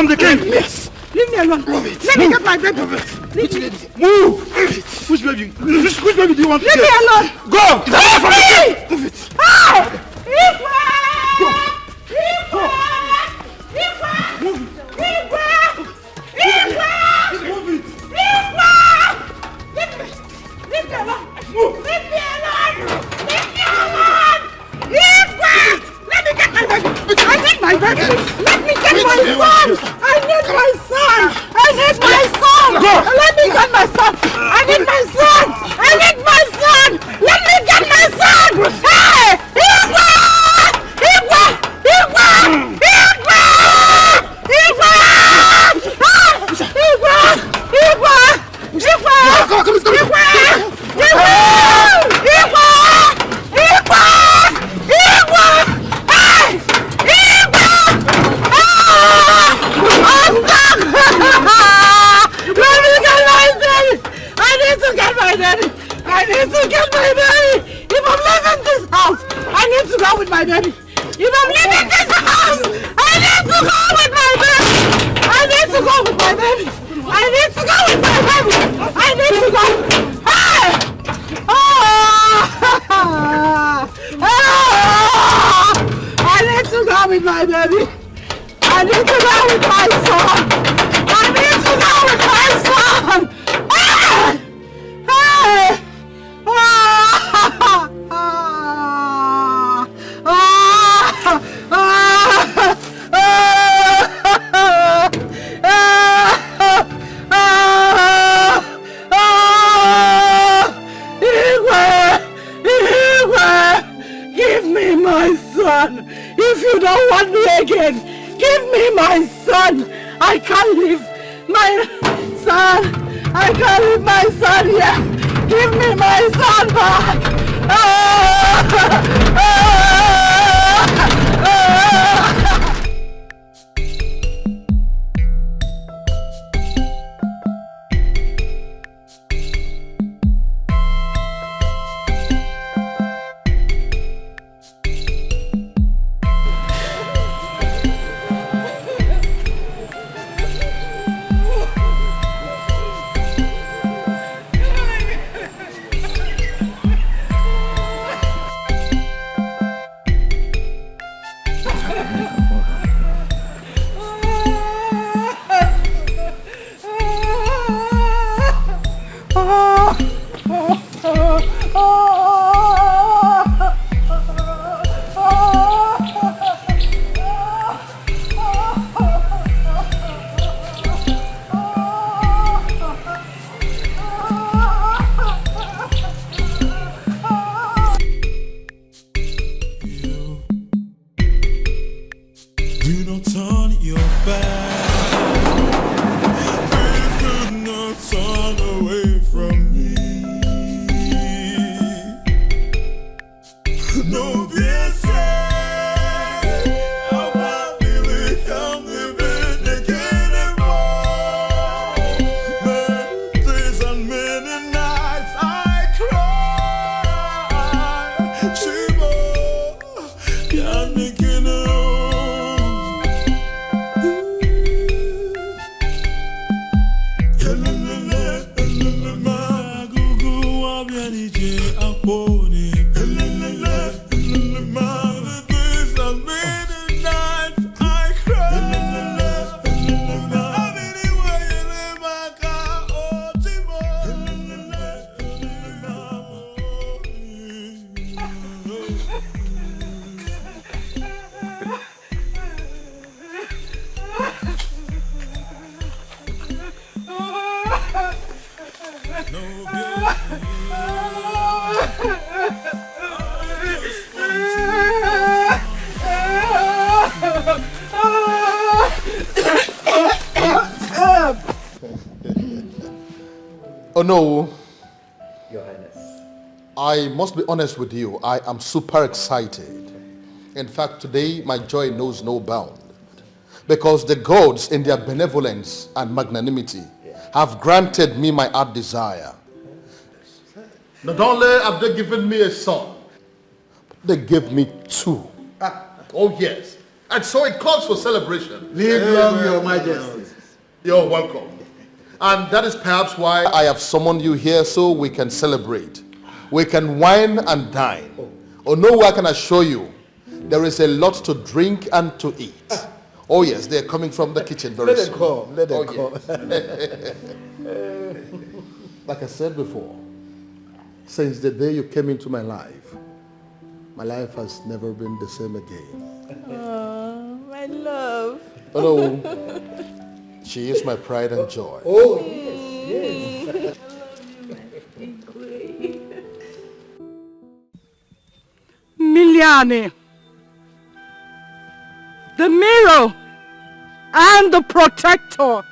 from the king. Yes. Leave me alone. Let me get my baby. Which baby? Move. Which baby? Which baby do you want to get? Leave me alone. Go. It's away from the king. Move it. Hey! My baby. Let me get my son! I need my son! I need my son! Let me get my son! I need my son! I need my son! Let me get my son! Hey! Igwe! Igwe! Igwe! Igwe! Igwe! Igwe! Igwe! Igwe! Igwe! I need to get my baby! If I'm leaving this house, I need to go with my baby! If I'm leaving this house, I need to go with my baby! I need to go with my baby! I need to go with my baby! I need to go! Hey! I need to go with my baby! I need to go with my son! I need to go with my son! Hey! Hey! Give me my son. If you don't want me again, give me my son. I can't leave my son. I can't leave my son here. Give me my son back! Oh no. Your Highness. I must be honest with you. I am super excited. In fact, today my joy knows no bound. Because the gods in their benevolence and magnanimity have granted me my heart desire. Not only have they given me a son, but they gave me two. Oh yes. And so it calls for celebration. Live long, Your Majesty. You're welcome. And that is perhaps why I have summoned you here, so we can celebrate. We can wine and dine. Oh no, I can assure you, there is a lot to drink and to eat. Oh yes, they're coming from the kitchen very soon. Let them come. Like I said before, since the day you came into my life has never been the same again. Oh, my love. Oh no, she is my pride and joy. Oh, yes. I love you, my queen. Miliani, the mirror and the protector.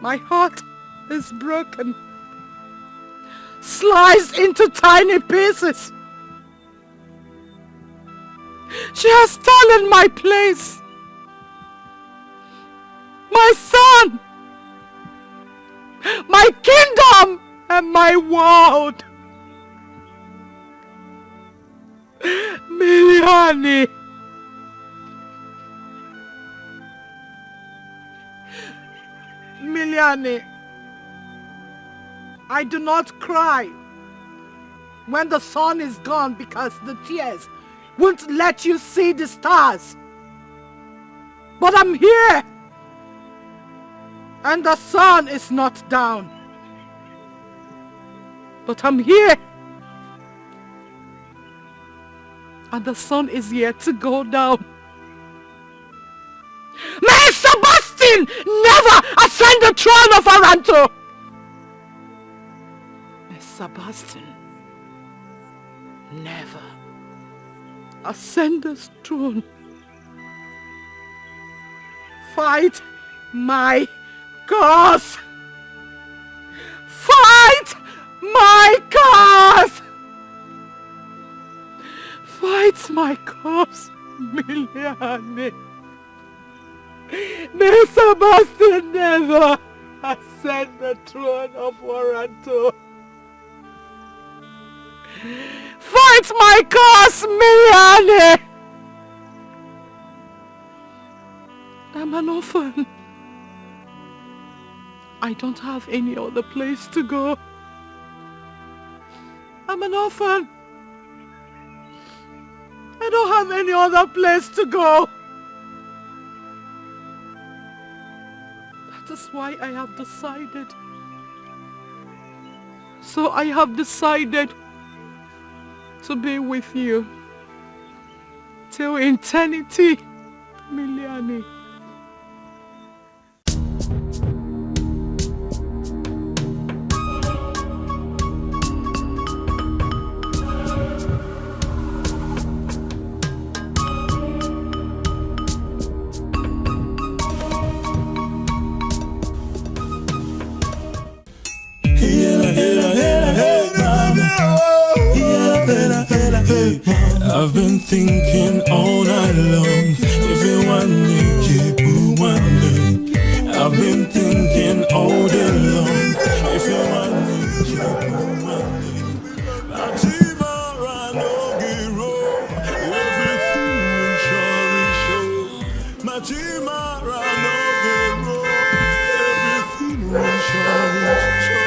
My heart is broken, sliced into tiny pieces. She has stolen my place, my son, my kingdom, and my world. Miliani. Miliani, I do not cry when the sun is gone because the tears won't let you see the stars. But I'm here and the sun is not down. But I'm here and the sun is yet to go down. May Sebastian never ascend the throne of Aranto! May Sebastian never ascend the throne. Fight my cause! Fight my cause! Fight my cause, Miliani. May Sebastian never ascend the throne of Aranto. Fight my cause, Miliani! I'm an orphan. I don't have any other place to go. I'm an orphan. I don't have any other place to go. That is why I have decided. So I have decided to be with you till eternity, Miliani. I've been thinking all night long. If you want me, keep want me. I've been thinking all day long. If you want me, keep want me. Tomorrow no hero. Everything will surely show. My tomorrow no hero. Everything will surely show.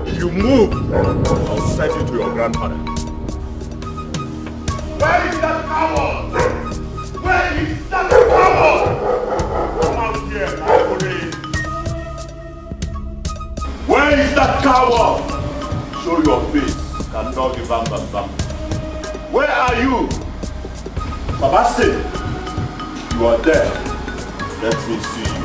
If you move, I'll send you to your grandfather. Where is that coward? Where is that coward? Come out here, my police. Where is that coward? Show your face. Cannot give bam. Where are you? Sebastian, you are there. Let me see you.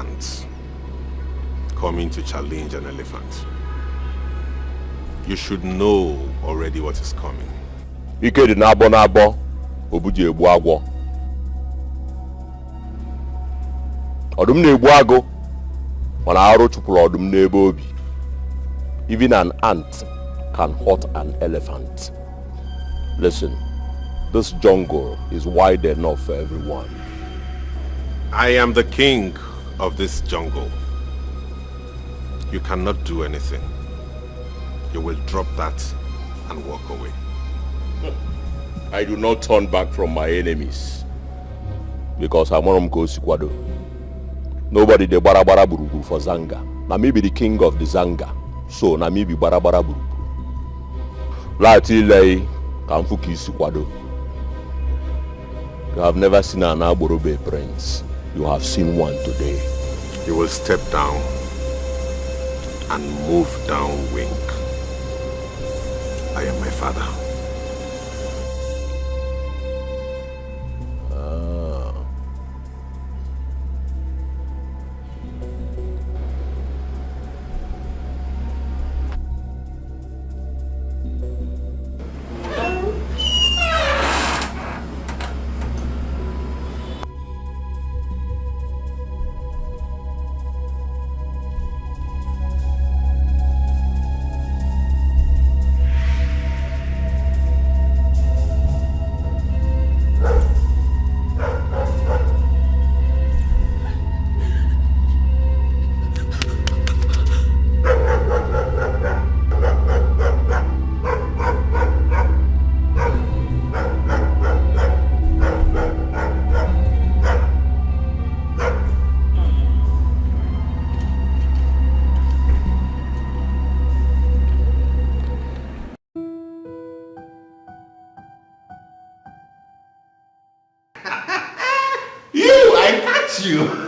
ant coming to challenge an elephant. You should know already what is coming. Ike dị n'abọ obuji egbu agwọ. Ọdụm na-egbu agụ mana arụ chụpụrụ ọdụm n'ebe obi. Even an ant can hurt an elephant. Listen, this jungle is wide enough for everyone. I am the king of this jungle. You cannot do anything. You will drop that and walk away. I do not turn back from my enemies because I'm on Sikwado. Nobody de barabara burubu for Zanga. Na me be the king of the Zanga. So na me be barabara burubu. Lati lei kamfuki Sikwado. You have never seen an Aborobe prince. You have seen one today. You will step down and move down wing. I am my father.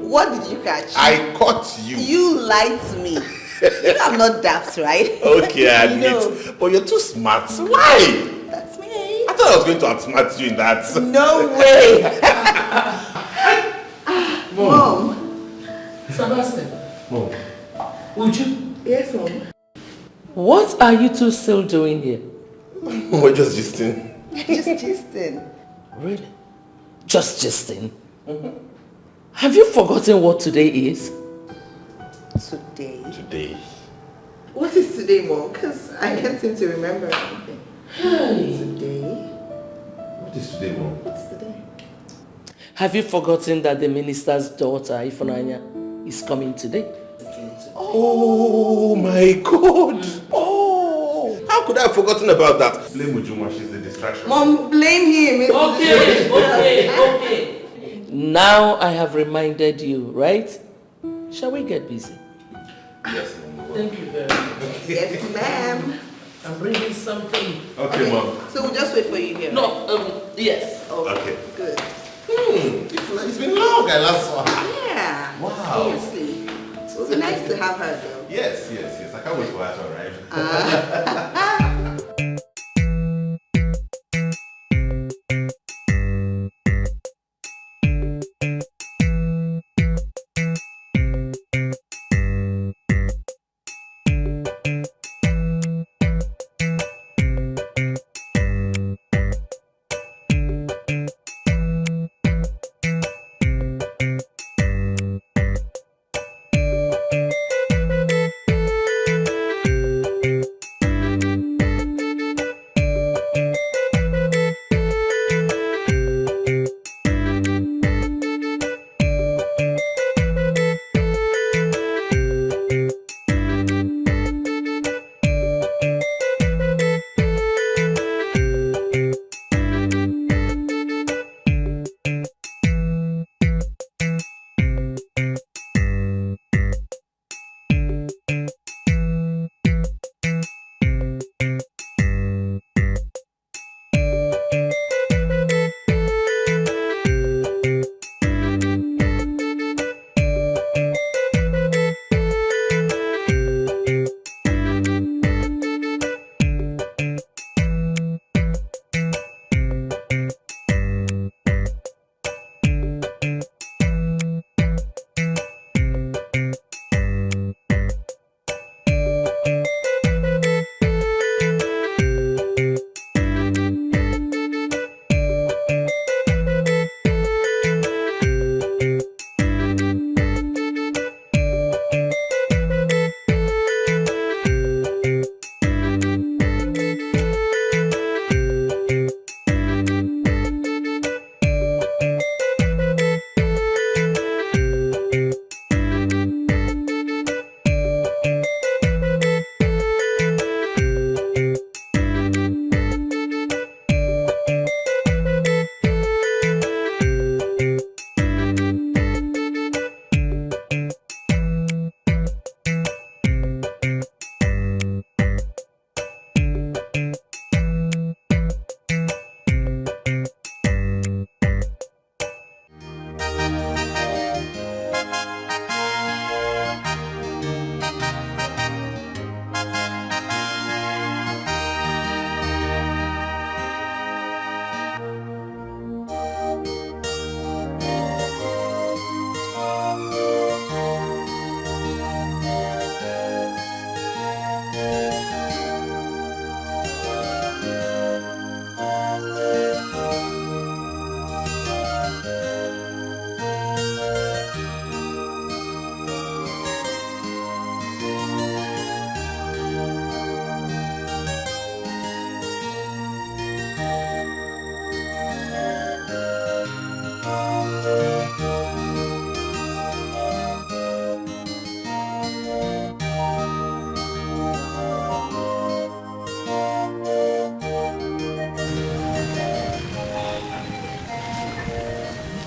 What did you catch? I caught you. You lied to me. You know I'm not daft, right? Okay, I admit. But you're too smart. Why? That's me. I thought I was going to outsmart you in that. No way. Mom. Sebastian. Mom. Would you? Yes, Mom. What are you two still doing here? We're just gisting. Just gisting. Really? Just gisting? Have you forgotten what today is? Today? Today. What is today, Mom? Because I can't seem to remember anything. Hey. Today? What is today, Mom? What's today? Have you forgotten that the minister's daughter, Ifunanya, is coming today? Oh my God! Oh! How could I have forgotten about that? Blame Ujuma, she's the distraction. Mom, blame him. Okay. Now I have reminded you, right? Shall we get busy? Yes, Mom. Thank you very much. Yes, ma'am. I'm bringing something. Okay, Mom. So we'll just wait for you here. No, yes. Okay. Good. It's been long, I last saw her. Yeah. Wow. Seriously. It would be nice to have her though. Yes. I can't wait for her to arrive.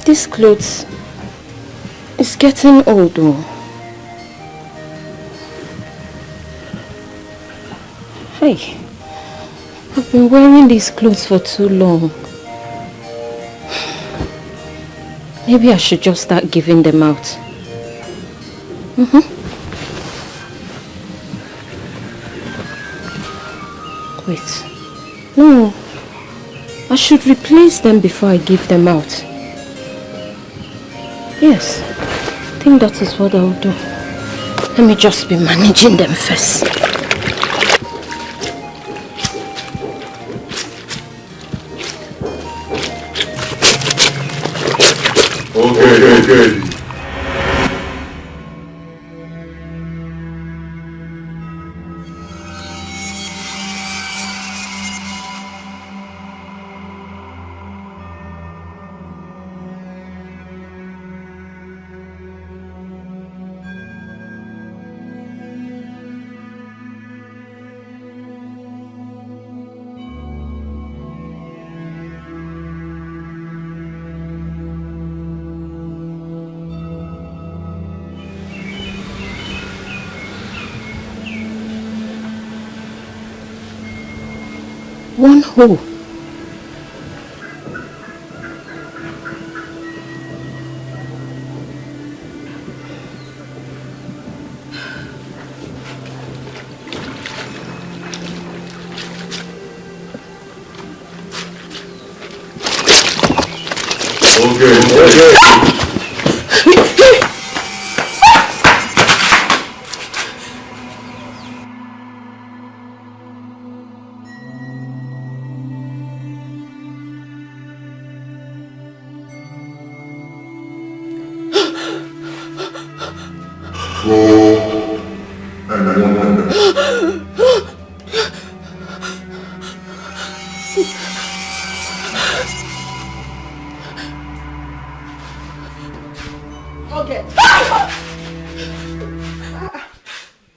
This clothes is getting old though. Hey, I've been wearing these clothes for too long. Maybe I should just start giving them out. Wait. No. I should replace them before I give them out. Yes. I think that is what I'll do. Let me just be managing them first. Okay. One hole. Okay. Okay.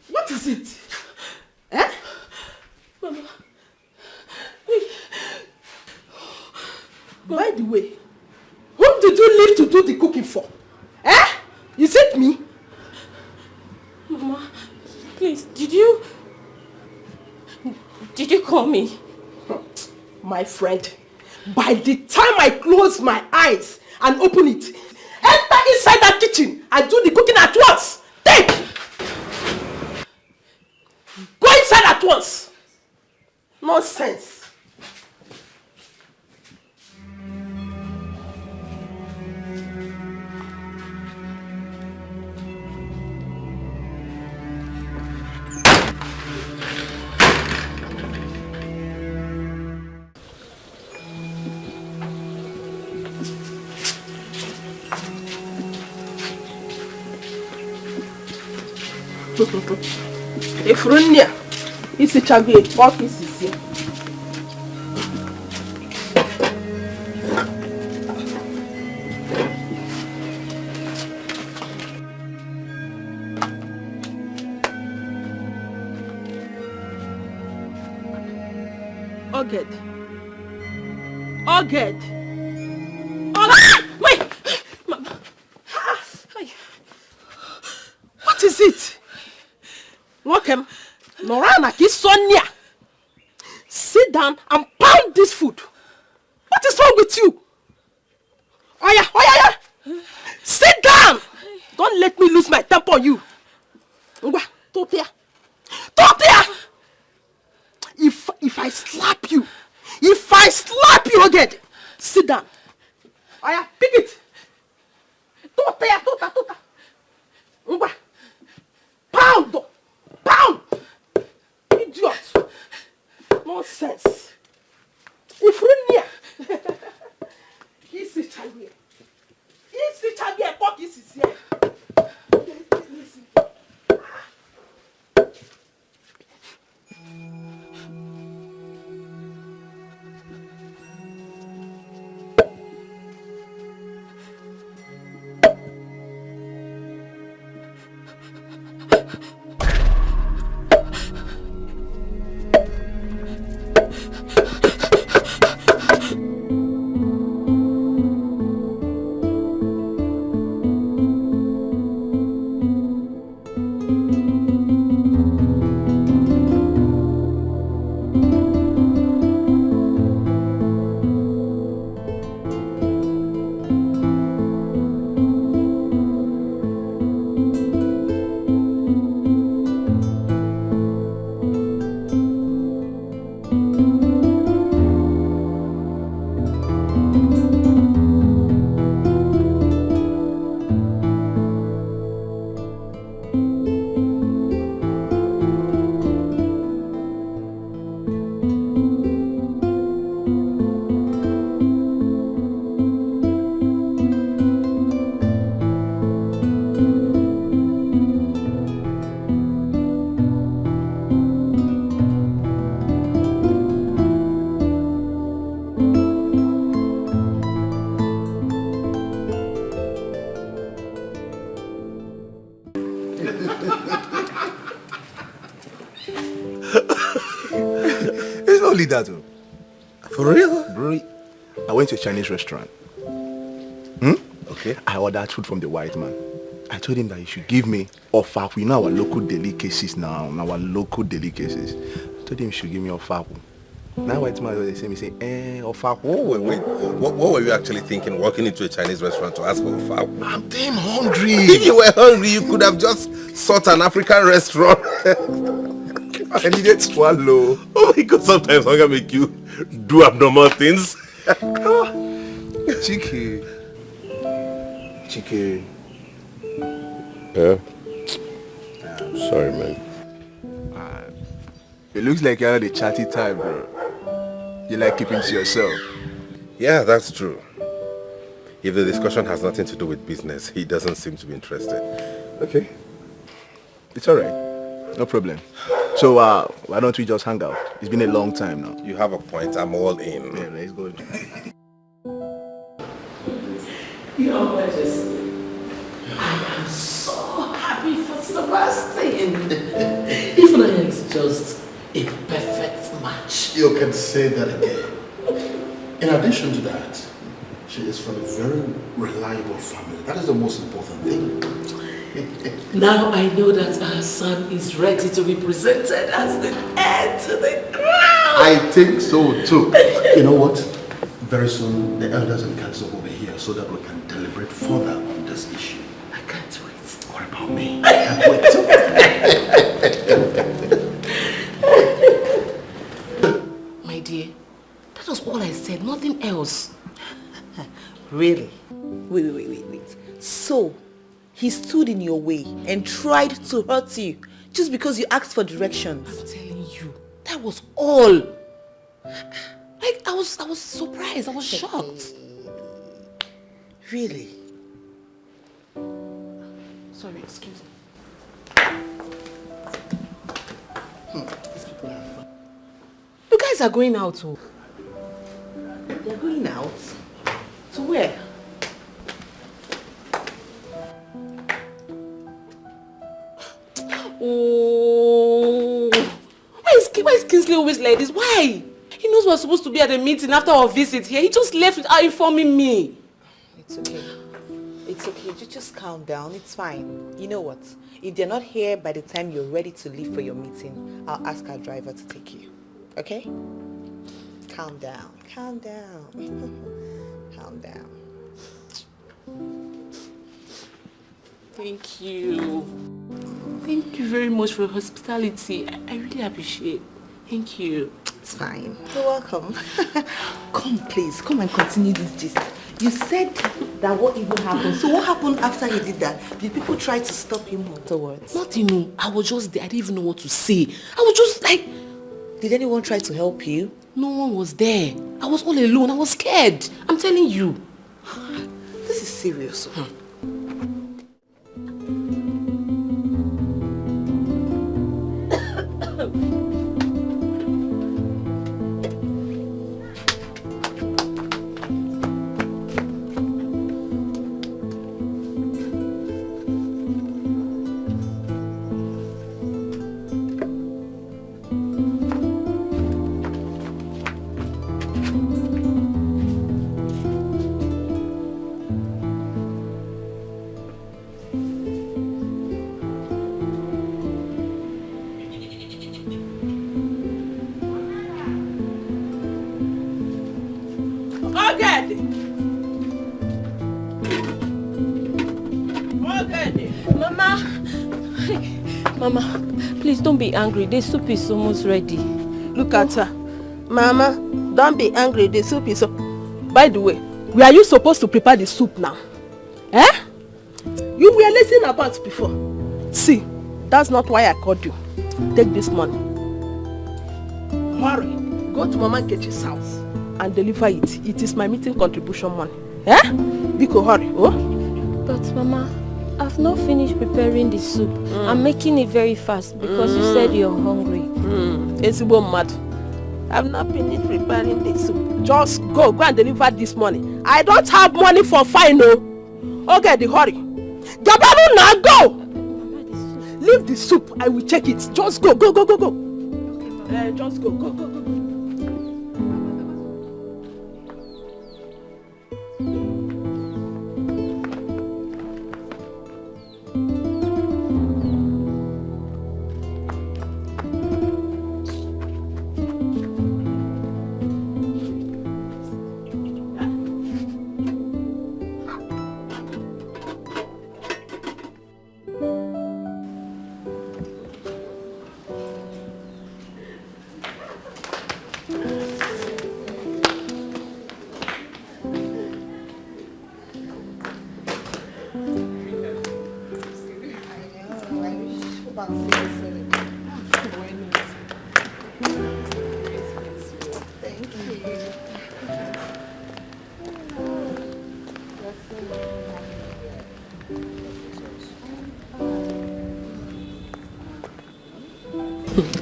What is it? Eh? Mama. By the way, whom did you leave to do the cooking for? Eh? Is it me? Mama, please, did you call me? My friend, by the time I close my eyes and open it, enter inside that kitchen and do the cooking at once. Take! Go inside at once. Nonsense. Efrunia, isi chagwe, walk isi si. Oged. Wait! What is it? Welcome. Norana Kisonia. Sit down and pound this food. What is wrong with you? Oya. Sit down. Don't let me lose my temper on you. Totia. If I slap you again, sit down. Oya, pick it. Totia. Pound. Idiot. Nonsense. Ifrunia. Easy chagwe, fuck easy here. Listen. It's only that. For real? Bro, I went to a Chinese restaurant. Okay. I ordered food from the white man. I told him that he should give me ofaku. You know our local delicacies now. Our local delicacies. I told him he should give me ofaku. Now white man they say ofaku. Wait. What were you actually thinking walking into a Chinese restaurant to ask for ofaku? I'm damn hungry. If you were hungry, you could have just sought an African restaurant. I needed swallow. Oh my God, sometimes hunger make you do abnormal things. Chiki. Yeah? Sorry, man. It looks like you're the chatty type, bro. You like keeping to yourself. Yeah, that's true. If the discussion has nothing to do with business, he doesn't seem to be interested. Okay. It's alright. No problem. So, why don't we just hang out? It's been a long time now. You have a point. I'm all in. Yeah, let's go. Your Majesty, I am so happy for Sebastian. Even is just a perfect match. You can say that again. In addition to that, she is from a very reliable family. That is the most important thing. Now I know that our son is ready to be presented as the heir to the crown. I think so too. You know what? Very soon the elders and council will be here so that we can deliberate further on this issue. I can't wait. What about me? I can't wait too. My dear, that was all I said, nothing else. Really? Wait. So, he stood in your way and tried to hurt you just because you asked for directions. I'm telling you, that was all. Like, I was surprised, I was shocked. Really? Sorry, excuse me. These people are fun. You guys are going out, oh. They're going out? To where? Oh, why is Kingsley always like this? Why? He knows we're supposed to be at a meeting after our visit here. He just left without informing me. It's okay. It's okay. Just calm down. It's fine. You know what? If they're not here by the time you're ready to leave for your meeting, I'll ask our driver to take you. Okay? Calm down. Calm down. Calm down. Thank you. Thank you very much for your hospitality. I really appreciate it. Thank you. It's fine. You're welcome. Come, please. Come and continue this gist. You said that what even happened. So what happened after you did that? Did people try to stop him afterwards? Nothing. I was just there. I didn't even know what to say. I was just like... Did anyone try to help you? No one was there. I was all alone. I was scared. I'm telling you. This is serious. Mama, please don't be angry. The soup is almost ready. Look at her. Mama, don't be angry. The soup is... By the way, were you supposed to prepare the soup now? Eh? You were listening about before. See, that's not why I called you. Take this money. Hurry. Go to Mama Nkechi's house and deliver it. It is my meeting contribution money. Eh? Biko, hurry. Oh? But Mama, I've not finished preparing the soup. I'm making it very fast because you said you're hungry. Esibo mad. I've not finished preparing the soup. Just go and deliver this money. I don't have money for fine, no. Okay, the hurry. Gabaru now, go! Mama, the soup leave the soup. I will check it. Just go. Just go.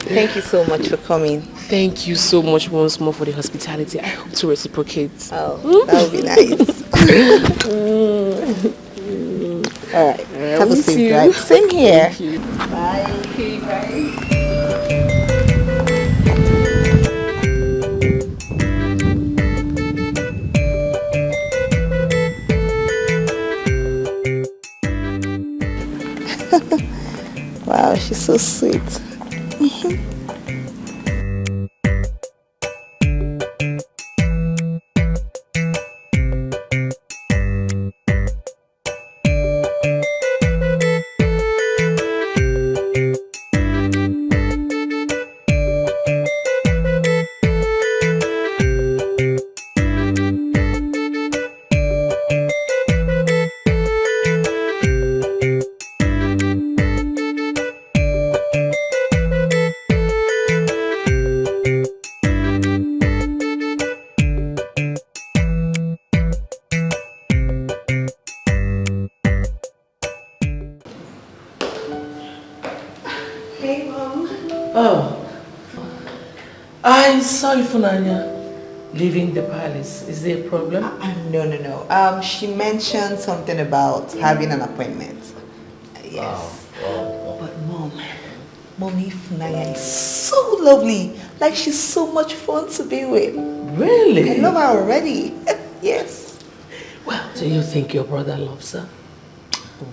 Thank you so much for coming. Thank you so much once more for the hospitality. I hope to reciprocate. Oh, that would be nice. All right. Have a safe drive. Same here. Bye. Okay, bye. Wow, she's so sweet. I saw Ifunanya leaving the palace. Is there a problem? No. She mentioned something about having an appointment. Yes. But Mommy Ifunanya is so lovely. Like she's so much fun to be with. Really? I love her already. Yes. Well, do you think your brother loves her?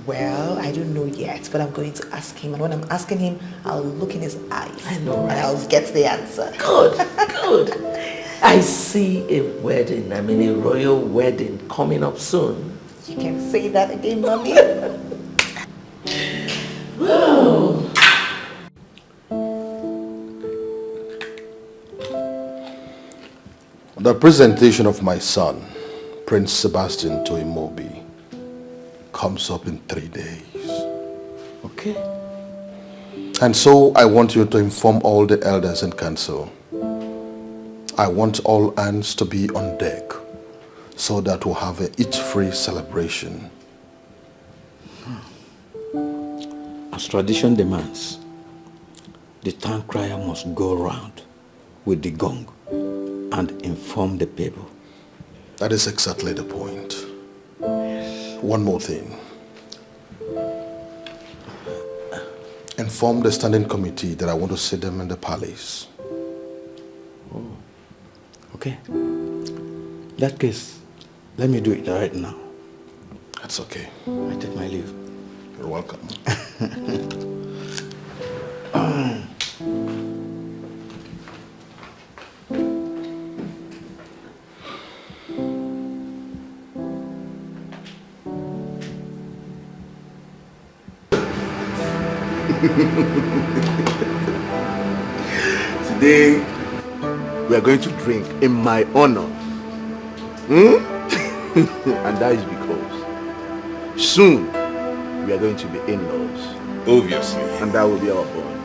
Well, I don't know yet, but I'm going to ask him. And when I'm asking him, I'll look in his eyes. I know, right? And I'll get the answer. Good. I see a wedding, a royal wedding coming up soon. You can say that again, Mommy. Wow. The presentation of my son, Prince Sebastian, to Imobi comes up in 3 days. Okay. And so I want you to inform all the elders in council. I want all hands to be on deck so that we'll have a eat-free celebration. As tradition demands, the town crier must go round with the gong and inform the people. That is exactly the point. One more thing. Inform the standing committee that I want to see them in the palace. Oh, okay. In that case, let me do it right now. That's okay. I take my leave. You're welcome. Today, we are going to drink in my honor. And that is because soon we are going to be in-laws. Obviously. And that will be our bond.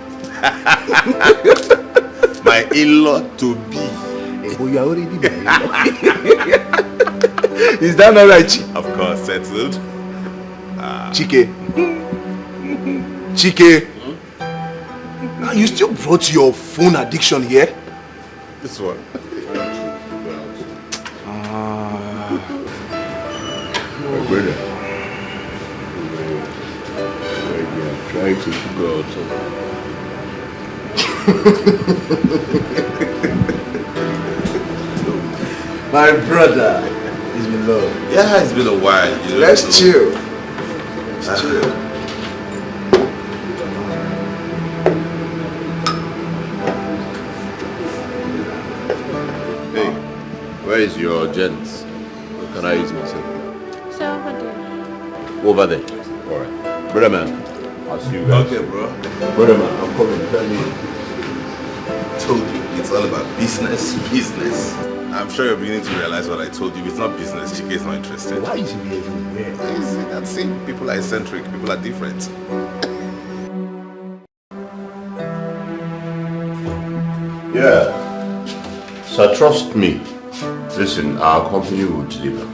My in-law to be. Oh, you are already my in-law. Is that not right, Chi? Of course, settled. Chike. Chike. Now you still brought your phone addiction here? This one. My brother. Trying to figure out something. My brother, it's been long. Yeah, it's been a while. You know, Let's chill. Let's chill. Hey, where is your gents? Or can I use myself? So over there. Over there. Alright. Brother man, I'll see you guys. Okay, bro. Brother man, I'm coming. Tell me. Told you, it's all about business. I'm sure you're beginning to realize what I told you. It's not business. Chike is not interested. Why is he behaving weird? That's it. People are eccentric. People are different. Yeah. So trust me. Listen, our company will deliver.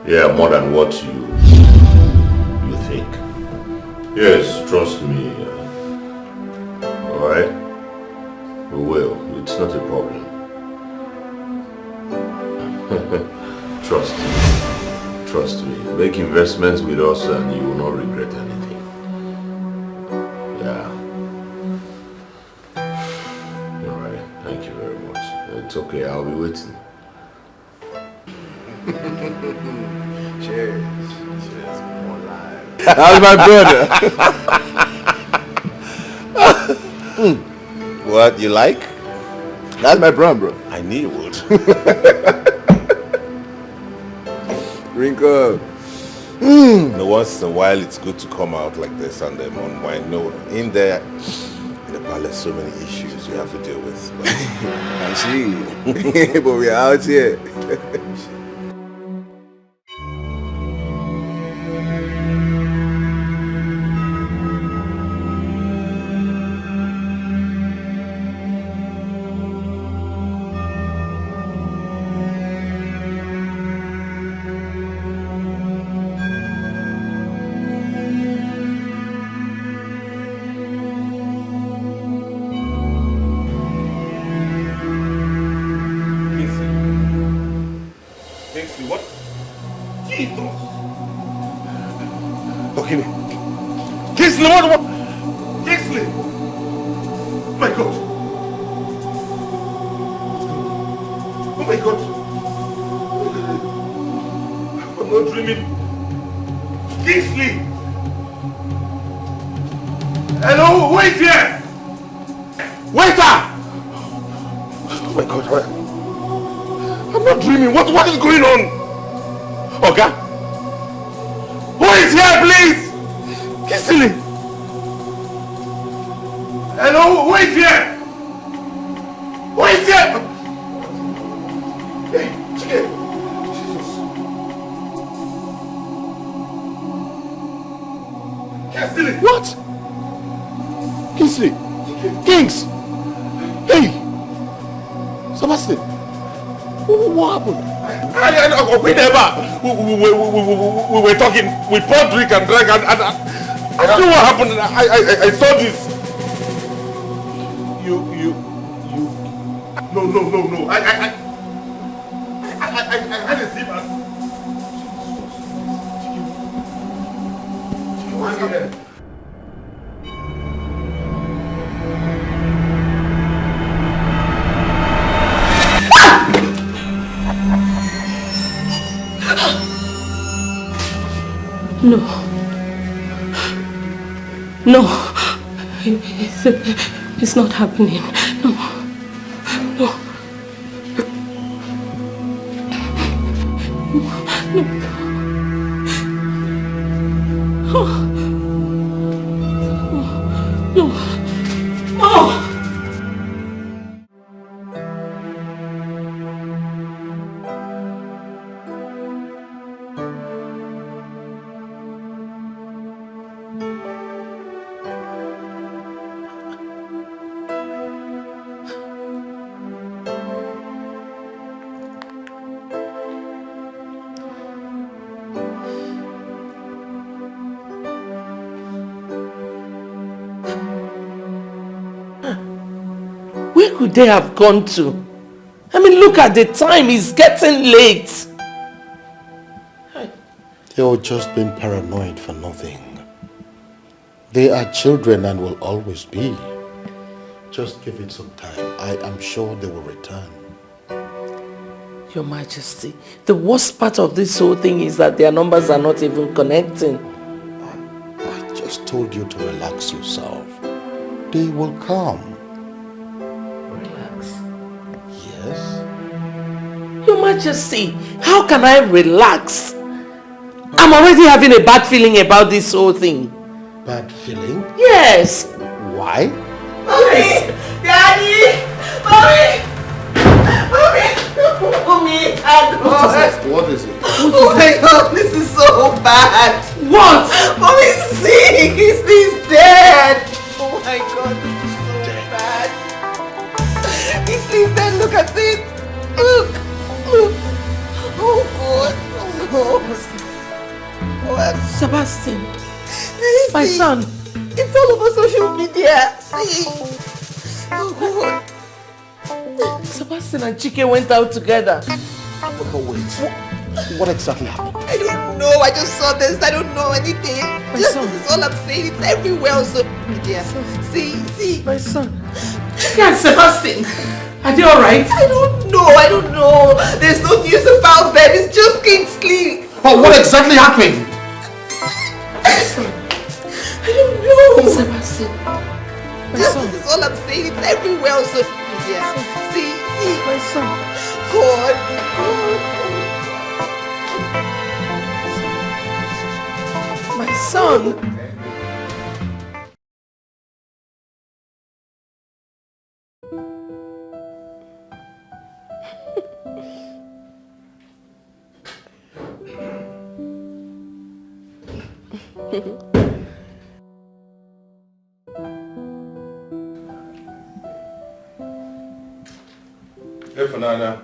Yeah, more than what you think. Yes, trust me. Alright? We will. It's not a problem. Trust me. Make investments with us and you will not regret anything. Yeah. Alright, thank you very much. It's okay, I'll be waiting. Cheers. Cheers. More live. How's my brother? What, you like? That's my bro. I knew you would. Drink up. No, once in a while, it's good to come out like this and then unwind. No, in the palace, so many issues you have to deal with. I see. But we're out here. What? Kingsley! Oh my God! Oh my God! I'm not dreaming. Kingsley! Hello, wait here! Waiter! Oh my God, what? I'm not dreaming. What is going on? Okay? Who is here, please? Kingsley! Hello, wait here! Wait here! Hey, Chike! Jesus. Kingsley! What? Kingsley! Kings! Hey! Sebastian! What happened? We never. We were talking. We poured drink and drank and I don't know what happened. I saw this. You. No. I had a zip and. What's happening? No, it's not happening. No. Where could they have gone to? I mean, look at the time, it's getting late. They were just being paranoid for nothing. They are children and will always be. Just give it some time. I am sure they will return. Your Majesty, the worst part of this whole thing is that their numbers are not even connecting. I just told you to relax yourself. They will come. Relax? Yes? Your Majesty, how can I relax? I'm already having a bad feeling about this whole thing. Bad feeling? Yes. Why? Yes. Daddy! Mommy! Mommy! What is it? Oh my God, this is so bad! What? Mommy's sick! He's dead! Oh my God, this is so bad! He's dead, look at it! Look! Oh God! Oh God! Sebastian! My son! It's all over social media! See? Oh God! Sebastian and Chike went out together. Wait. What exactly happened? I don't know. I just saw this. I don't know anything. This is all I'm saying. It's everywhere on social media. See. My son. Chike and Sebastian. Are they alright? I don't know. There's no news about them. It's just Kingsley. But what exactly happened? I don't know. Sebastian. This is all I'm saying. It's everywhere on social media. See. My son. God. My son. Hey, Fanana.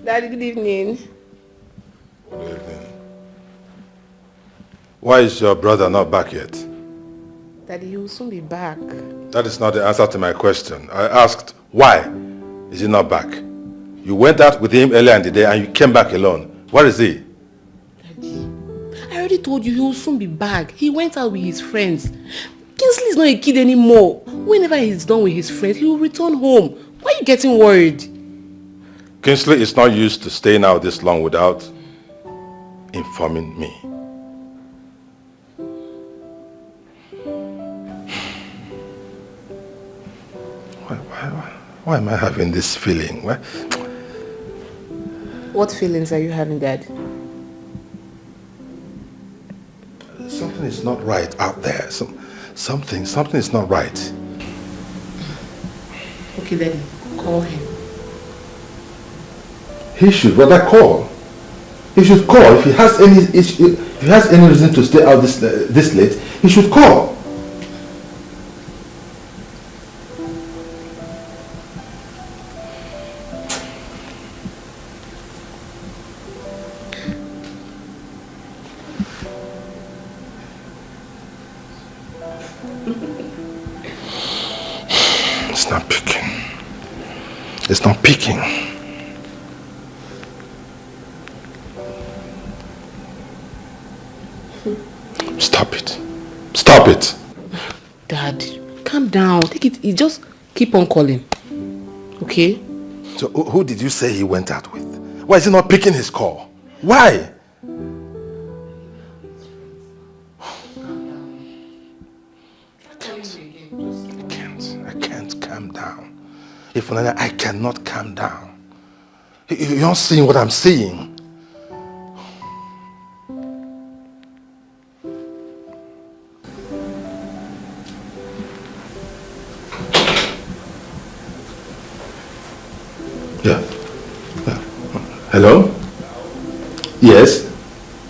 Daddy, good evening. Good evening. Why is your brother not back yet? Daddy, he will soon be back. That is not the answer to my question. I asked, why is he not back? You went out with him earlier in the day and you came back alone. Where is he? Daddy, I already told you he will soon be back. He went out with his friends. Kingsley is not a kid anymore. Whenever he's done with his friends, he will return home. Why are you getting worried? Kingsley is not used to staying out this long without informing me. Why am I having this feeling? What feelings are you having, Dad? Something is not right out there. Something is not right. Okay, Daddy, call him. He should rather call. He should call. If he has any issue, if he has any reason to stay out this late, he should call. It's not picking. It's not picking. Stop it. Stop it. Dad, calm down. Take it easy. Just keep on calling. Okay? So who did you say he went out with? Why is he not picking his call? Why? I can't calm down. If I cannot calm down. You're not seeing what I'm seeing. Yeah. Hello? Yes?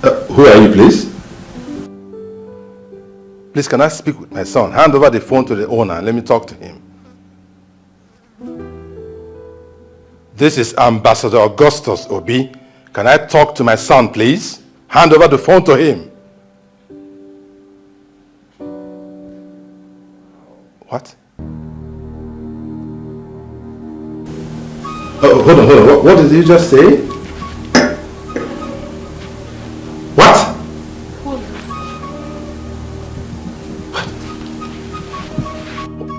Who are you, please? Please, can I speak with my son? Hand over the phone to the owner and let me talk to him. This is Ambassador Augustus Obi. Can I talk to my son, please? Hand over the phone to him. What? Oh, hold on. What did you just say? What?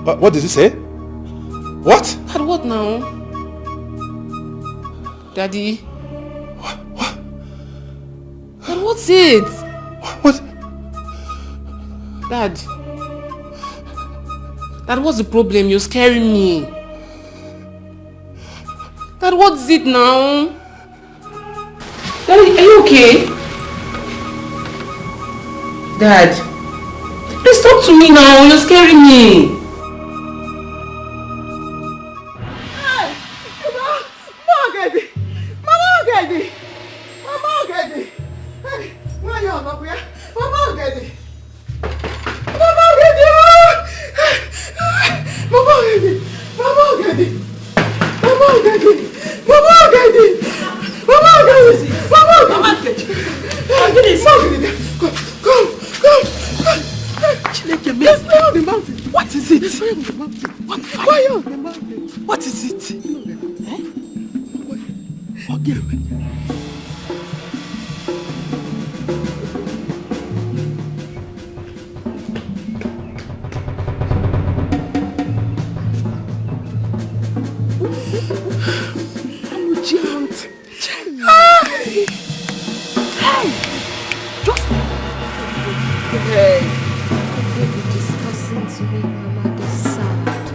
What did he say? What? Dad, what now? Daddy? What? Dad, what's it? What? Dad, what's the problem? You're scaring me. Dad, what's it now? Daddy, are you okay? Dad, please talk to me now. You're scaring me. What is it? What fire on the mountain? What is it? Okay. I'm a giant. Hey! Just... Hey! To make Mama be sad.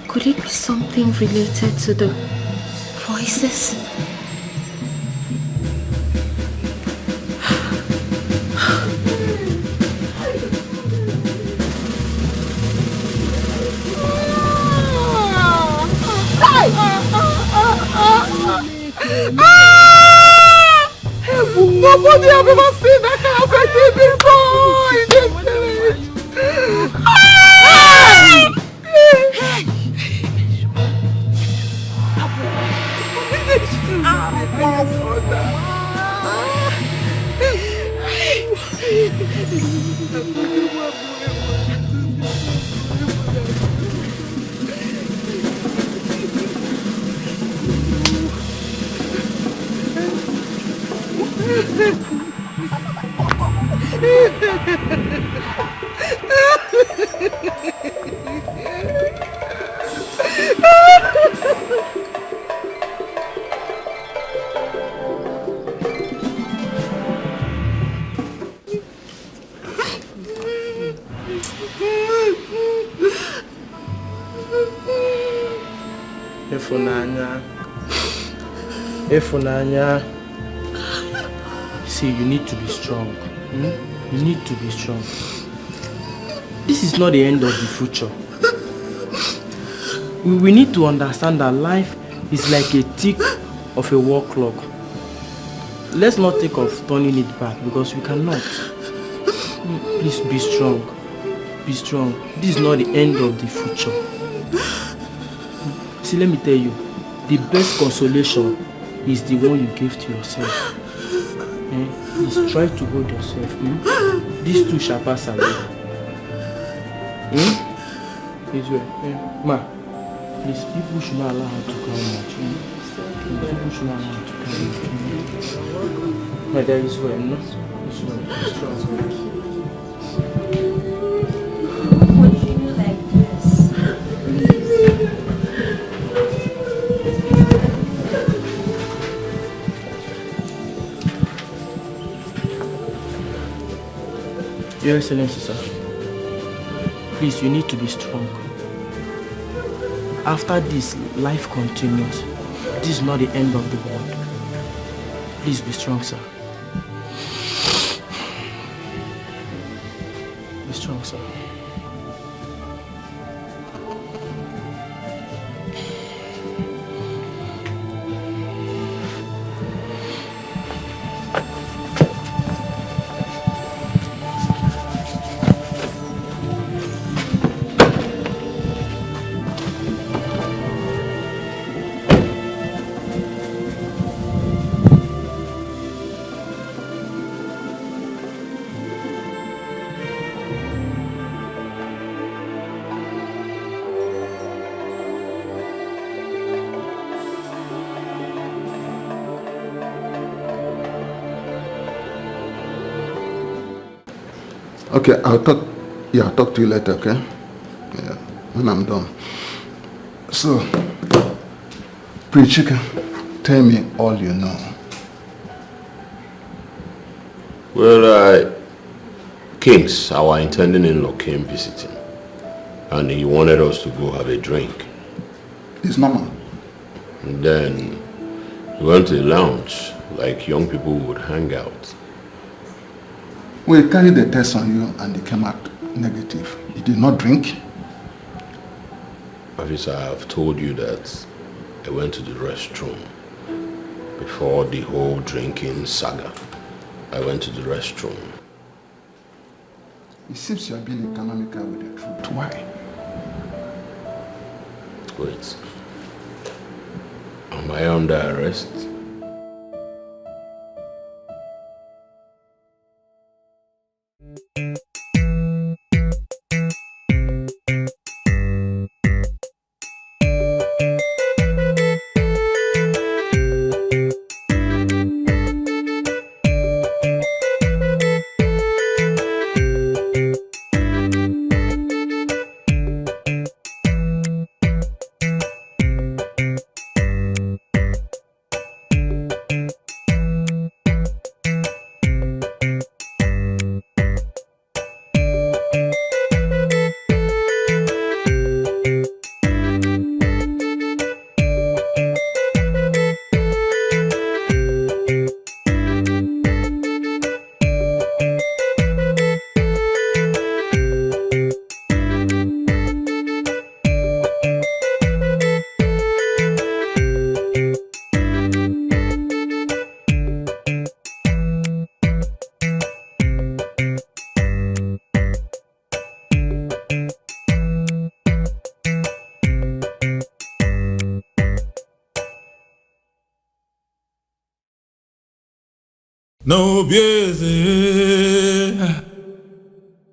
Could it be something related to the voices? Nobody have ever seen that kind of thing before in this village. Efunanya, see, you need to be strong. You need to be strong. This is not the end of the future. We need to understand that life is like a tick of a wall clock. Let's not think of turning it back because we cannot. Please be strong. Be strong. This is not the end of the future. See, let me tell you, the best consolation is the one you give to yourself. Please try to hold yourself. These two shall pass away. Ma, please, people should not allow her to cry much. People should not allow her to cry much. My dad is well, no? It's well. It's strong. Your Excellency, sir. Please, you need to be strong. After this, life continues. This is not the end of the world. Please be strong, sir. Be strong, sir. Okay, I'll talk to you later, okay? Yeah, when I'm done. So, Pretty Chicken, tell me all you know. Well, Kings, our intending-in-law, came visiting. And he wanted us to go have a drink. It's normal. And then we went to the lounge, like young people would hang out. We carried the test on you and they came out negative. You did not drink? Officer, I've told you that I went to the restroom before the whole drinking saga. I went to the restroom. It seems you are being economical with the truth. Why? Wait. Am I under arrest? No busy.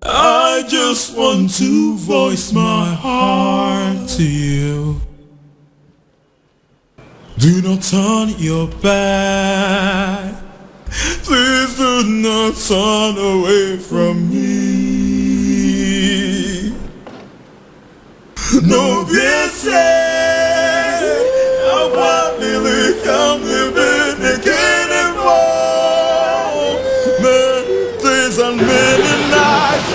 I just want to voice my heart to you. Do not turn your back. Please do not turn away from me. No busy. I want to come living again and more. Many days and many nights.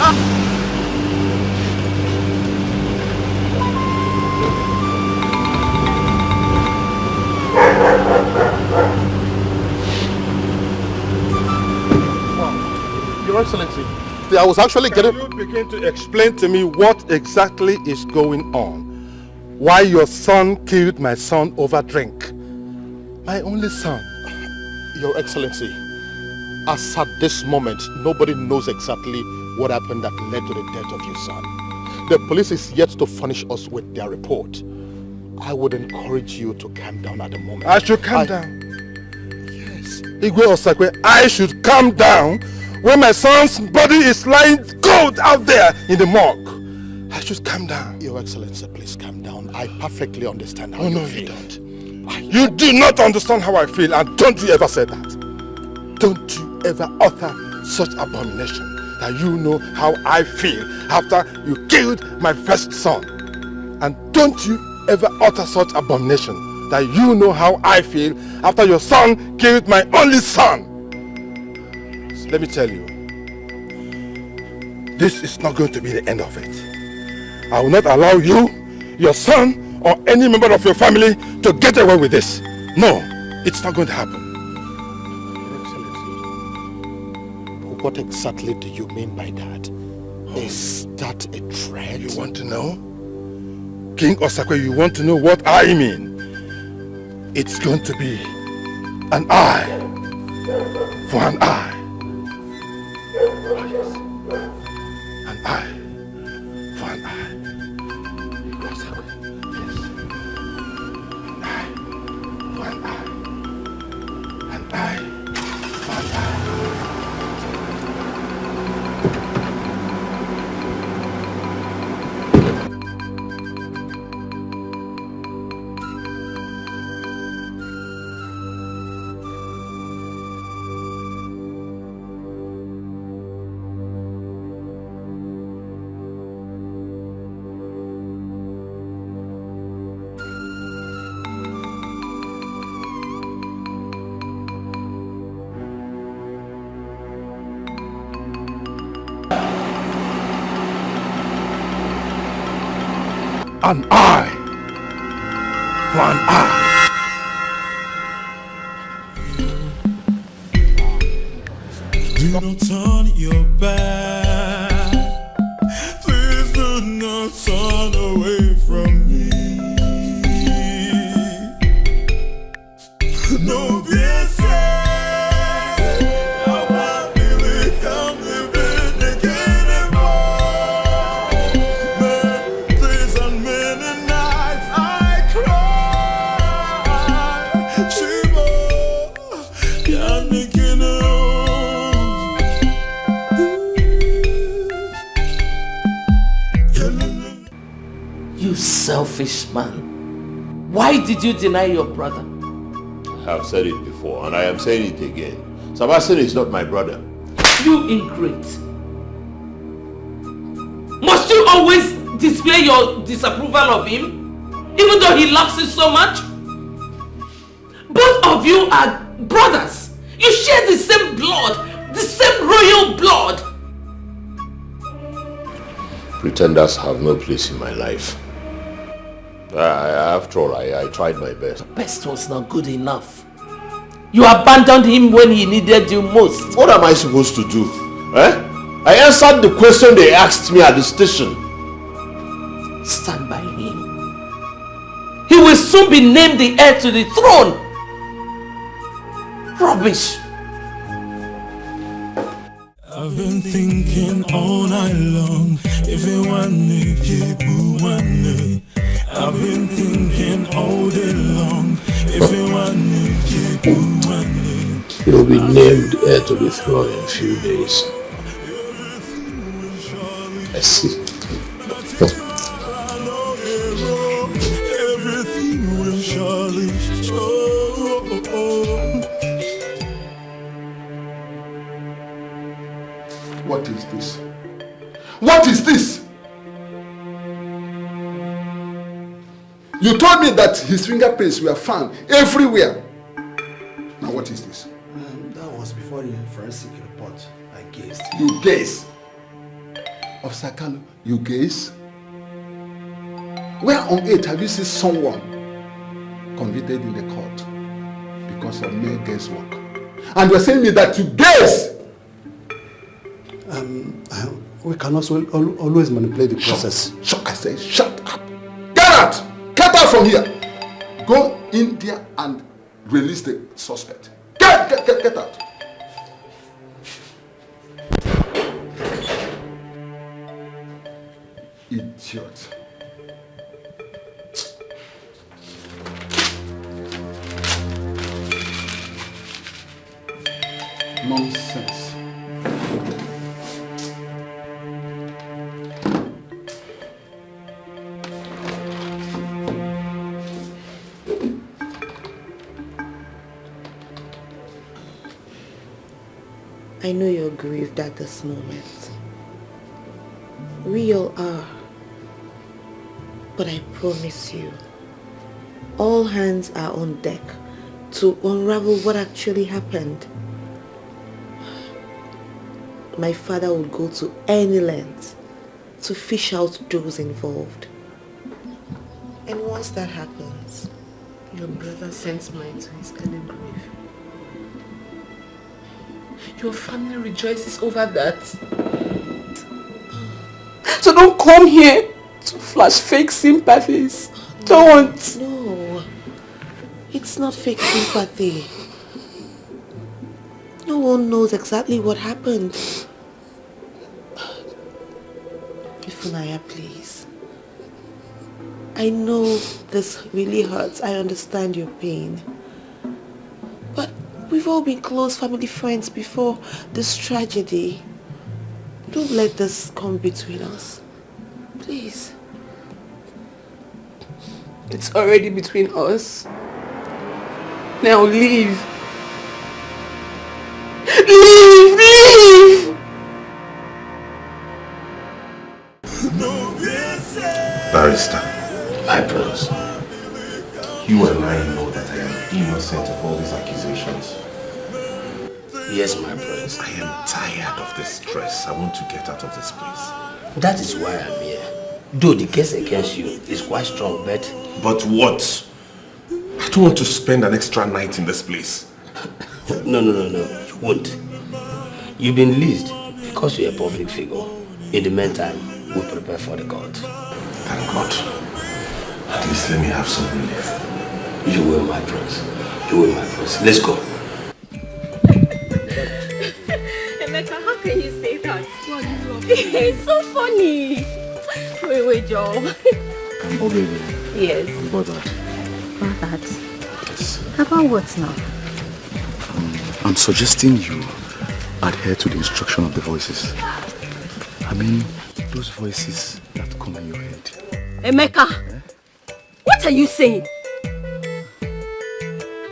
Your Excellency, I was actually Can you begin to explain to me what exactly is going on? Why your son killed my son over drink? My only son. Your Excellency, as at this moment, nobody knows exactly what happened that led to the death of your son. The police is yet to furnish us with their report. I would encourage you to calm down at the moment. I should calm down? Yes. Igwe Osakwe, I should calm down when my son's body is lying cold out there in the morgue. I should calm down. Your Excellency, please calm down. I perfectly understand how you feel. You do not understand how I feel, and don't you ever say that. Don't you ever utter such abomination that you know how I feel after you killed my first son. And don't you ever utter such abomination that you know how I feel after your son killed my only son. So let me tell you, this is not going to be the end of it. I will not allow you, your son, or any member of your family to get away with this. No, it's not going to happen. Your Excellency, what exactly do you mean by that? Is that a threat? You want to know? King Osakwe, you want to know what I mean? It's going to be an eye for an eye. An eye for an eye. Osakwe, yes. An eye for an eye. An eye for an eye. an eye for an eye. Do not turn your back. Please do not turn away from me. No, be sad. I'm not really coming back anymore. Days and many nights I cry. Shiva, can't make it You selfish man. Why did you deny your brother? I have said it before and I am saying it again. Sebastian is not my brother. You ingrate. Must you always display your disapproval of him? Even though he loves you so much? Both of you are brothers. You share the same blood, the same royal blood. Pretenders have no place in my life. After all, I tried my best. Best was not good enough. You abandoned him when he needed you most. What am I supposed to do? I answered the question they asked me at the station. Stand by him. He will soon be named the heir to the throne. Rubbish. I've been thinking all night long. If you want me, you want me. I've been thinking all day long. If you want me, you want me. He'll be named heir to the throne in a few days. I see. Everything will surely show. What is this? What is this? You told me that his fingerprints were found everywhere. Now what is this? That was before the forensic report. I guessed. You guess? Officer Kalu, you guess? Where on earth have you seen someone convicted in the court because of mere guesswork? And you're saying me that you guess? We can also always manipulate the process. I say, shut up. Get out! Get out from here. Go in there and release the suspect. Get out. Idiot. Nonsense. I know you're grieved at this moment. We all are. But I promise you, all hands are on deck to unravel what actually happened. My father would go to any length to fish out those involved. And once that happens, your brother sends mine to his early grave. Your family rejoices over that. So don't come here to flash fake sympathies. Don't. No. It's not fake sympathy. No one knows exactly what happened. Ifunaya, please. I know this really hurts. I understand your pain. But we've all been close family friends before this tragedy. Don't let this come between us. Please. It's already between us. Now leave. Leave! Barrister, my prince, you and I know that I am innocent of all these accusations. Yes, my prince. I am tired of this stress. I want to get out of this place. That is why I'm here. Though the case against you is quite strong, but... But what? I don't want to spend an extra night in this place. No, you won't. You've been released because you're a public figure. In the meantime, we'll prepare for the court. Thank God. At least let me have some relief. You will, my prince. You will, my prince. Let's go. Emeka, how can you say that? It's so funny. Wait, Joe. Oh, baby. Yes. About that. About that? Yes. About what now? I'm suggesting you adhere to the instruction of the voices. I mean, those voices that come in your head. Emeka, what are you saying?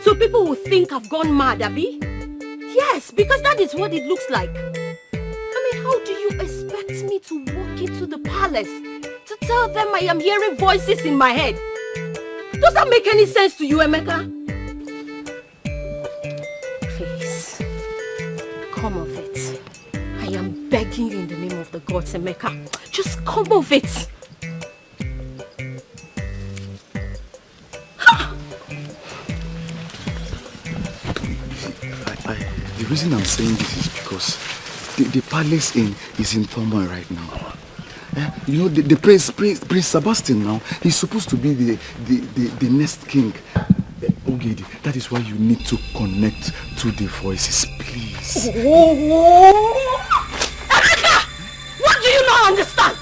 So people will think I've gone mad, Abi? Yes, because that is what it looks like. I mean, how do you expect me to walk into the palace to tell them I am hearing voices in my head? Does that make any sense to you, Emeka? Please, come of it. I am begging you in the name of the gods, Emeka. Just come of it. The reason I'm saying this is because the palace is in turmoil right now. You know, the Prince Sebastian now, he's supposed to be the next king. Ogedi, that is why you need to connect to the voices, please. Emeka! What do you not understand?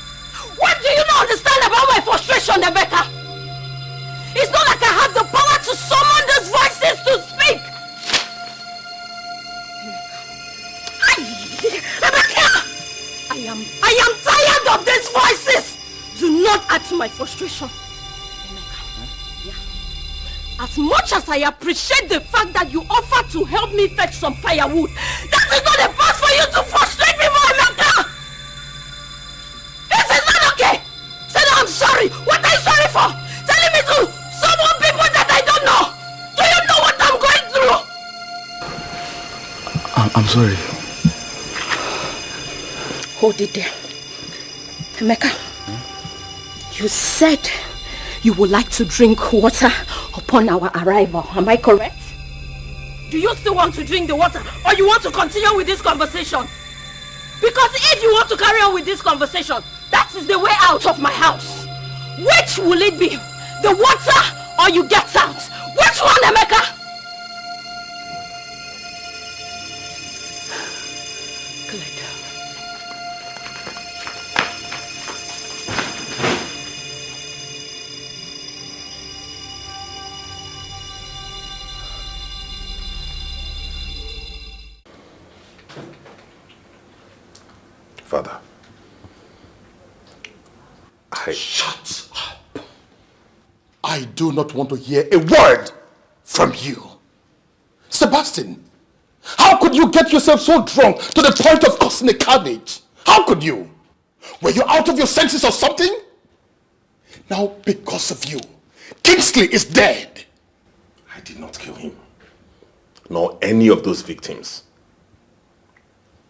What do you not understand about my frustration, Emeka? It's not like I have the power to summon those voices to speak. Emeka! I am tired of these voices. Do not add to my frustration. Emeka, yeah. As much as I appreciate the fact that you offered to help me fetch some firewood, that is not a path for you to frustrate me more, Emeka! This is not okay! Say that I'm sorry! What are you sorry for? Telling me to summon people that I don't know! Do you know what I'm going through? I'm sorry. Hold it there. Emeka, you said you would like to drink water upon our arrival. Am I correct? Do you still want to drink the water, or you want to continue with this conversation? Because if you want to carry on with this conversation, that is the way out of my house. Which will it be? The water or you get out? Which one, Emeka? Father, Shut up. I do not want to hear a word from you. Sebastian, how could you get yourself so drunk to the point of causing a carnage? How could you? Were you out of your senses or something? Now, because of you, Kingsley is dead. I did not kill him, nor any of those victims.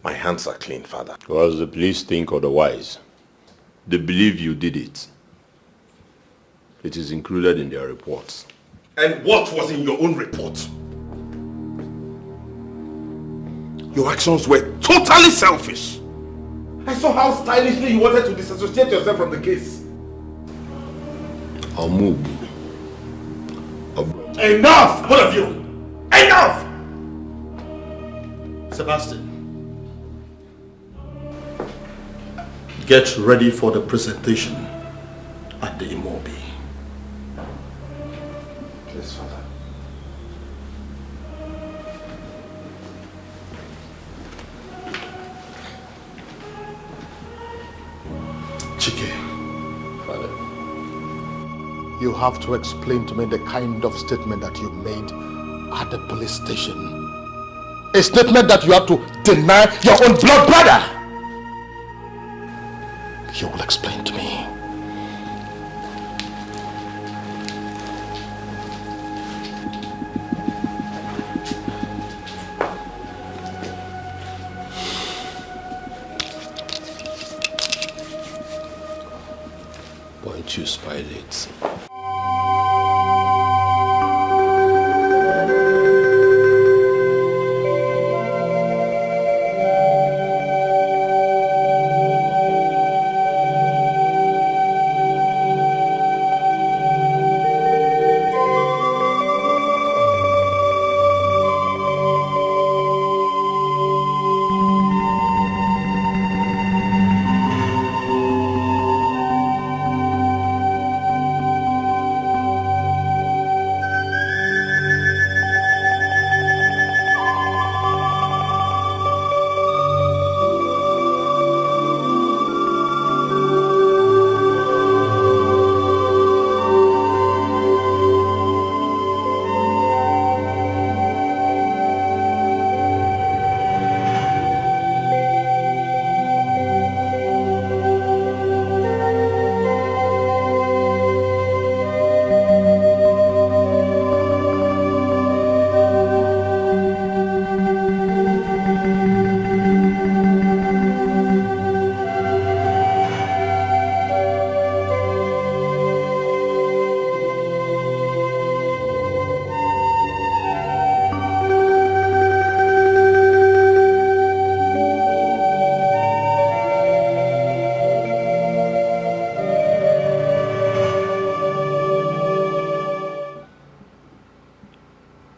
My hands are clean, Father. Because the police think otherwise. They believe you did it. It is included in their reports. And what was in your own report? Your actions were totally selfish. I saw how stylishly you wanted to disassociate yourself from the case. I'll move. Enough, both of you! Enough! Sebastian, get ready for the presentation at the Imobi. Yes, Father. Chike, Father, you have to explain to me the kind of statement that you made at the police station. A statement that you have to deny your own blood brother. You will explain to me. let you spoil it.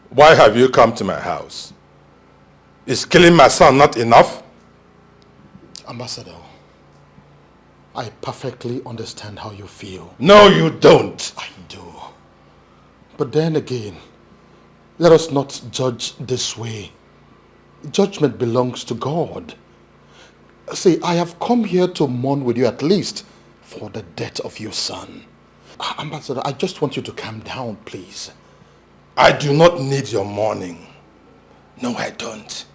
Why have you come to my house? Is killing my son not enough? Ambassador, I perfectly understand how you feel. No, you don't. I do. But then again, let us not judge this way. Judgment belongs to God. See, I have come here to mourn with you at least for the death of your son. Ambassador, I just want you to calm down, please. I do not need your mourning. No, I don't.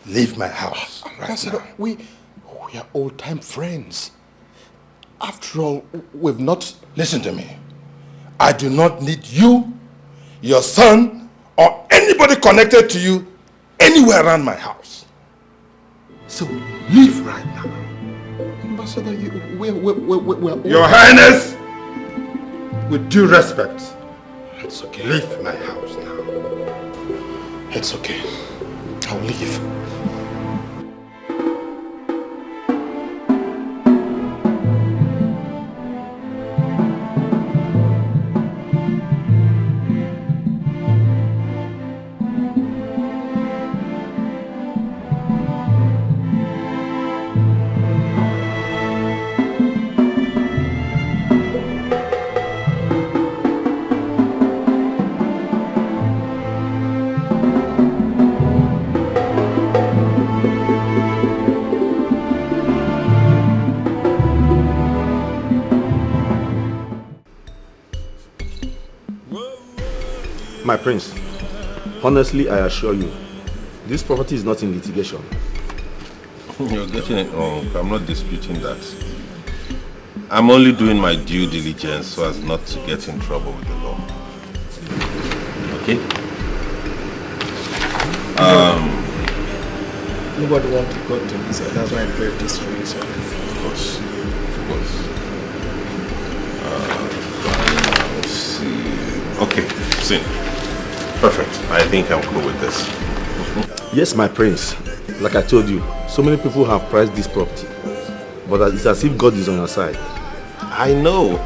Leave my house. Ambassador, right now. We are old-time friends. After all, we've not... Listen to me. I do not need you, your son, or anybody connected to you anywhere around my house. So leave right now. Ambassador, we're Your Highness, with due respect, it's okay. Leave my house now. It's okay. I'll leave. My prince, honestly, I assure you, this property is not in litigation. You're getting it wrong. I'm not disputing that. I'm only doing my due diligence so as not to get in trouble with the law. Okay? Nobody wants to go to me, so that's why I played this for you, sir. Of course. Of course. Let's see. Okay, see. Perfect. I think I'm cool with this. Yes, my prince. Like I told you, so many people have prized this property. But it's as if God is on your side. I know.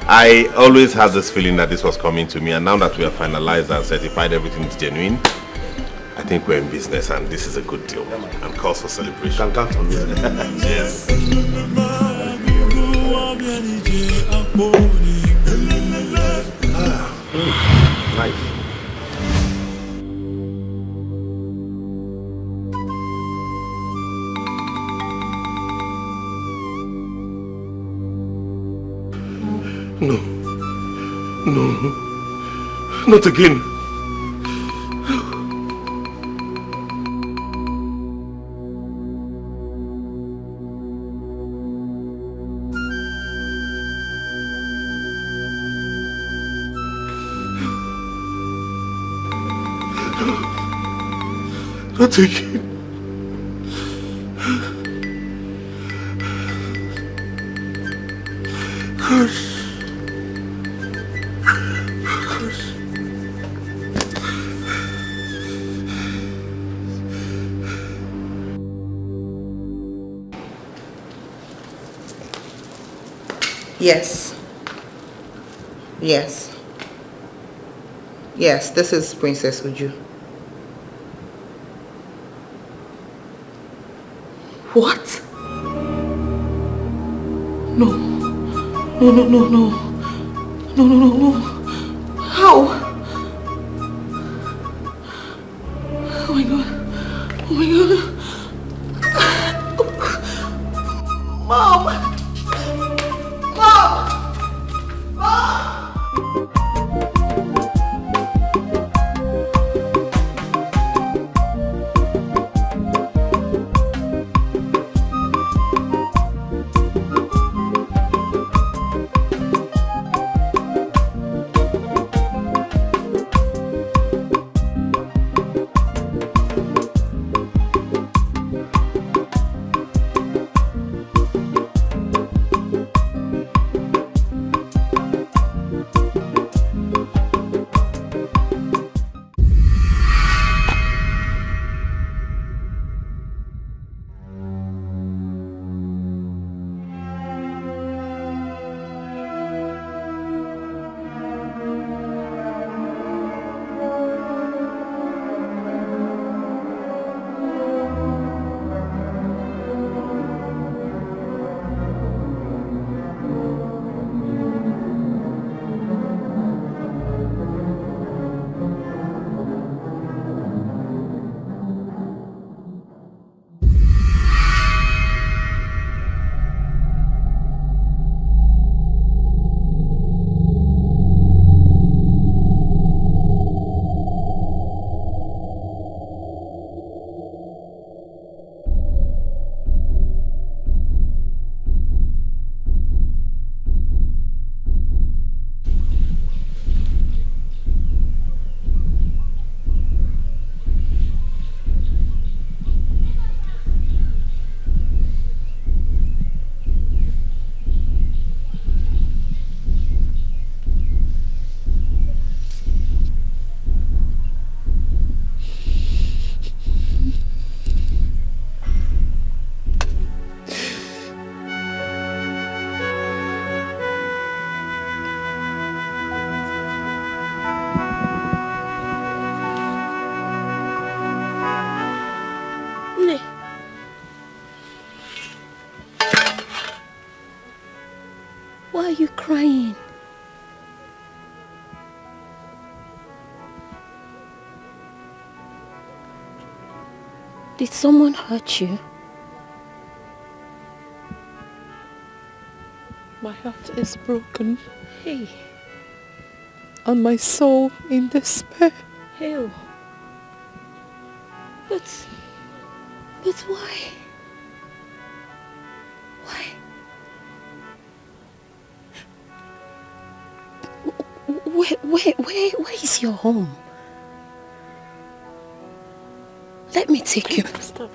I always had this feeling that this was coming to me, and now that we have finalized and certified everything is genuine, I think we're in business and this is a good deal and cause for celebration. Can count on me. Yes. Nice. No. No. Not again. Not again. Yes. Yes. Yes, this is Princess Uju. What? No. No, no, no, no. No, no, no, no. How? Oh my god. Oh my god. Mom! Mom! Mom! Why are you crying? Did someone hurt you? My heart is broken. Hey. And my soul in despair. Hell. But why? Why? Where is your home? Let me take you. Stop.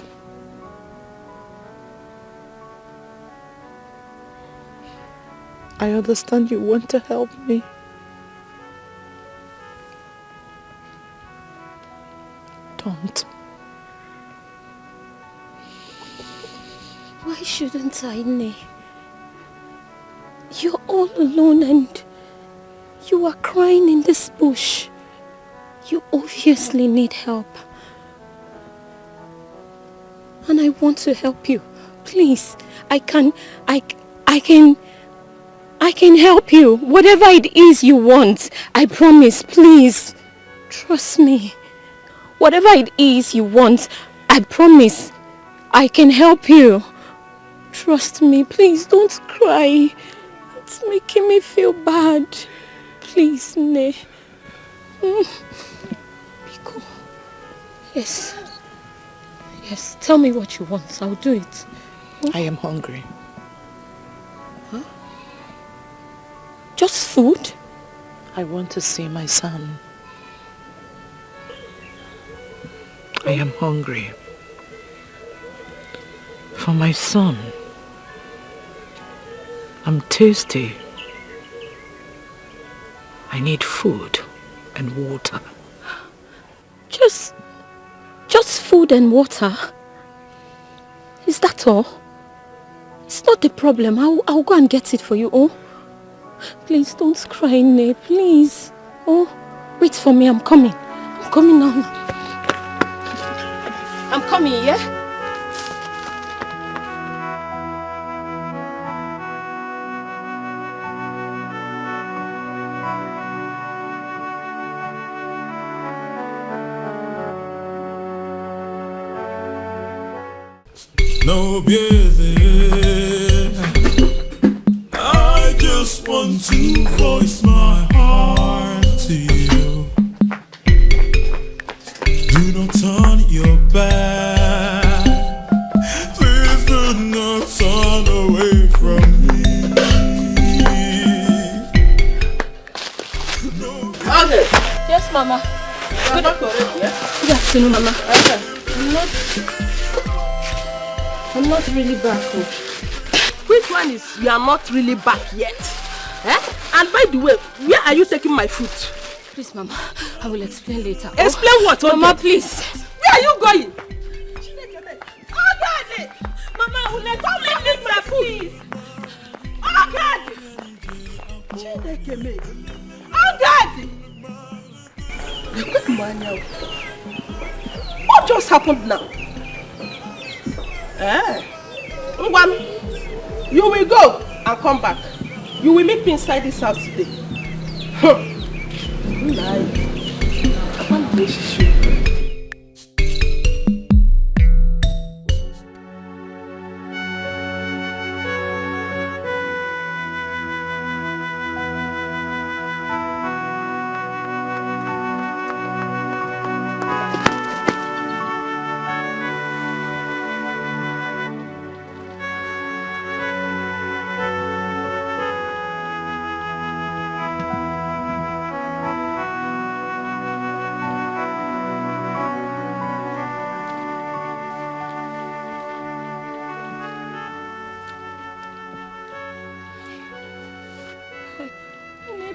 I understand you want to help me. Don't. Why shouldn't I, Ne? You're all alone and you are crying in this bush. You obviously need help. And I want to help you. Please, I can help you. Whatever it is you want, I promise, please. Trust me. Whatever it is you want, I promise, I can help you. Trust me, please don't cry. It's making me feel bad. Please, Ne. Be cool. Yes. Yes, tell me what you want. I'll do it. I am hungry. Huh? Just food? I want to see my son. I am hungry. For my son. I'm thirsty. I need food and water. Just food and water? Is that all? It's not the problem. I'll go and get it for you, oh? Please don't cry, Ne. Please. Oh, wait for me. I'm coming. I'm coming now. I'm coming, yeah? No busy. I just want to voice my heart to you. Do not turn your back. Please do not turn away from me. Okay. Yes, Mama. Good afternoon, yeah? Good afternoon, Mama. I'm not really back home. Which one is you are not really back yet? Eh? And by the way, where are you taking my food? Please, Mama, I will explain later. Explain what? Mama, please. Where are you going? Oh, God! Mama, will you don't let me my food? Oh, God! Oh, God! What just happened now? Ngwan, you will go and come back. You will meet me inside this house today.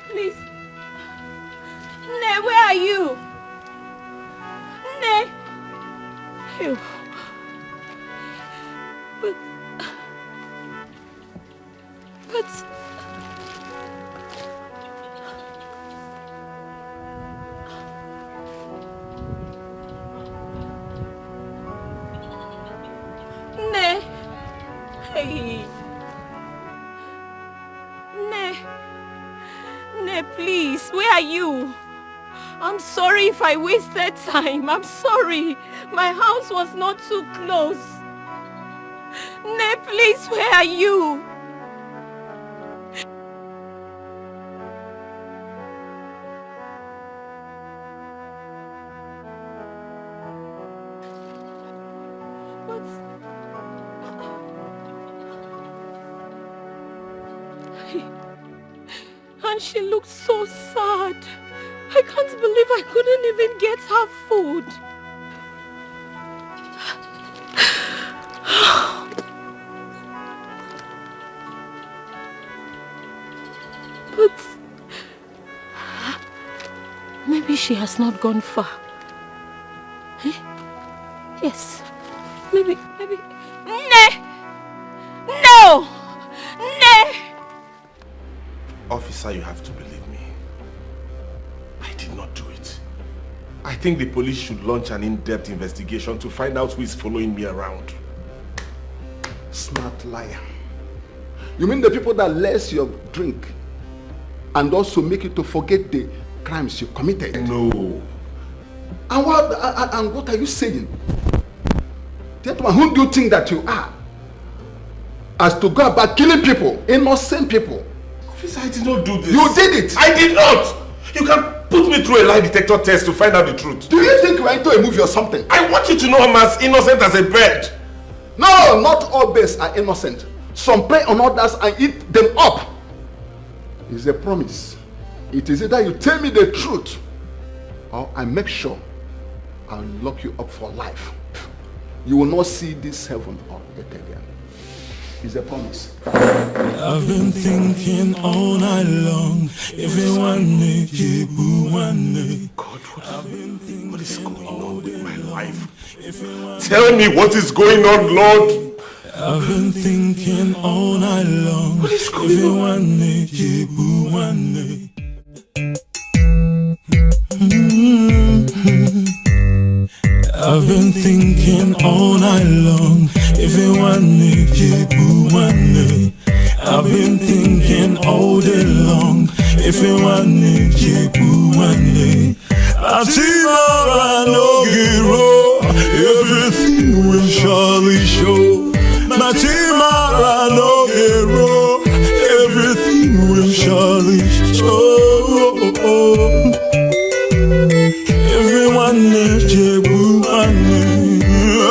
Please. Ne, where are you? Ne. Phew. But... Ne. Hey. Ne. Ne, please, where are you? I'm sorry if I wasted time. I'm sorry. My house was not too close. Ne, please, where are you? And she looked so sad. I can't believe I couldn't even get her food. But maybe she has not gone far. Eh? Yes. Maybe. Ne! No! Ne! Officer, you have to believe me. I did not do it. I think the police should launch an in-depth investigation to find out who is following me around. Smart liar. You mean the people that less your drink and also make you to forget the crimes you committed? No. And what are you saying? Gentlemen, who do you think that you are? As to go about killing people, innocent people. Officer, I did not do this. You did it. I did not. You can put me through a lie detector test to find out the truth. Do you think you are into a movie or something? I want you to know I'm as innocent as a bird. No, not all birds are innocent. Some prey on others and eat them up. It's a promise. It is either you tell me the truth or I make sure I'll lock you up for life. You will not see this heaven or earth again. It's a promise. I've been thinking all night long. If you want me, you want me. God, what is going on with my life? Tell me what is going on, Lord. I've been thinking all night long. What is going on? I've been thinking all night long. If you want me, I've been thinking all day long. If you want me, Atimara no giro, everything will surely show. Matimara no giro, everything will surely show. Everyone needs you, everyone needs you,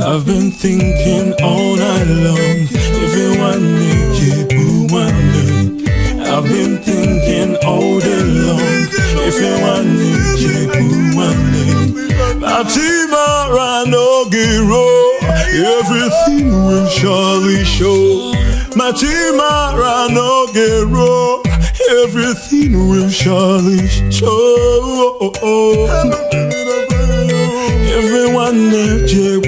I've been thinking all night long. If you want me, I've been thinking all day long. If you want me, Atimara no giro, everything will surely show. Matimara no giro, everything will surely show. Everyone needs you,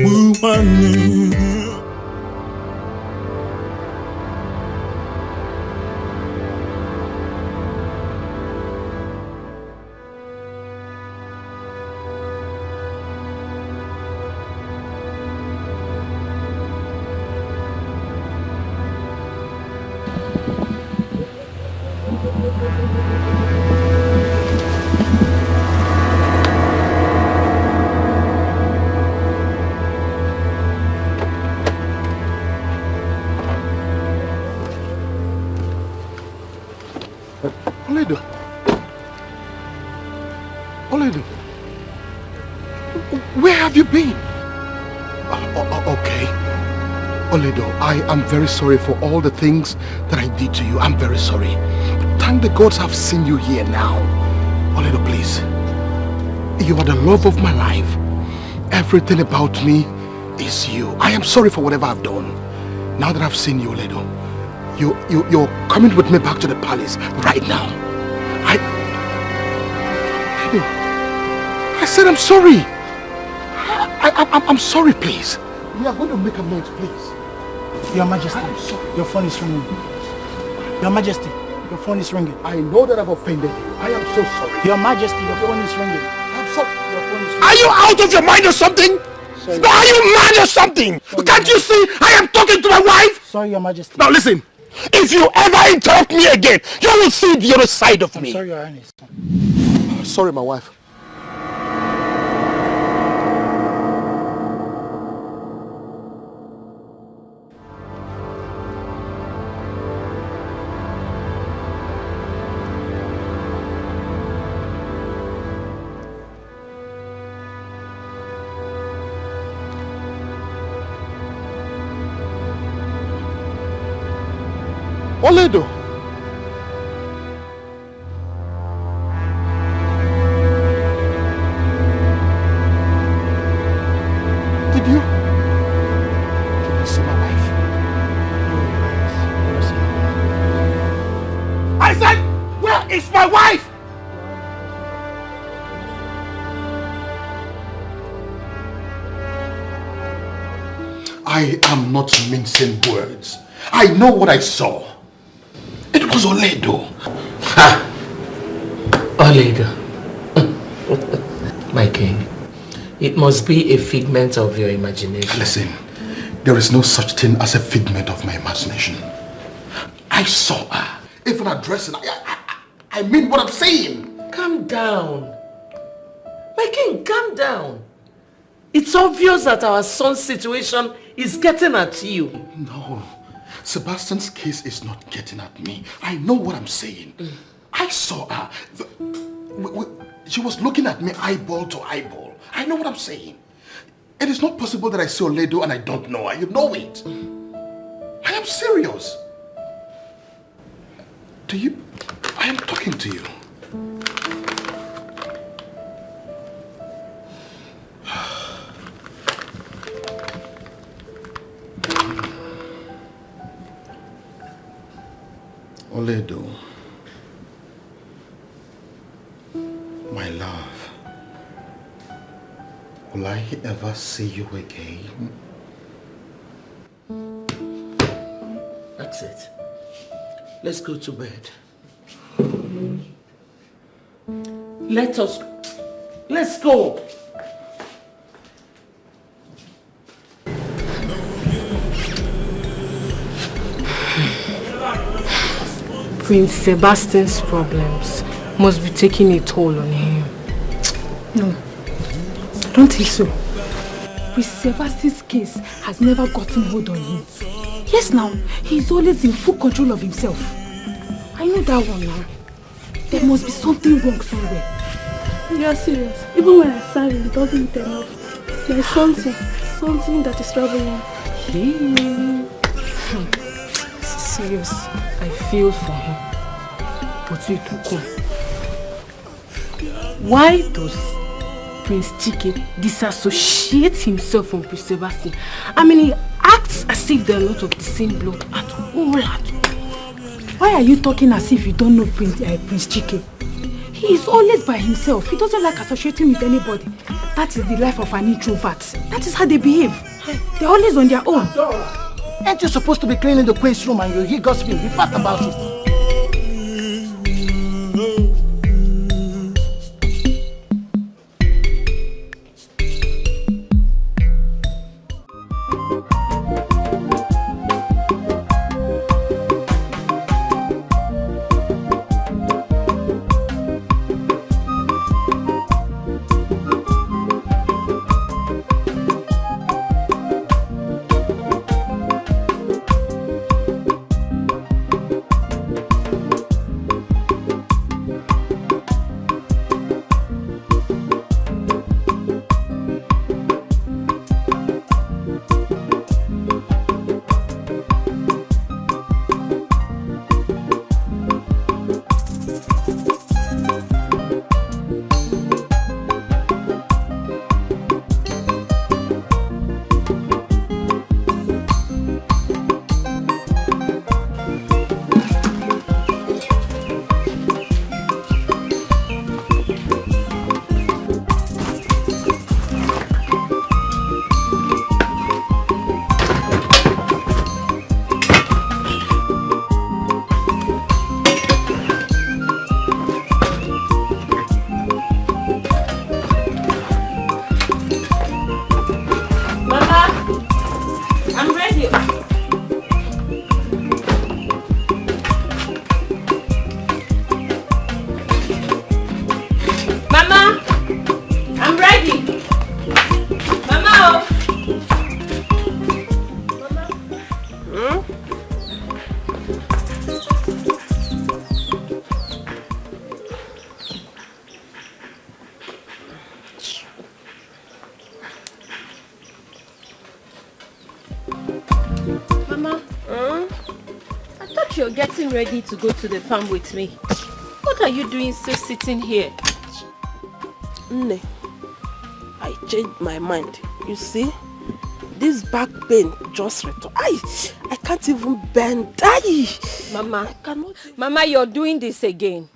Oledo, where have you been? Okay. Oledo, I am very sorry for all the things that I did to you. I'm very sorry. Thank the gods I've seen you here now. Oledo, please. You are the love of my life. Everything about me is you. I am sorry for whatever I've done. Now that I've seen you, Oledo, you're coming with me back to the palace right now. I said I'm sorry. I'm sorry, please. We are going to make amends, please. Your Majesty, your phone is ringing. Your Majesty, your phone is ringing. I know that I've offended you. I am so sorry. Your Majesty, your phone is ringing. I'm sorry. Your phone is ringing. Are you out of your mind or something? Sorry. No, are you mad or something? Sorry, Can't you see I am talking to my wife? Sorry, Your Majesty. Now listen. If you ever interrupt me again, you will see the other side of me. Sorry, Your Highness. Sorry, my wife. Oledo. Did you see my wife? I said, where is my wife? I am not mincing words. I know what I saw. It was Oledo. Ha! Oledo. My king. It must be a figment of your imagination. Listen, there is no such thing as a figment of my imagination. I saw her. Even addressing her. I mean what I'm saying. Calm down. My king, calm down. It's obvious that our son's situation is getting at you. No. Sebastian's case is not getting at me. I know what I'm saying. I saw her. She was looking at me eyeball to eyeball. I know what I'm saying. It is not possible that I see Oledo and I don't know her. You know it. I am serious. I am talking to you. Oledo, my love, will I ever see you again? That's it. Let's go to bed. Let's go. Prince Sebastian's problems must be taking a toll on him. No, I don't think so. Prince Sebastian's case has never gotten hold on him. Yes, now, he's always in full control of himself. I know that one now. There must be something wrong somewhere. You're serious. Even when I sang, it doesn't turn off. There's something that is troubling him. Serious. I feel for him. But it will come. Why does Prince Chike disassociate himself from Prince Sebastian? I mean, he acts as if they're not of the same blood at all. Why are you talking as if you don't know Prince Chike? He is always by himself. He doesn't like associating with anybody. That is the life of an introvert. That is how they behave. They're always on their own. Ain't you supposed to be cleaning the queen's room and you hear gossiping? Be fast about it. Ready to go to the farm with me. What are you doing still sitting here? Nne, I changed my mind. You see, this back pain just returned. I can't even bend. Mama, you're doing this again.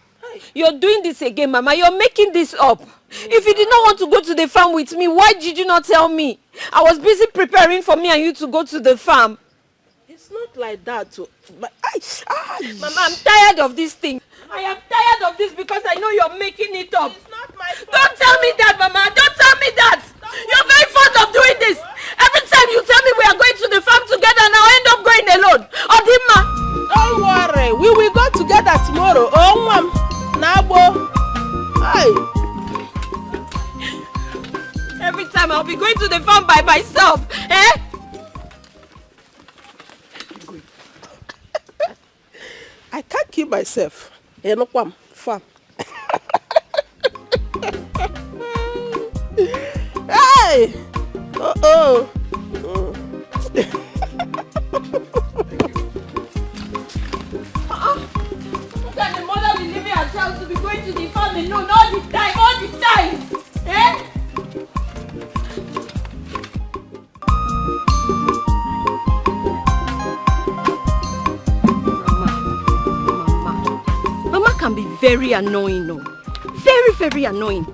You're doing this again, Mama. You're making this up. If you did not want to go to the farm with me, why did you not tell me? I was busy preparing for me and you to go to the farm. It's not like that. Mama, I'm tired of this thing. I am tired of this because I know you're making it up. It's not my fault. Don't tell me that, Mama. Don't tell me that. You're very fond of doing this. Every time you tell me we are going to the farm together and I'll end up going alone. Odima. Don't worry. We will go together tomorrow. Oh, Mom. Nabo. Every time I'll be going to the farm by myself. Eh? I can't keep myself. Farm. Hey! Oh. Look at the mother will leave her child to be going to the farm alone all the time. Eh? very annoying, no. Very, very annoying.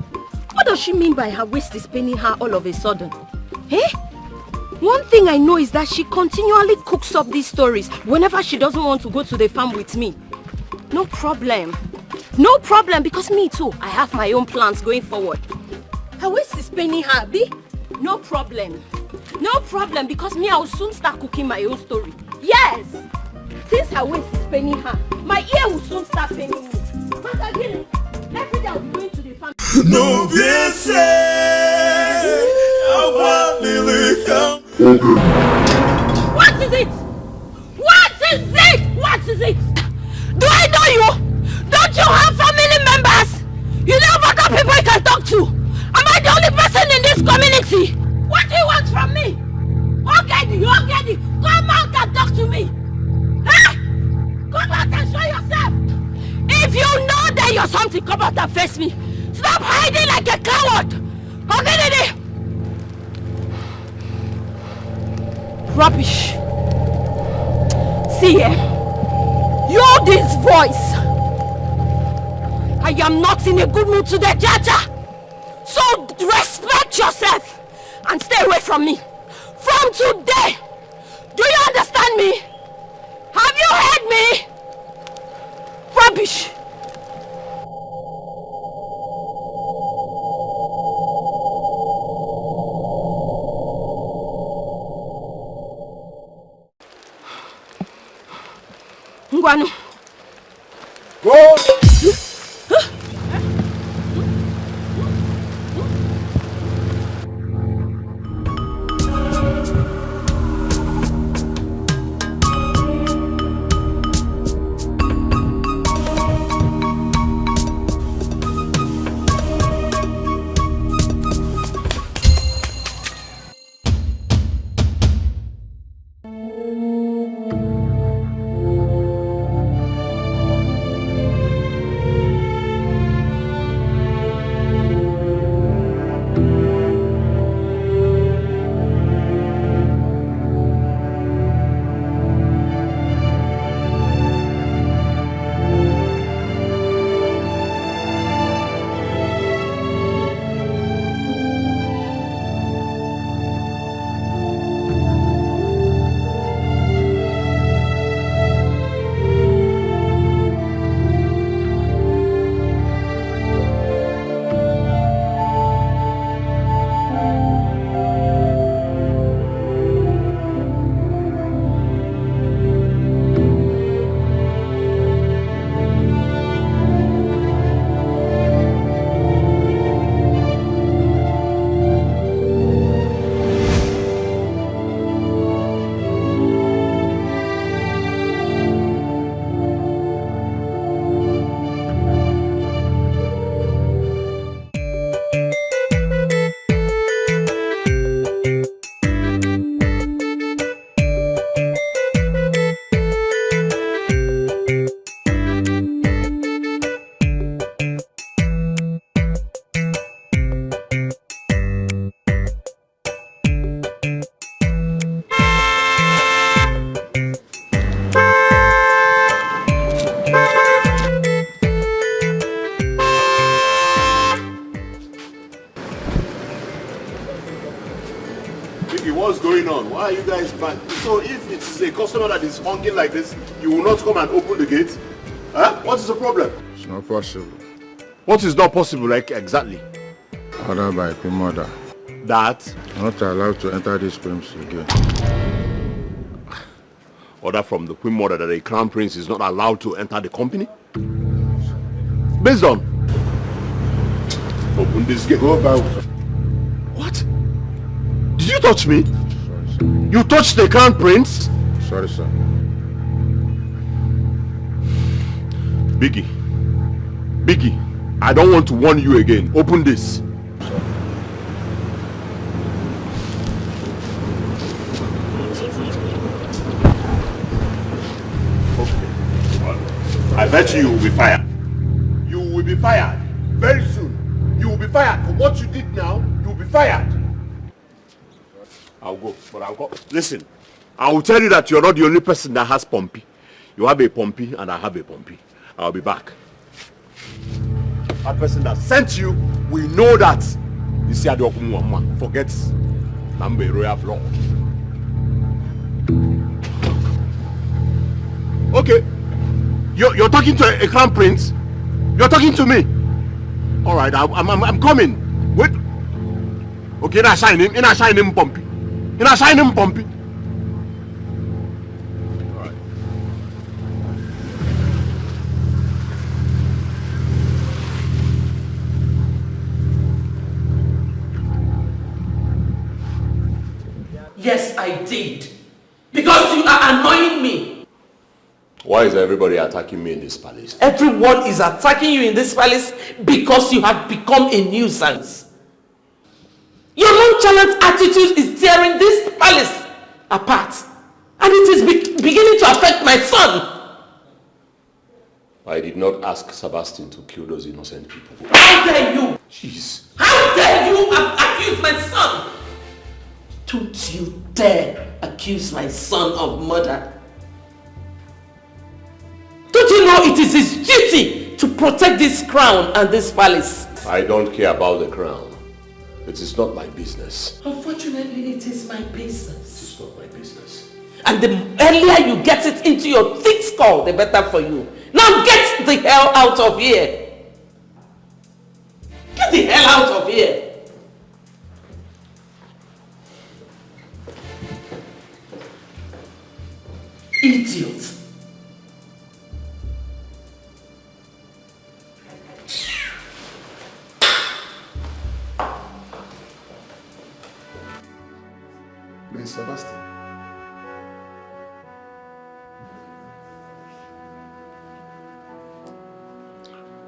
What does she mean by her waist is paining her all of a sudden? Eh? One thing I know is that she continually cooks up these stories whenever she doesn't want to go to the farm with me. No problem. No problem, because me too, I have my own plans going forward. Her waist is paining her, B? No problem. No problem, because me, I will soon start cooking my own story. Yes! Since her waist is paining her, my ear will soon start paining me. But again, every day I'll be going to the farm. No, this What is it? What is it? What is it? Do I know you? Don't you have family members? You know what other people you can talk to? Am I the only person in this community? What do you want from me? Okay, come out and talk to me. Huh? Come out and show yourself. If you know that you're something, come out and face me. Stop hiding like a coward. Okay, rubbish. See here, you this voice. I am not in a good mood today, Jaja. So respect yourself and stay away from me. From today, do you understand me? Have you heard me? Rubbish. Ngwanu. Go! What's going on? Why are you guys back? So if it's a customer that is honking like this, you will not come and open the gate? Huh? What is the problem? It's not possible. What is not possible, like exactly? Order by Queen Mother. That? I'm not allowed to enter this premises again. Order from the Queen Mother that a crown prince is not allowed to enter the company? Based on? Open this gate. Go back. What? Did you touch me? Sorry, sir. You touched the crown prince? Sorry, sir. Biggie, I don't want to warn you again. Open this. I bet you will be fired. You will be fired very soon. You will be fired for what you did now. You will be fired. I'll go, but I'll go. Listen, I will tell you that you're not the only person that has Pompey. You have a Pompey and I have a Pompey. I'll be back. that person that sent you will know that this is the forget number royal blood. Okay, you're talking to a crown prince. You're talking to me. All right, I'm coming. Wait. Okay, I sign him. I sign him, Pompey. I sign him, Pompey. All right. Yes, I did. Because you are annoying me. Why is everybody attacking me in this palace? Everyone is attacking you in this palace because you have become a nuisance. Your nonchalant attitude is tearing this palace apart. And it is beginning to affect my son. I did not ask Sebastian to kill those innocent people. How dare you? Jeez. How dare you accuse my son? Don't you dare accuse my son of murder. Don't you know it is his duty to protect this crown and this palace? I don't care about the crown. It is not my business. Unfortunately, it is my business. It's not my business. And the earlier you get it into your thick skull, the better for you. Now get the hell out of here. Get the hell out of here. Idiot. Prince Sebastian.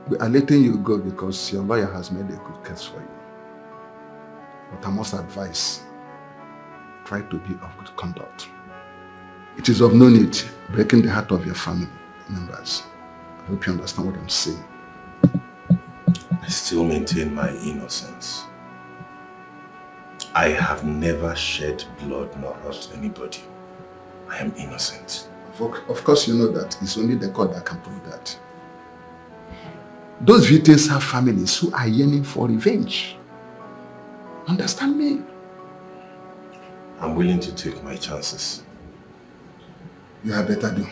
We are letting you go because your lawyer has made a good case for you. But I must advise, try to be of good conduct. It is of no need breaking the heart of your family members. I hope you understand what I'm saying. I still maintain my innocence. I have never shed blood nor hurt anybody. I am innocent. Of course you know that. It's only the court that can prove that. Those victims have families who are yearning for revenge. Understand me? I'm willing to take my chances. You had better do.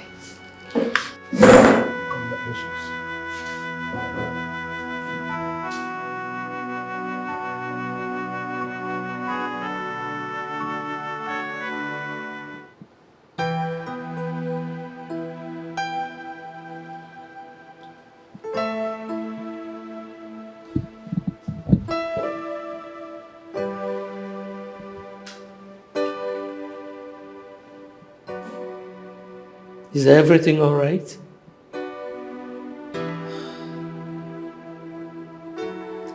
Is everything all right?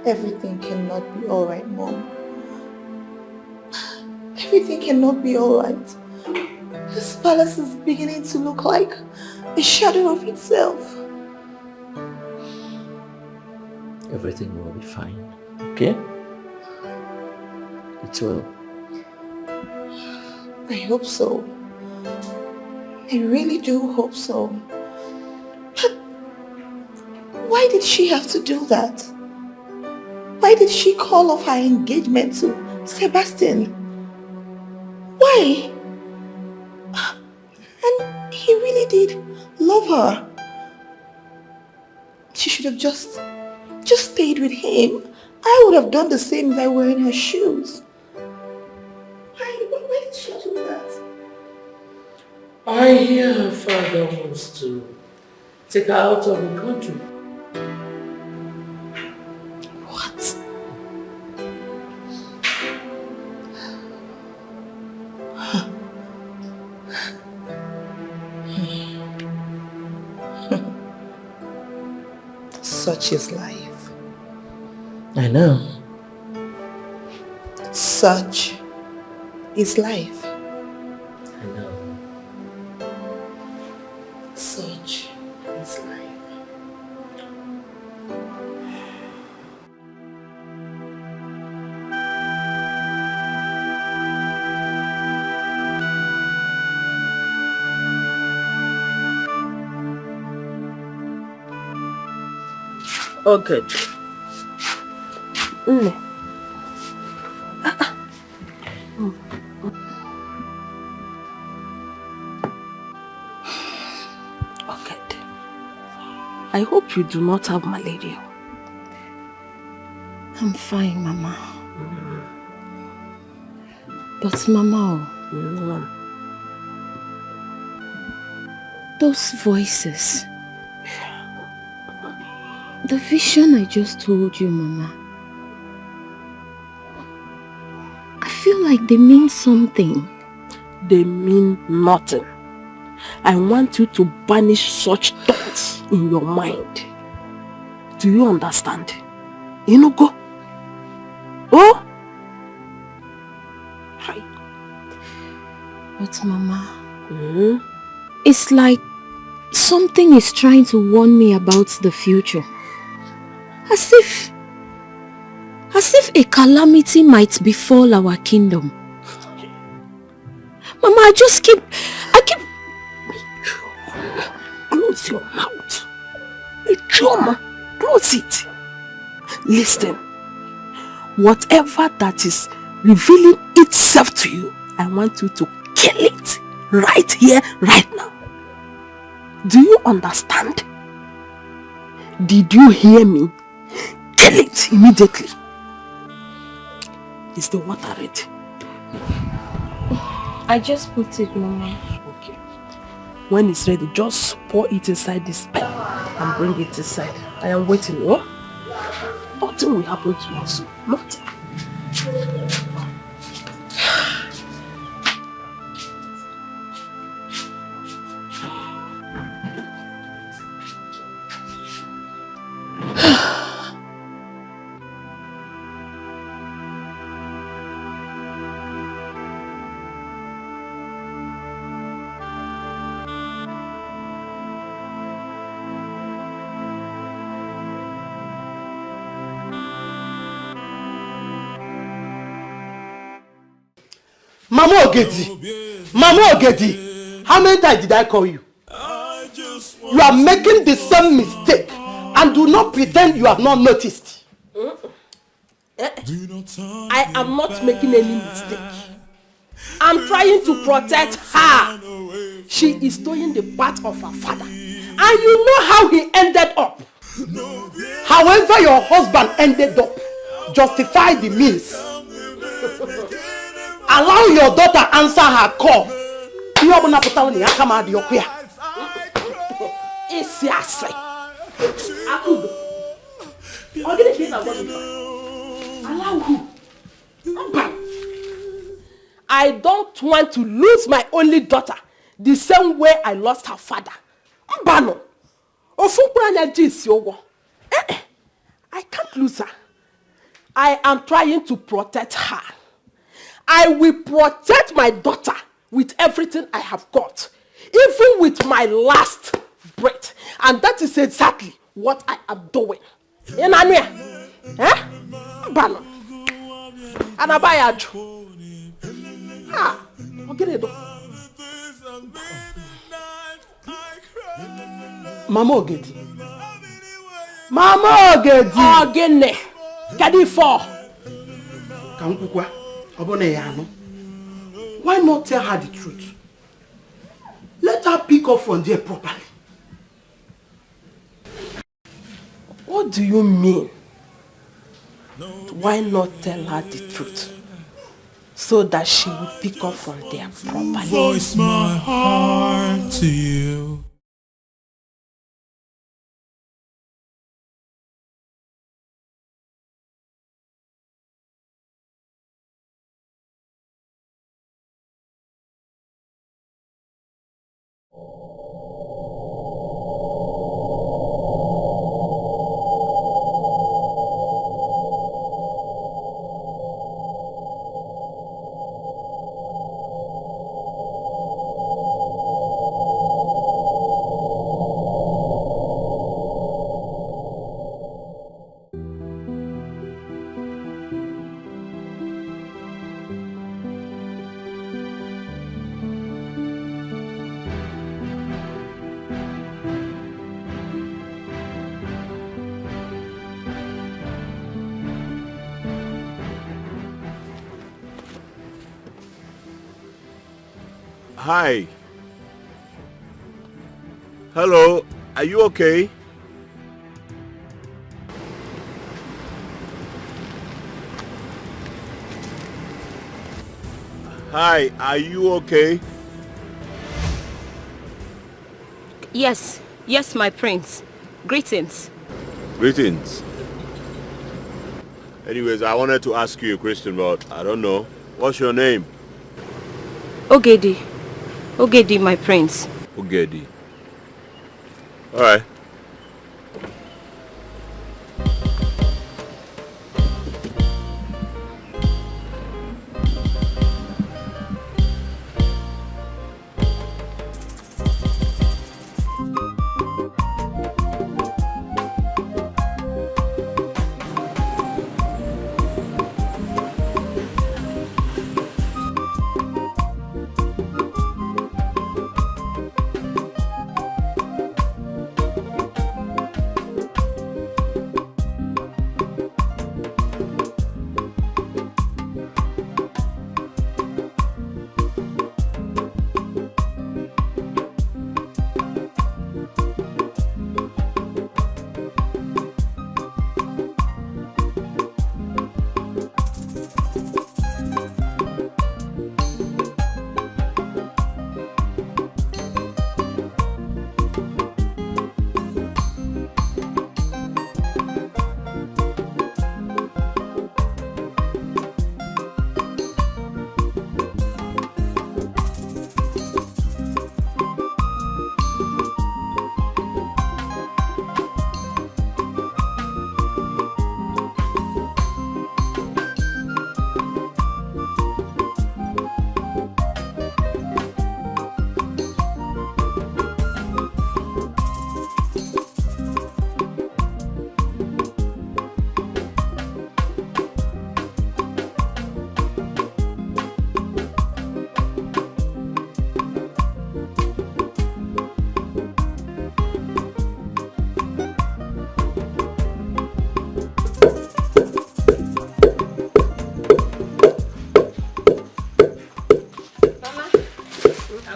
Everything cannot be all right, Mom. Everything cannot be all right. This palace is beginning to look like a shadow of itself. Everything will be fine, okay? It will. I hope so. I really do hope so. But why did she have to do that? Why did she call off her engagement to Sebastian? Why? And he really did love her. She should have just stayed with him. I would have done the same if I were in her shoes. Why did she do that? I hear her father wants to take her out of the country. What? Such is life. I know. Such is life. I know. Such is life. Okay. Okay. I hope you do not have malaria. I'm fine, Mama. But Mama, those voices, the vision I just told you, Mama, I feel like they mean something. They mean nothing. I want you to banish such thoughts in your mind. Do you understand? You know, go. Oh? Hi. But Mama, it's like something is trying to warn me about the future. As if a calamity might befall our kingdom. Mama, I keep... Close your mouth. Choma, close it. Listen. Whatever that is revealing itself to you, I want you to kill it right here, right now. Do you understand? Did you hear me? Kill it immediately. Is the water ready? I just put it, Mama. Okay. When it's ready, just pour it inside this pen and bring it inside. I am waiting, oh? Nothing will happen to us. Nothing. Mama Ogedi, how many times did I call you? You are making the same mistake and do not pretend you have not noticed. I am not making any mistake. I'm trying to protect her. She is doing the part of her father. And you know how he ended up. However your husband ended up, justify the means. Allow your daughter answer her call. Isi ase. Akudo. Allow who? I don't want to lose my only daughter the same way I lost her father. Mbano. I can't lose her. I am trying to protect her. I will protect my daughter with everything I have got, even with my last breath. And that is exactly what I am doing. Mbano. Anabayaju. Mama Ogedi. Ogene. Kadi for. Kankukwa. Why not tell her the truth? Let her pick up from there properly. What do you mean? Why not tell her the truth? So that she will pick up from there properly. Voice my heart to you. Hi. Hello, are you okay? Hi, are you okay? Yes, yes, my prince. Greetings. Greetings. Anyways, I wanted to ask you a question, but I don't know. What's your name? Ogedi. Ogedi, my prince. Ogedi. Alright.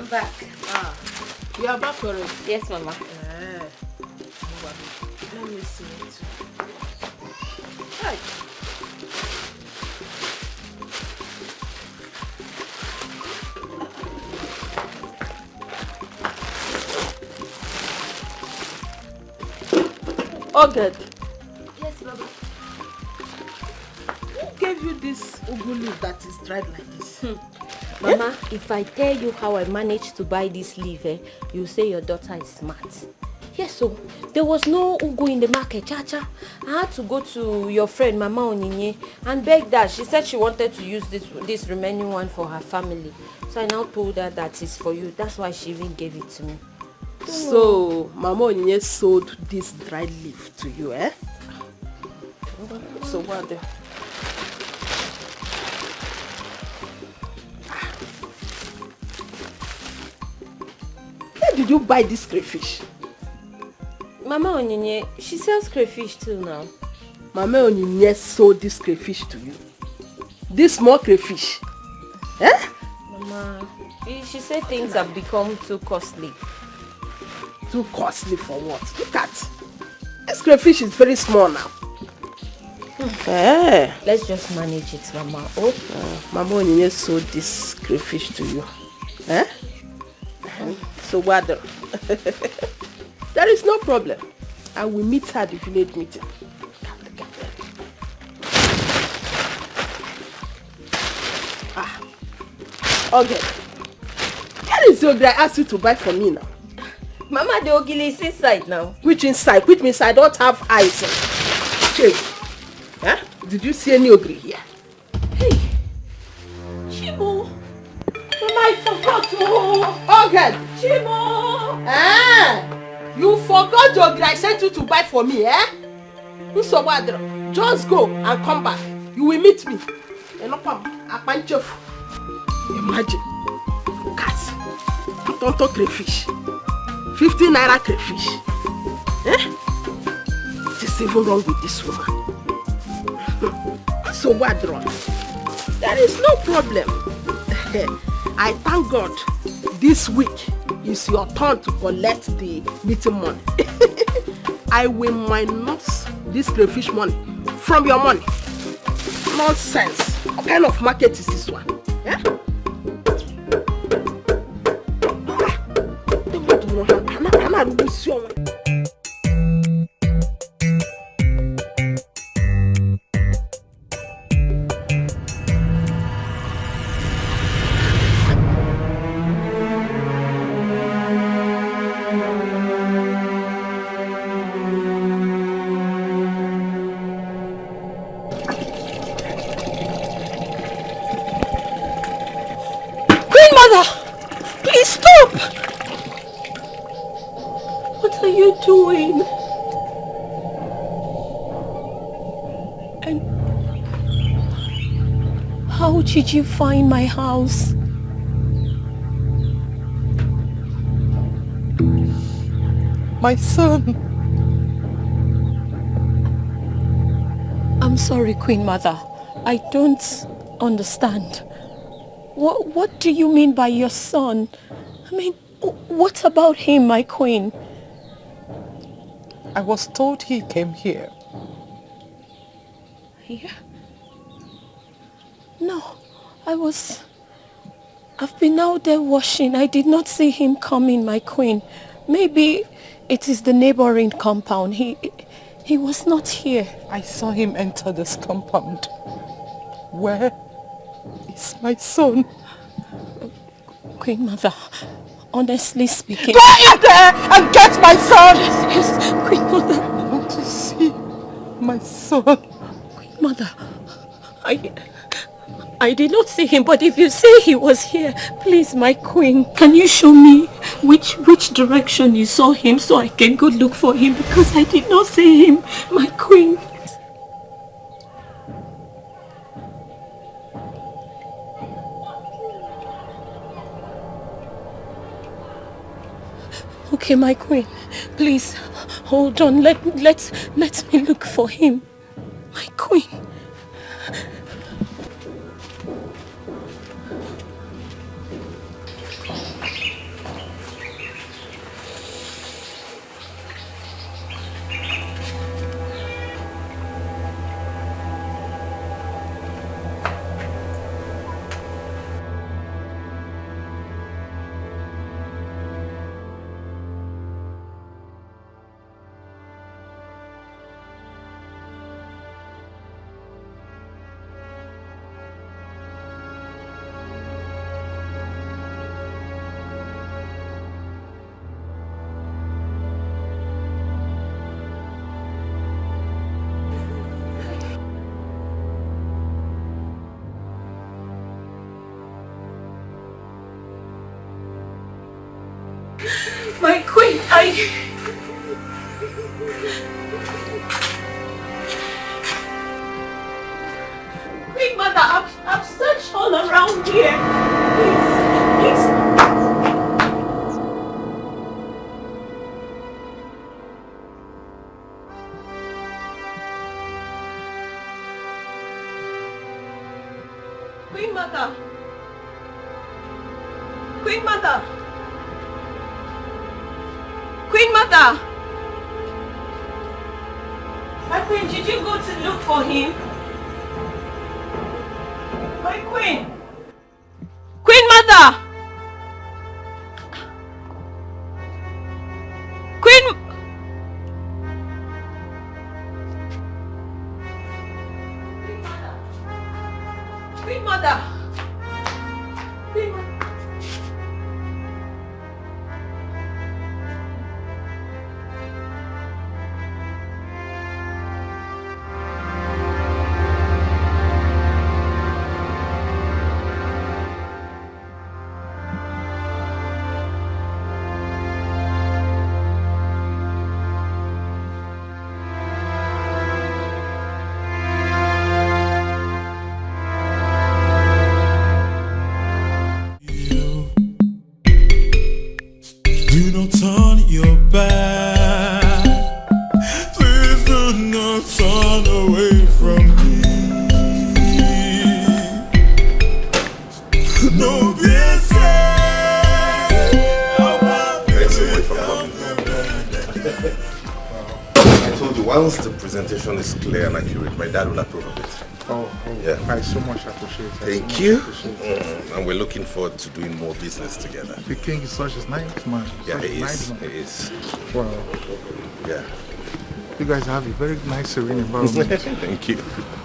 Back. You are back already? Yes, Mama. Let me see it. Hi. Oh, good. Yes, Baba. Who gave you this ugu leaf that is dried like this? Mama, if I tell you how I managed to buy this leaf, you say your daughter is smart. Yes, so there was no ugu in the market, Chacha. I had to go to your friend, Mama Onyinye, and beg that. She said she wanted to use this remaining one for her family. So I now told her that it's for you. That's why she even gave it to me. So, Mama Onyinye sold this dried leaf to you, eh? So what the... Where did you buy this crayfish? Mama Onyinye, she sells crayfish too now. Mama Onyinye sold this crayfish to you. This small crayfish. Eh? Mama, she said things have become too costly. Too costly for what? Look at. This crayfish is very small now. Eh. Let's just manage it, Mama. Oh. Mama Onyinye sold this crayfish to you. Eh? So what? There is no problem. I will meet her at the village meeting. Okay. Where is the ogre I asked you to buy for me now? Mama, the ogili is inside now. Which inside? Which means I don't have eyes. Okay. Huh? Did you see any ogre here? Hey. Chibo. Mama, I forgot to. Okay. Chibo. You forgot the ogre I sent you to buy for me, eh? Just go and come back. You will meet me. Imagine. Cats. Tonto crayfish. 50 naira crayfish. Eh? What is even wrong with this woman? So what, Ron? There is no problem. I thank God this week is your turn to collect the meeting money. I will minus this crayfish money from your money. Nonsense. What kind of market is this one? Yeah? Doing? And how did you find my house? My son. I'm sorry, Queen Mother. I don't understand. What do you mean by your son? I mean, what about him, my queen? I was told he came here. Here? No, I've been out there washing. I did not see him coming, my queen. Maybe it is the neighboring compound. He was not here. I saw him enter this compound. Where is my son? Queen Mother, honestly speaking... Go in there and get my son! Yes, Queen Mother. I want to see my son. Queen Mother, I did not see him, but if you say he was here, please, my queen, can you show me which direction you saw him so I can go look for him, because I did not see him, my queen. Okay, my queen, please, hold on, let me look for him, my queen. My queen, Queen Mother, I've searched all around here. Please. Queen Mother. Queen Mother. Queen Mother! My queen, did you go to look for him? My queen! Queen Mother! Queen... Queen Mother! Queen Mother! Queen Mother! once the presentation is clear and accurate, my dad will approve of it. Yeah. I so much appreciate it. Thank you. And we're looking forward to doing more business together. The king is such a nice man. Yeah, Such he a nice is. man. He is. Wow. Yeah. You guys have a very nice, serene environment. Thank you.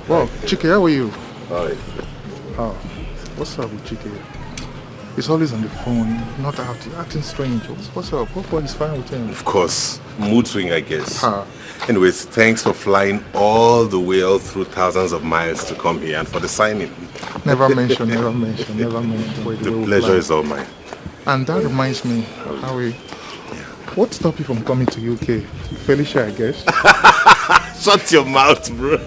Wow, Chike, how are you? Alright. Oh, what's up with Chike? He's always on the phone, not out, acting strange. What's up? Hope is fine with him. Of course. Mood swing, I guess. Anyways, thanks for flying all the way all through thousands of miles to come here and for the signing. Never mention. The pleasure is all mine. And that reminds me, Howie, what stopped you from coming to UK? Felicia, I guess. Shut your mouth, bro.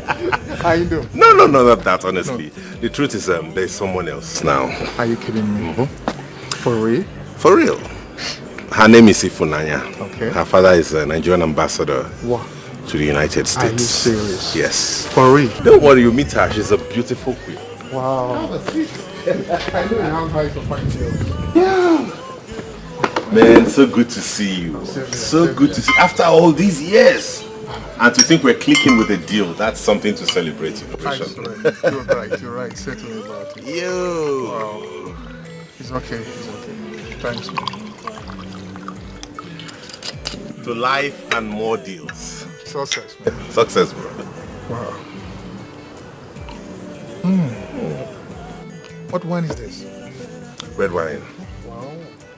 I know. No, not that, honestly. No. The truth is, there's someone else now. Are you kidding me? For real? For real. Her name is Ifunanya. Okay. Her father is a Nigerian ambassador to the United States. Are you serious? Yes. For real? Don't worry, you meet her. She's a beautiful queen. Wow. I know you have eyes for fine girls. Yeah. Man, so good to see you. So good to see you. After all these years. And to think we're clicking with a deal, that's something to celebrate. You're right. Settle about it. Yo. Wow. It's okay. Thanks, man. To life and more deals. Success, man. Success, bro. Wow. What wine is this? Red wine. Wow.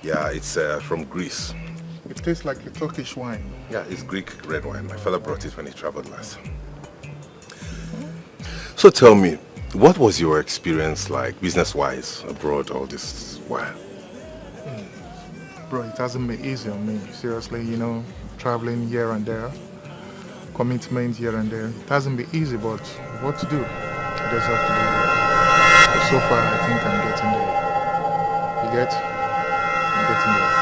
Yeah, it's from Greece. It tastes like a Turkish wine. Yeah, it's Greek red wine. My father brought it when he traveled last. So tell me, what was your experience like, business-wise, abroad all this while? Bro, it hasn't been easy on me. Seriously, traveling here and there, commitment here and there. It hasn't been easy, but what to do? I just have to do it. But so far, I think I'm getting there. You get? I'm getting there.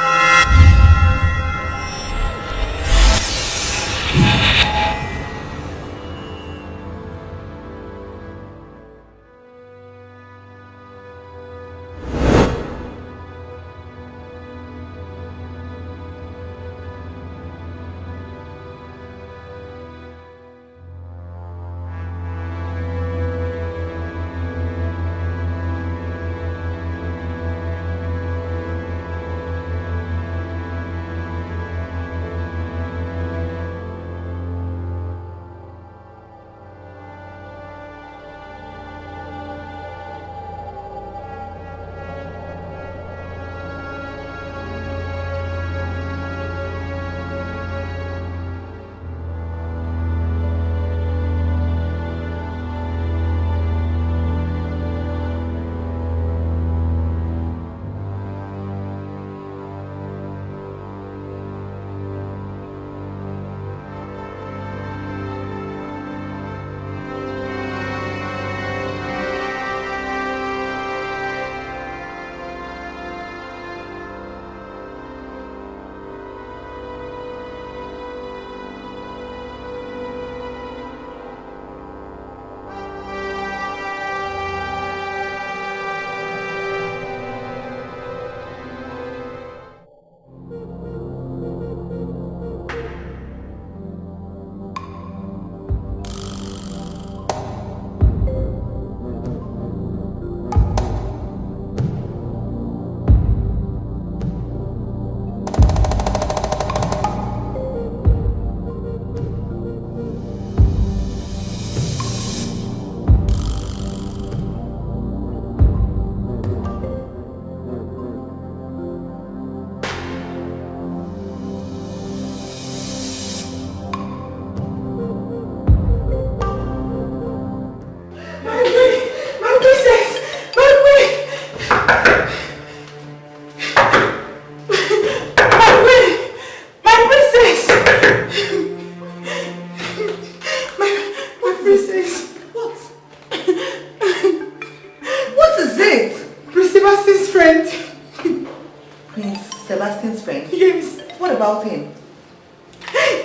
Sebastian's friend? Yes. What about him?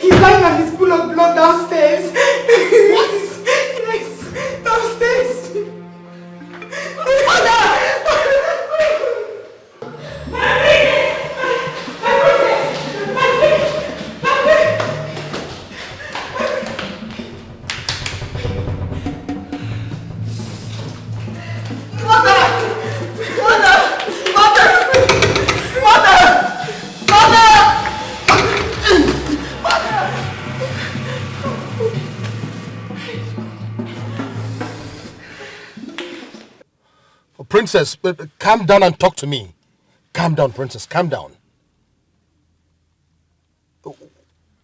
He's lying and he's full of blood downstairs. What? Yes, downstairs. Princess, calm down and talk to me. Calm down, Princess, calm down.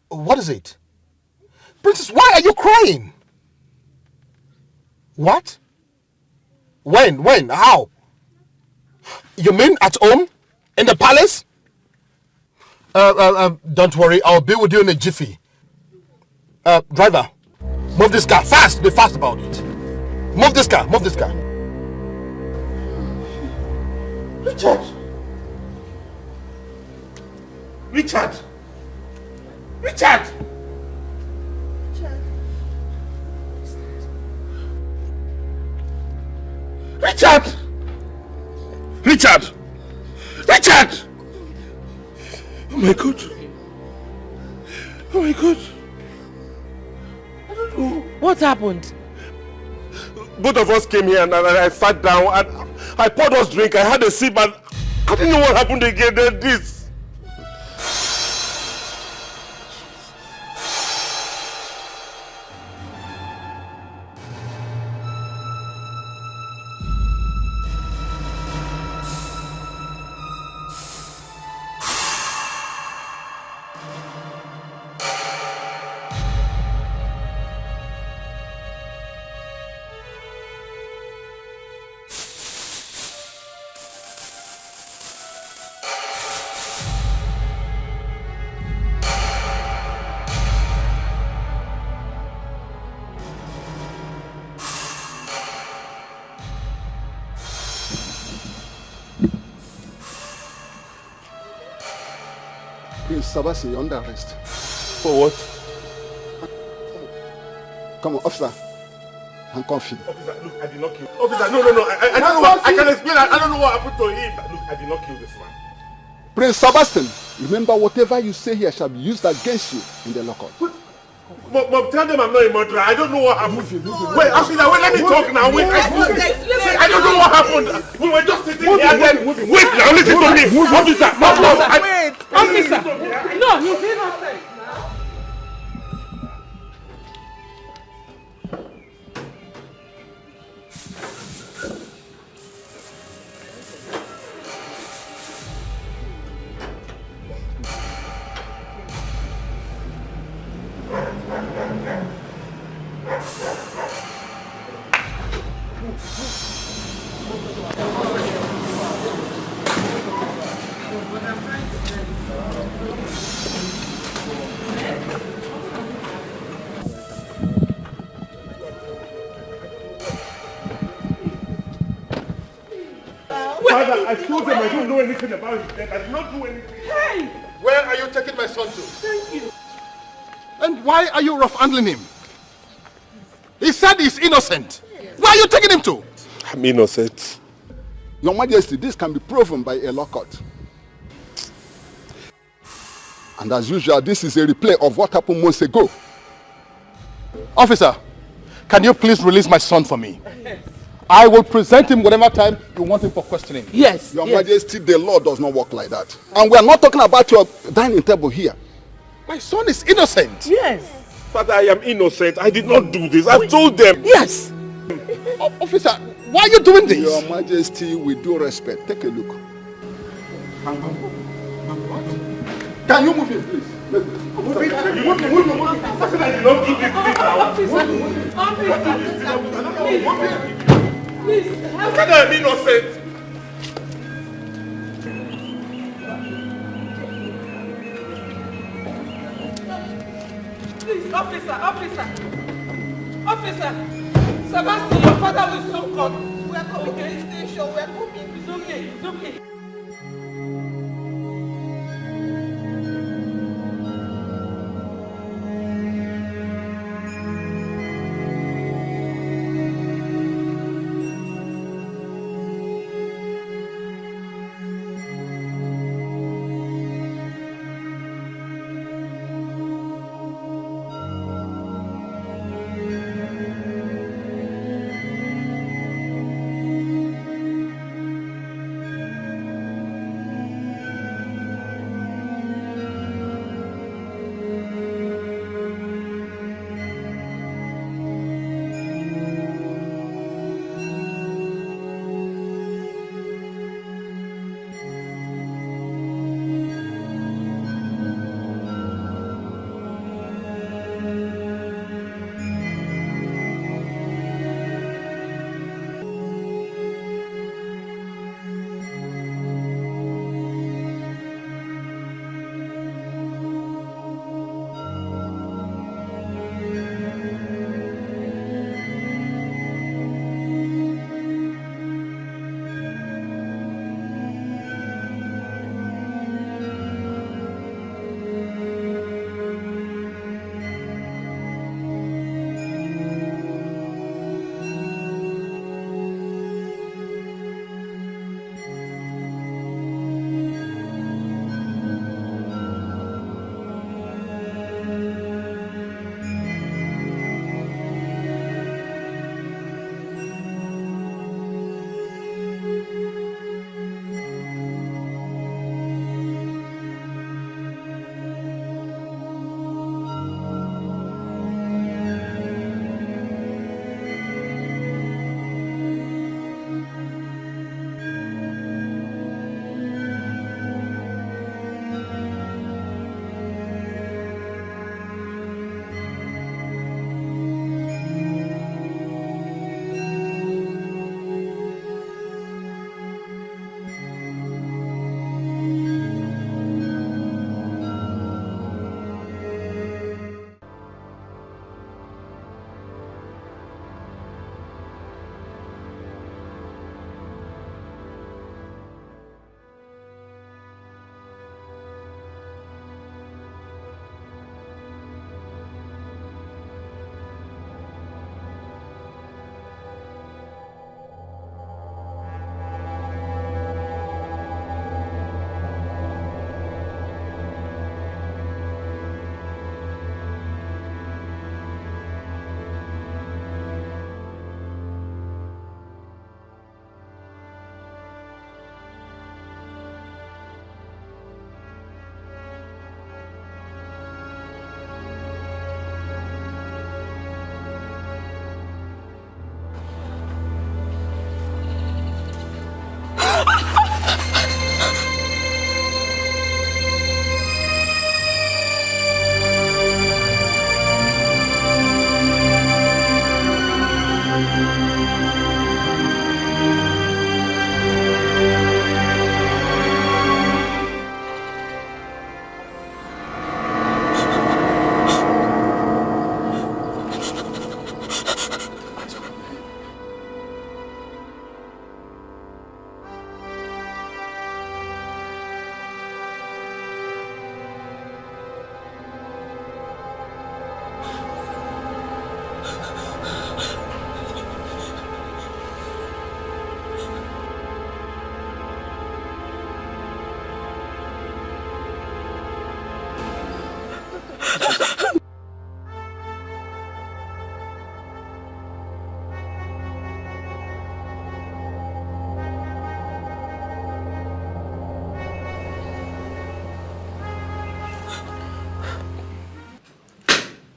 What is it? Princess, why are you crying? What? When? How? You mean at home? In the palace? Don't worry, I'll be with you in a jiffy. Driver, move this car, fast, be fast about it. Move this car. Richard! Richard! Oh my God! I don't know. What happened? Both of us came here and I sat down and I poured us drink. I had a sip and I didn't know what happened again. Then this. Prince Sabasi under arrest. For what? Come on, officer. Handcuff him. Officer, look, I did not kill. Officer, no. I can explain. I don't know what happened to him. Look, I did not kill this man. Prince Sebastian, remember whatever you say here shall be used against you in the lockup. Mom, tell them I'm not a murderer. I don't know what happened. Wait, officer, let me talk now. Wait, I don't know what happened. We were just sitting here and then. Wait now, listen to me. Officer, Wait, officer. No, you did not say. Father, I told them I don't know anything about his death. I did not do anything. Hey! Where are you taking my son to? Thank you. And why are you rough handling him? He said he's innocent. Where are you taking him to? I'm innocent. Your Majesty, this can be proven by a law court. And as usual, this is a replay of what happened months ago. Officer, can you please release my son for me? I will present him whatever time you want him for questioning. Yes. Your Majesty, the law does not work like that. And we are not talking about your dining table here. My son is innocent. Yes. Father, I am innocent. I did not do this. I've told them. Yes. Officer, why are you doing this? Your Majesty, with due respect, take a look. Can you move him, please? I said I did not do this. Please, I said I'm innocent. Please, officer. Sebastian, your father will soon come. We are coming to the station. We are coming. It's okay.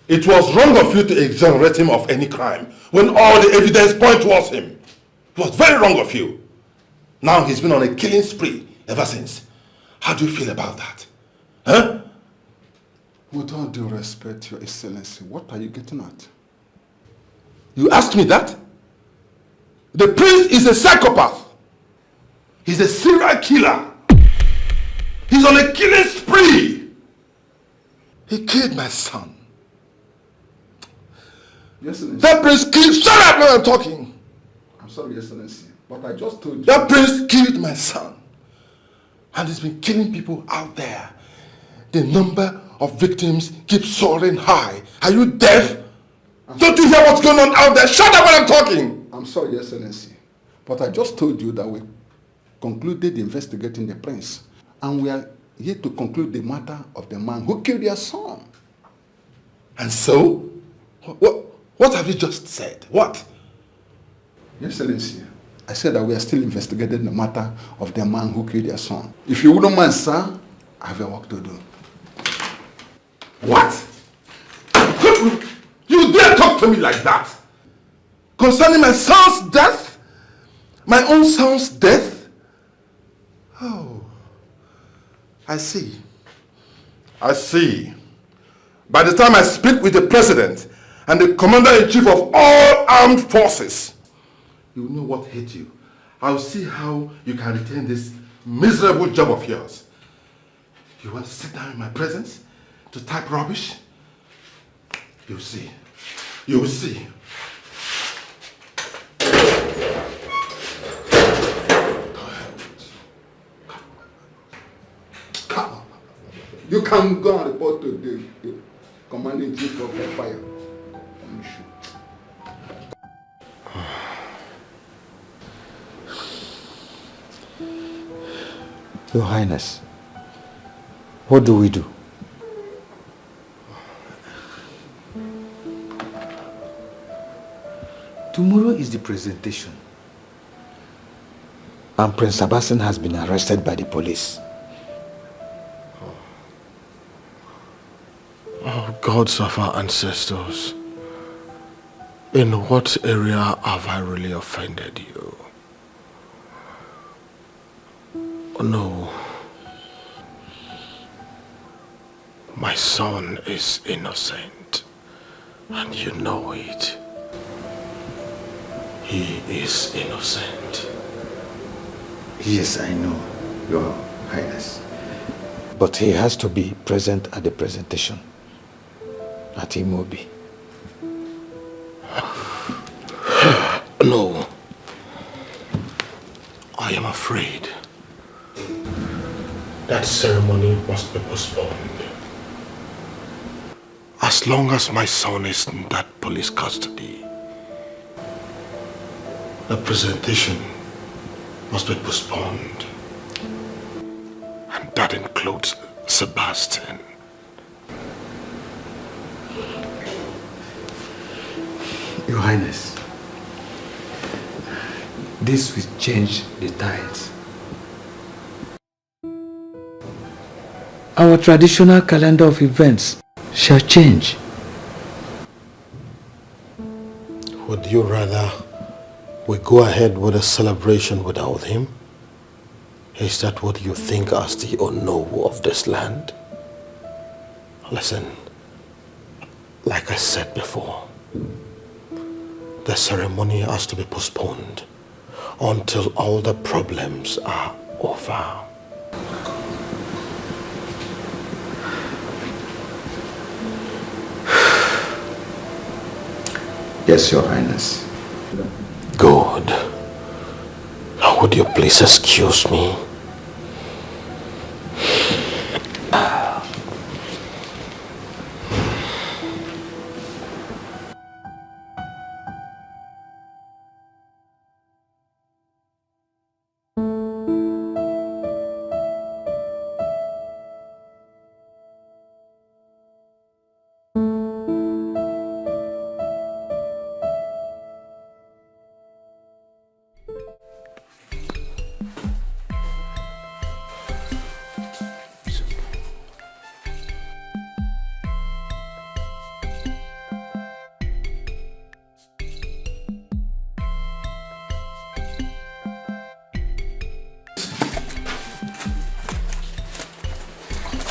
It was wrong of you to exonerate him of any crime when all the evidence points towards him. It was very wrong of you. Now he's been on a killing spree ever since. How do you feel about that? Huh? With all due respect, Your Excellency, what are you getting at? You asked me that? The prince is a psychopath. He's a serial killer. He's on a killing spree. He killed my son. Your Excellency. That prince killed... Shut up when I'm talking. I'm sorry, Your Excellency, but I just told you. That prince killed my son. And he's been killing people out there. The number of victims keeps soaring high. Are you deaf? Don't you hear what's going on out there? Shut up when I'm talking. I'm sorry, Your Excellency, but I just told you that we concluded investigating the prince. And we are here to conclude the matter of the man who killed your son. And so? What have you just said? What? Your Excellency, I said that we are still investigating the matter of the man who killed your son. If you wouldn't mind, sir, I have a work to do. What? You dare talk to me like that? Concerning my son's death? My own son's death? Oh, I see. I see. By the time I speak with the president and the commander-in-chief of all armed forces, you will know what hit you. I'll see how you can retain this miserable job of yours. You want to sit down in my presence to type rubbish? You'll see. You'll see. You can go and report to the commander-in-chief of the fire. Your Highness, what do we do? Tomorrow is the presentation. And Prince Sebastian has been arrested by the police. Oh, gods of our ancestors, in what area have I really offended you? Oh, no. My son is innocent, and you know it. He is innocent. Yes, I know, Your Highness. But he has to be present at the presentation at Imobi. No. I am afraid that ceremony must be postponed. As long as my son is in that police custody, the presentation must be postponed. And that includes Sebastian. Your Highness, this will change the tides. Our traditional calendar of events shall change. Would you rather we go ahead with a celebration without him? Is that what you think as the owner of this land? Listen, like I said before, the ceremony has to be postponed until all the problems are over. Yes, Your Highness. Good. Now would you please excuse me?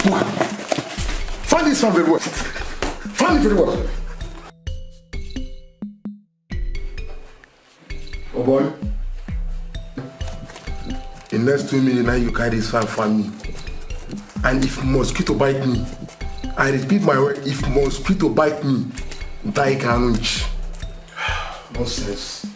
Find this one very well. Find it very well. Oh boy. In the next 2 minutes now you carry this fan for me. And if mosquito bite me, I repeat my word, if mosquito bite me, die can't. Nonsense.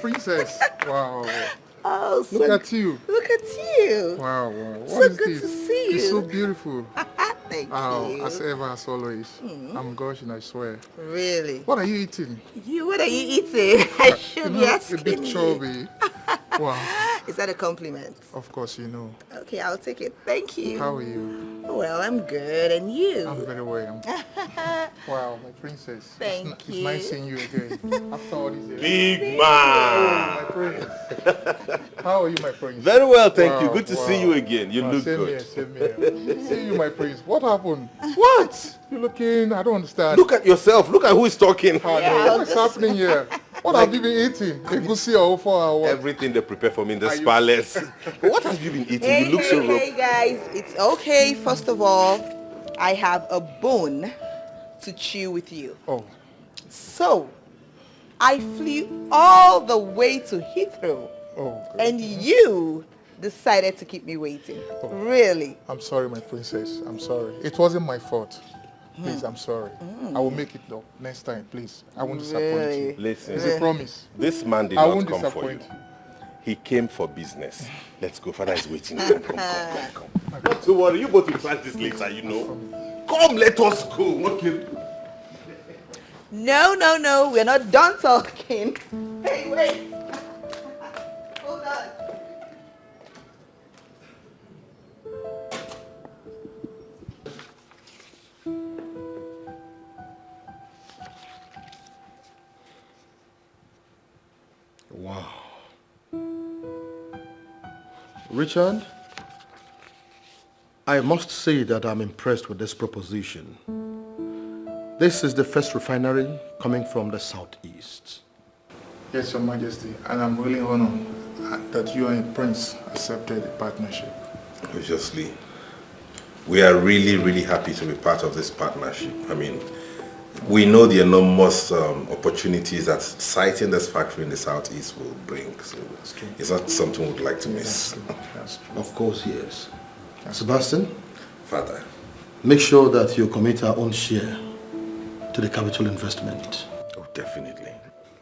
Princess. Wow. Oh, so Look at you. Look at you. Wow, wow. What So is good this? to see you. It's so beautiful. Thank Wow, you. as ever, as always. Mm. I'm gushing, I swear. Really? What are you eating? What are you eating? I should be A asking bit you. chubby. Wow. Is that a compliment? Of course, you know. Okay, I'll take it. Thank you. How are you? Well, I'm good. And you? I'm very well. Wow, my princess. Thank It's you. nice seeing you again. After all these years. Big man! Oh, my princess. How are you, my prince? Very well, thank you. Wow, Good to wow. see you again. You Wow, look same good. Here, same here. See you, my prince. What happened? What? You looking? I don't understand. Look at yourself. Look at who is talking. What's happening here? What have you been eating? A goosey or 4 hours? Everything they prepare for me in this palace. What have you been eating? Hey, You look so rough. hey guys, it's okay. First of all, I have a bone to chew with you. Oh. So, I flew all the way to Heathrow, and you decided to keep me waiting. Really? I'm sorry, my princess. I'm sorry. It wasn't my fault. Please, I'm sorry. I will make it though. Next time, please. I won't disappoint you. Listen, It's a promise. This man did I not won't come for you. disappoint He came for business. Let's go. Father is waiting. Come. Not to worry. You both will try this later, you know. Come, let us go. Okay. No, we're not done talking. Hey, wait. Hold on. Wow. Richard, I must say that I'm impressed with this proposition. This is the first refinery coming from the southeast. Yes, Your Majesty. And I'm really honored that you and Prince accepted the partnership. Obviously, we are really happy to be part of this partnership. I mean, we know the enormous opportunities that siting this factory in the southeast will bring. So it's not something we'd like to miss. Of course, yes. Sebastian? Father. Make sure that you commit our own share to the capital investment. Oh, definitely.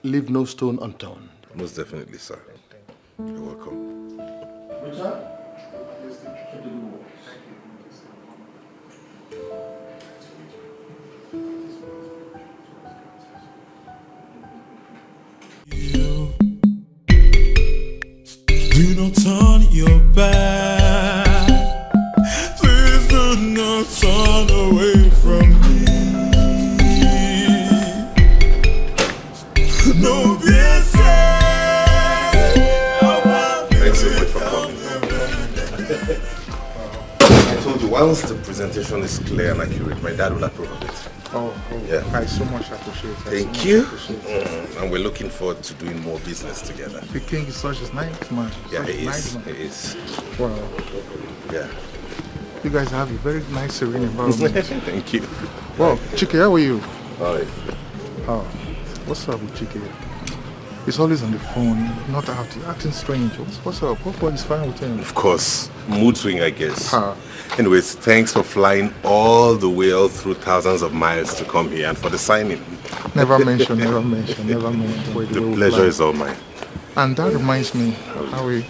Leave no stone unturned. Most definitely, sir. You're welcome. Richard? Do not turn your back. Please do not turn away from me. No, Thanks so much for coming. I told you once the presentation is clear and accurate, my dad will approve of it. Yeah. I so much appreciate it. Thank you. And we're looking forward to doing more business together. The king is such a nice man. Yeah, Such a he is. nice man. He is. Wow. Yeah. You guys have a very nice, serene environment. Thank you. Wow, Chike, how are you? Hi. Oh, what's up with Chike? He's always on the phone, not out, acting strange. What's up? What is fine with him? Of course. Mood swing, I guess. Anyways, thanks for flying all the way all through thousands of miles to come here and for the signing. Never mention. The pleasure is all mine. And that reminds me, Harry,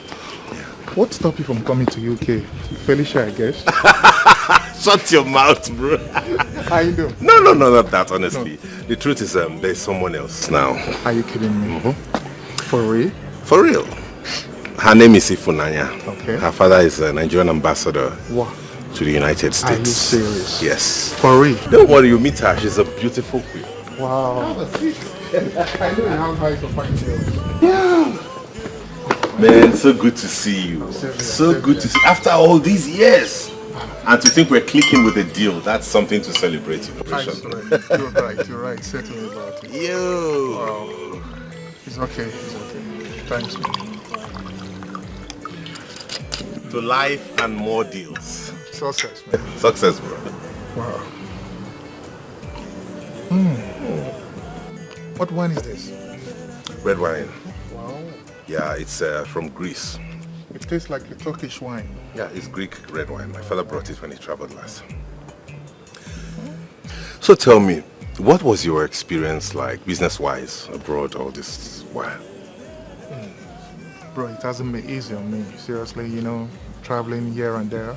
what stopped you from coming to UK? Felicia, I guess. Shut your mouth, bro. I know. No, not that, honestly. No. The truth is, there's someone else now. Are you kidding me? For real? For real. Her name is Ifunanya. Okay. Her father is a Nigerian ambassador to the United States. Are you serious? Yes. For real? Don't worry, you meet her. She's a beautiful queen. Wow. I know you have high to find you. Yeah. Man, so good to see you. So good to see you. After all these years. And to think we're clicking with a deal, that's something to celebrate. You're right. Say to me about it. Yo. Wow. It's okay. Thanks. To life and more deals. Success, man. Success, bro. Wow. What wine is this? Red wine. Wow. Yeah, it's from Greece. It tastes like a Turkish wine. Yeah, it's Greek red wine. My father brought it when he traveled last. So tell me, what was your experience like, business-wise, abroad all this while? Bro, it hasn't been easy on me. Seriously, traveling here and there,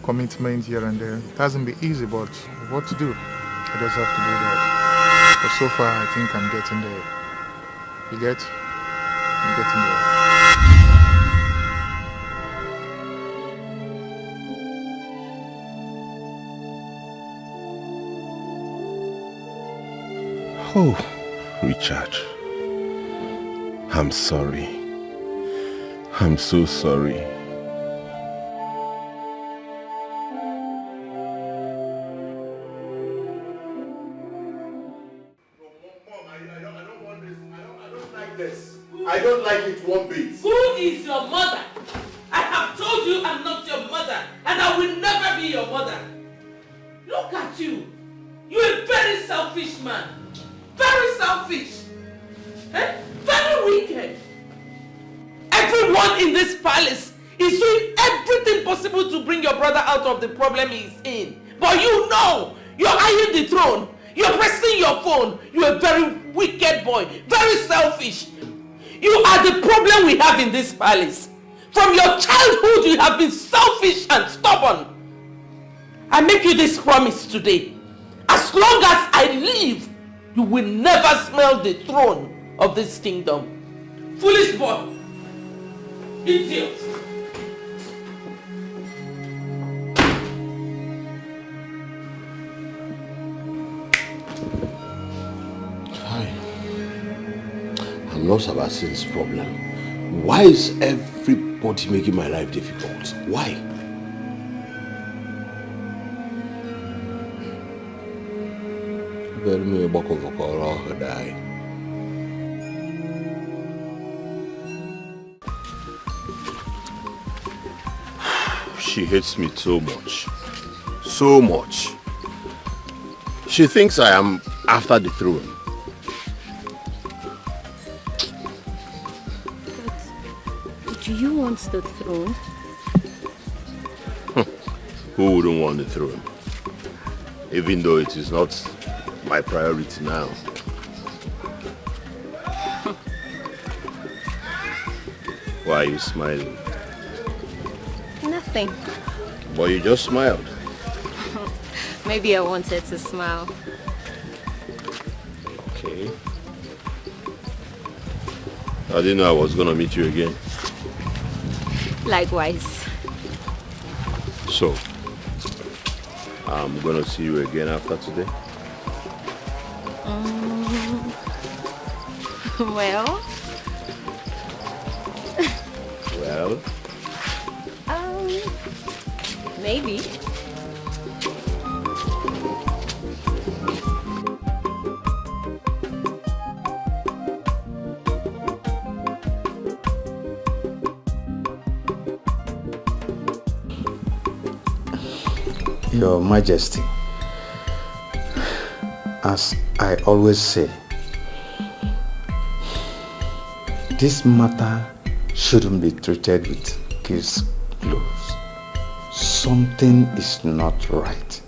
commitment here and there. It hasn't been easy, but what to do? I just have to do that. But so far, I think I'm getting there. You get? I'm getting there. Oh, Richard, I'm sorry. I'm so sorry. I don't like it one bit. Who is your mother? I have told you I'm not your mother, and I will never be your mother. Look at you. You're a very selfish man. Very selfish. Very wicked. Everyone in this palace is doing everything possible to bring your brother out of the problem he's in. But you're eyeing the throne. You're pressing your phone. You're a very wicked boy. Very selfish. You are the problem we have in this palace. From your childhood, you have been selfish and stubborn. I make you this promise today. As long as I live, you will never smell the throne of this kingdom. Foolish boy. Idiot. I'm not Sebastian's problem. Why is everybody making my life difficult? Why? She hates me so much. So much. She thinks I am after the throne. But do you want the throne? Who wouldn't want the throne? Even though it is not my priority now. Why are you smiling? Nothing. But you just smiled. Maybe I wanted to smile. Okay. I didn't know I was gonna meet you again. Likewise. So, I'm gonna see you again after today. Well. Well. Maybe. Your Majesty, as I always say, this matter shouldn't be treated with kids' gloves. Something is not right.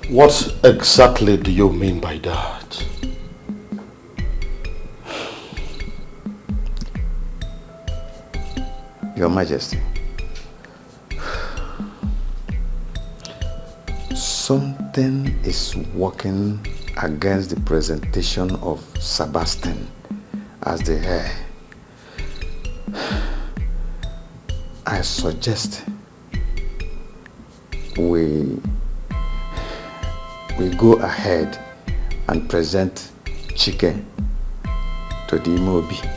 What exactly do you mean by that? Your Majesty, something is working against the presentation of Sebastian as the heir. I suggest we go ahead and present Chike to the Imobi.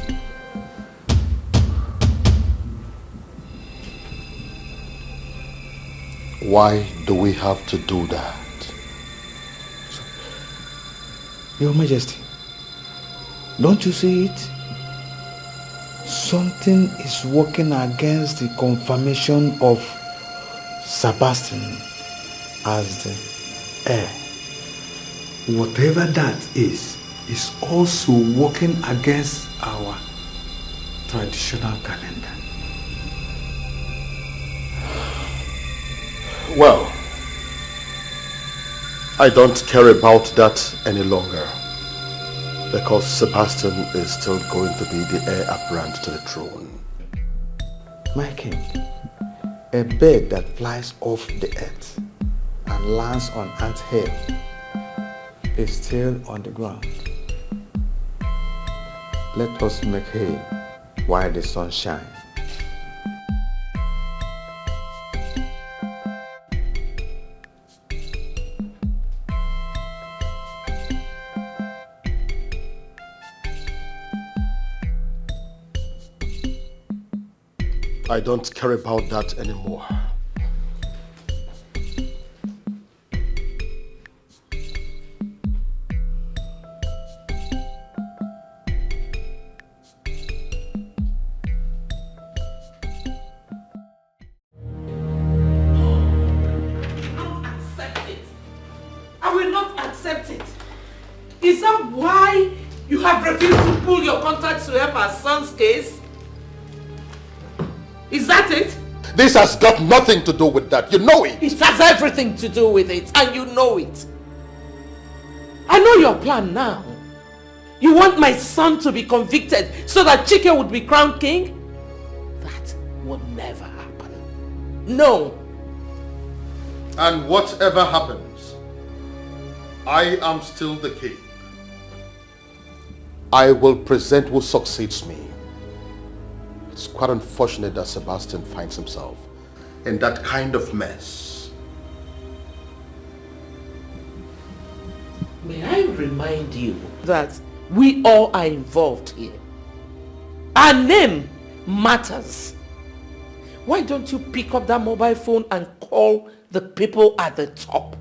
Why do we have to do that? Your Majesty, don't you see it? Something is working against the confirmation of Sebastian as the heir. Whatever that is also working against our traditional calendar. Well, I don't care about that any longer, because Sebastian is still going to be the heir apparent to the throne. My king, a bird that flies off the earth and lands on ant hill is still on the ground. Let us make hay while the sun shines. I don't care about that anymore. I will not accept it. Is that why you have refused to pull your contacts to help our son's case? Is that it? This has got nothing to do with that. You know it. It has everything to do with it, and you know it. I know your plan now. You want my son to be convicted so that Chike would be crowned king? That will never happen. No. And whatever happens, I am still the king. I will present who succeeds me. It's quite unfortunate that Sebastian finds himself in that kind of mess. May I remind you that we all are involved here. Our name matters. Why don't you pick up that mobile phone and call the people at the top?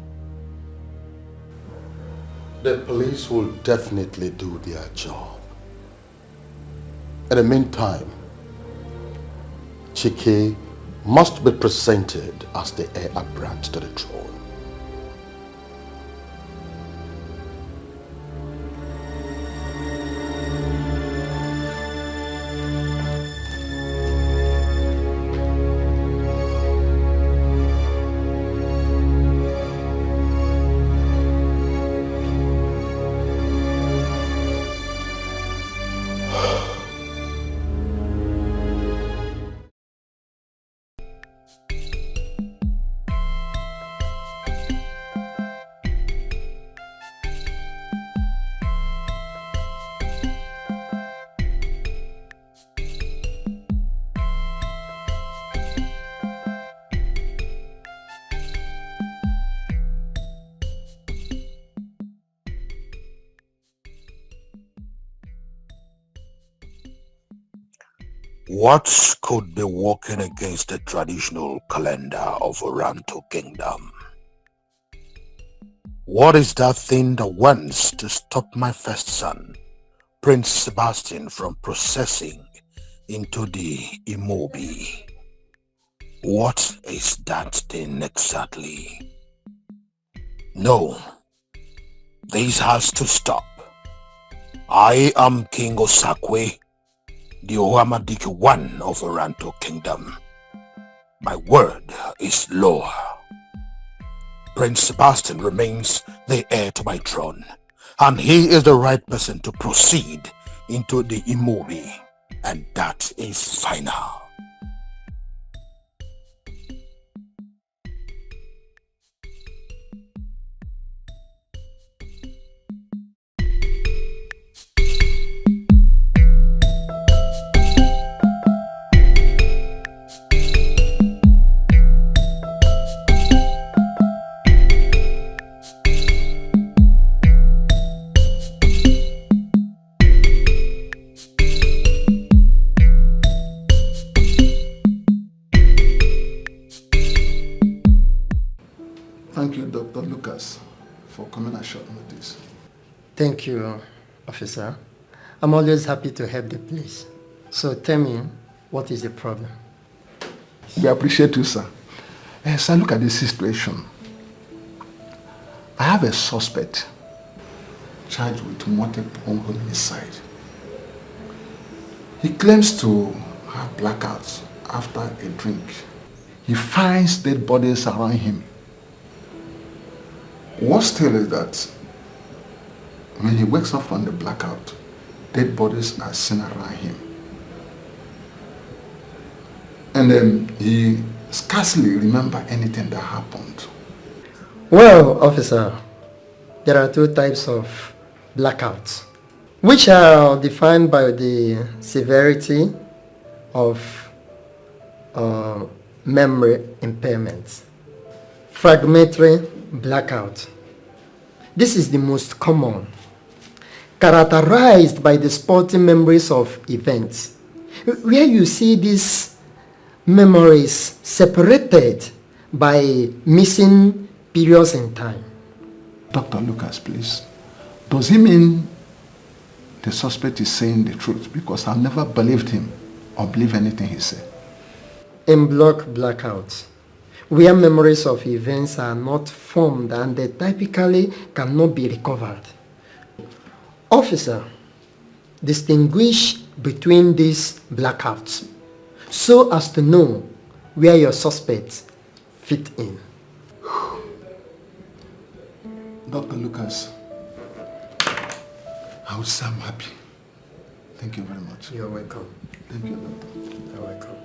The police will definitely do their job. In the meantime, Chike must be presented as the heir apparent to the throne. What could be working against the traditional calendar of Oranto Kingdom? What is that thing that wants to stop my first son, Prince Sebastian, from processing into the Imobi? What is that thing exactly? No, this has to stop. I am King Osakwe, the Ohamadike one of Oranto Kingdom. My word is law. Prince Sebastian remains the heir to my throne, and he is the right person to proceed into the Imobi, and that is final. Thank you, Dr. Lucas, for coming at short notice. Thank you, officer. I'm always happy to help the police. So tell me, what is the problem? We appreciate you, sir. Sir, look at this situation. I have a suspect charged with multiple homicide. He claims to have blackouts after a drink. He finds dead bodies around him. Worse still is that when he wakes up from the blackout, dead bodies are seen around him. And then he scarcely remembers anything that happened. Well, officer, there are two types of blackouts, which are defined by the severity of memory impairment. Fragmentary blackout. This is the most common, characterized by the spotty memories of events, where you see these memories separated by missing periods in time. Dr. Lucas, please. Does he mean the suspect is saying the truth? Because I never believed him or believe anything he said. In block blackouts, where memories of events are not formed and they typically cannot be recovered. Officer, distinguish between these blackouts so as to know where your suspects fit in. Dr. Lucas, I would say I'm happy. Thank you very much. You're welcome. Thank you, Doctor. You're welcome.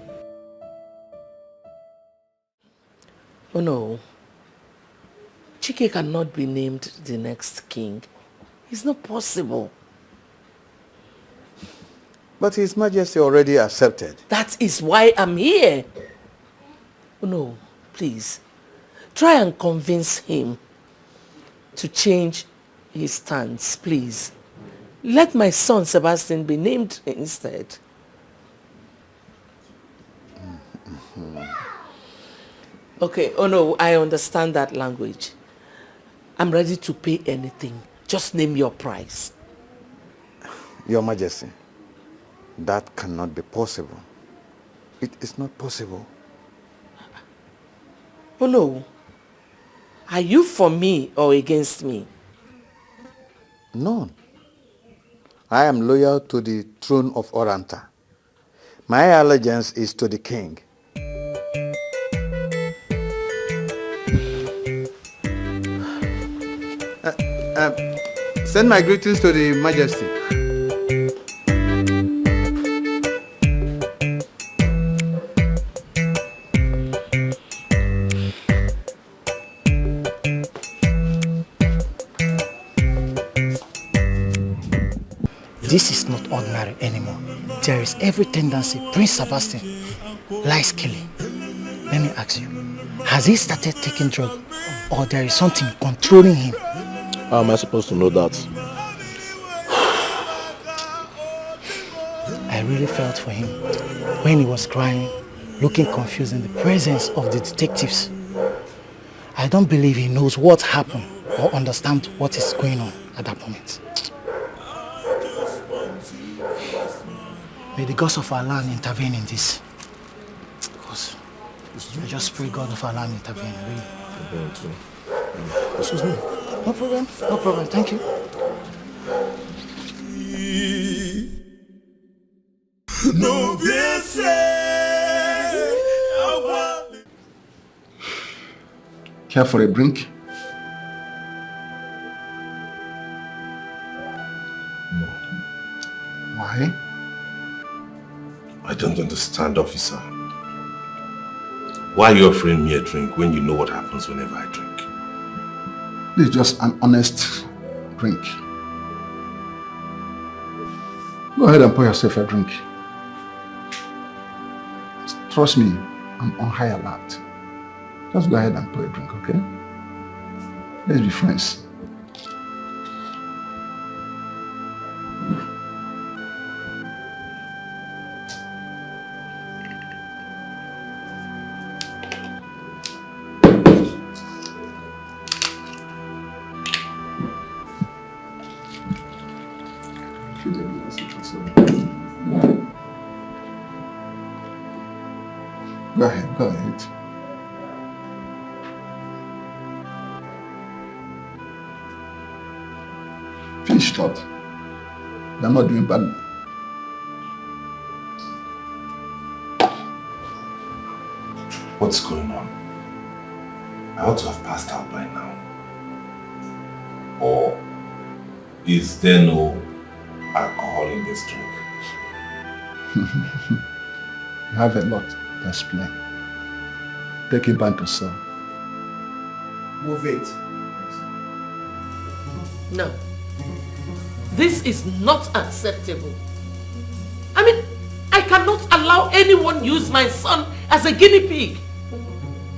Oh no. Chike cannot be named the next king. It's not possible. But His Majesty already accepted. That is why I'm here. Oh no, please. Try and convince him to change his stance, please. Let my son Sebastian be named instead. Okay, oh no, I understand that language. I'm ready to pay anything. Just name your price. Your Majesty, that cannot be possible. It is not possible. Oh no. Are you for me or against me? None. I am loyal to the throne of Oranta. My allegiance is to the king. Send my greetings to the Majesty. This is not ordinary anymore. There is every tendency Prince Sebastian likes killing. Let me ask you, has he started taking drugs or there is something controlling him? How am I supposed to know that? I really felt for him when he was crying, looking confused in the presence of the detectives. I don't believe he knows what happened or understands what is going on at that moment. May the gods of our land intervene in this. Because I just pray God of our land intervene, really. Excuse me. No problem, no problem, thank you. Care for a drink? Why? I don't understand, officer. Why are you offering me a drink when you know what happens whenever I drink? This is just an honest drink. Go ahead and pour yourself a drink. Trust me, I'm on high alert. Just go ahead and pour a drink, okay? Let's be friends. Go ahead, go ahead. Finish it out. You're not doing badly. What's going on? I ought to have passed out by now. Or is there no alcohol in this drink? You have a lot to explain. Take it back to cell. Move it. No. This is not acceptable. I mean, I cannot allow anyone use my son as a guinea pig.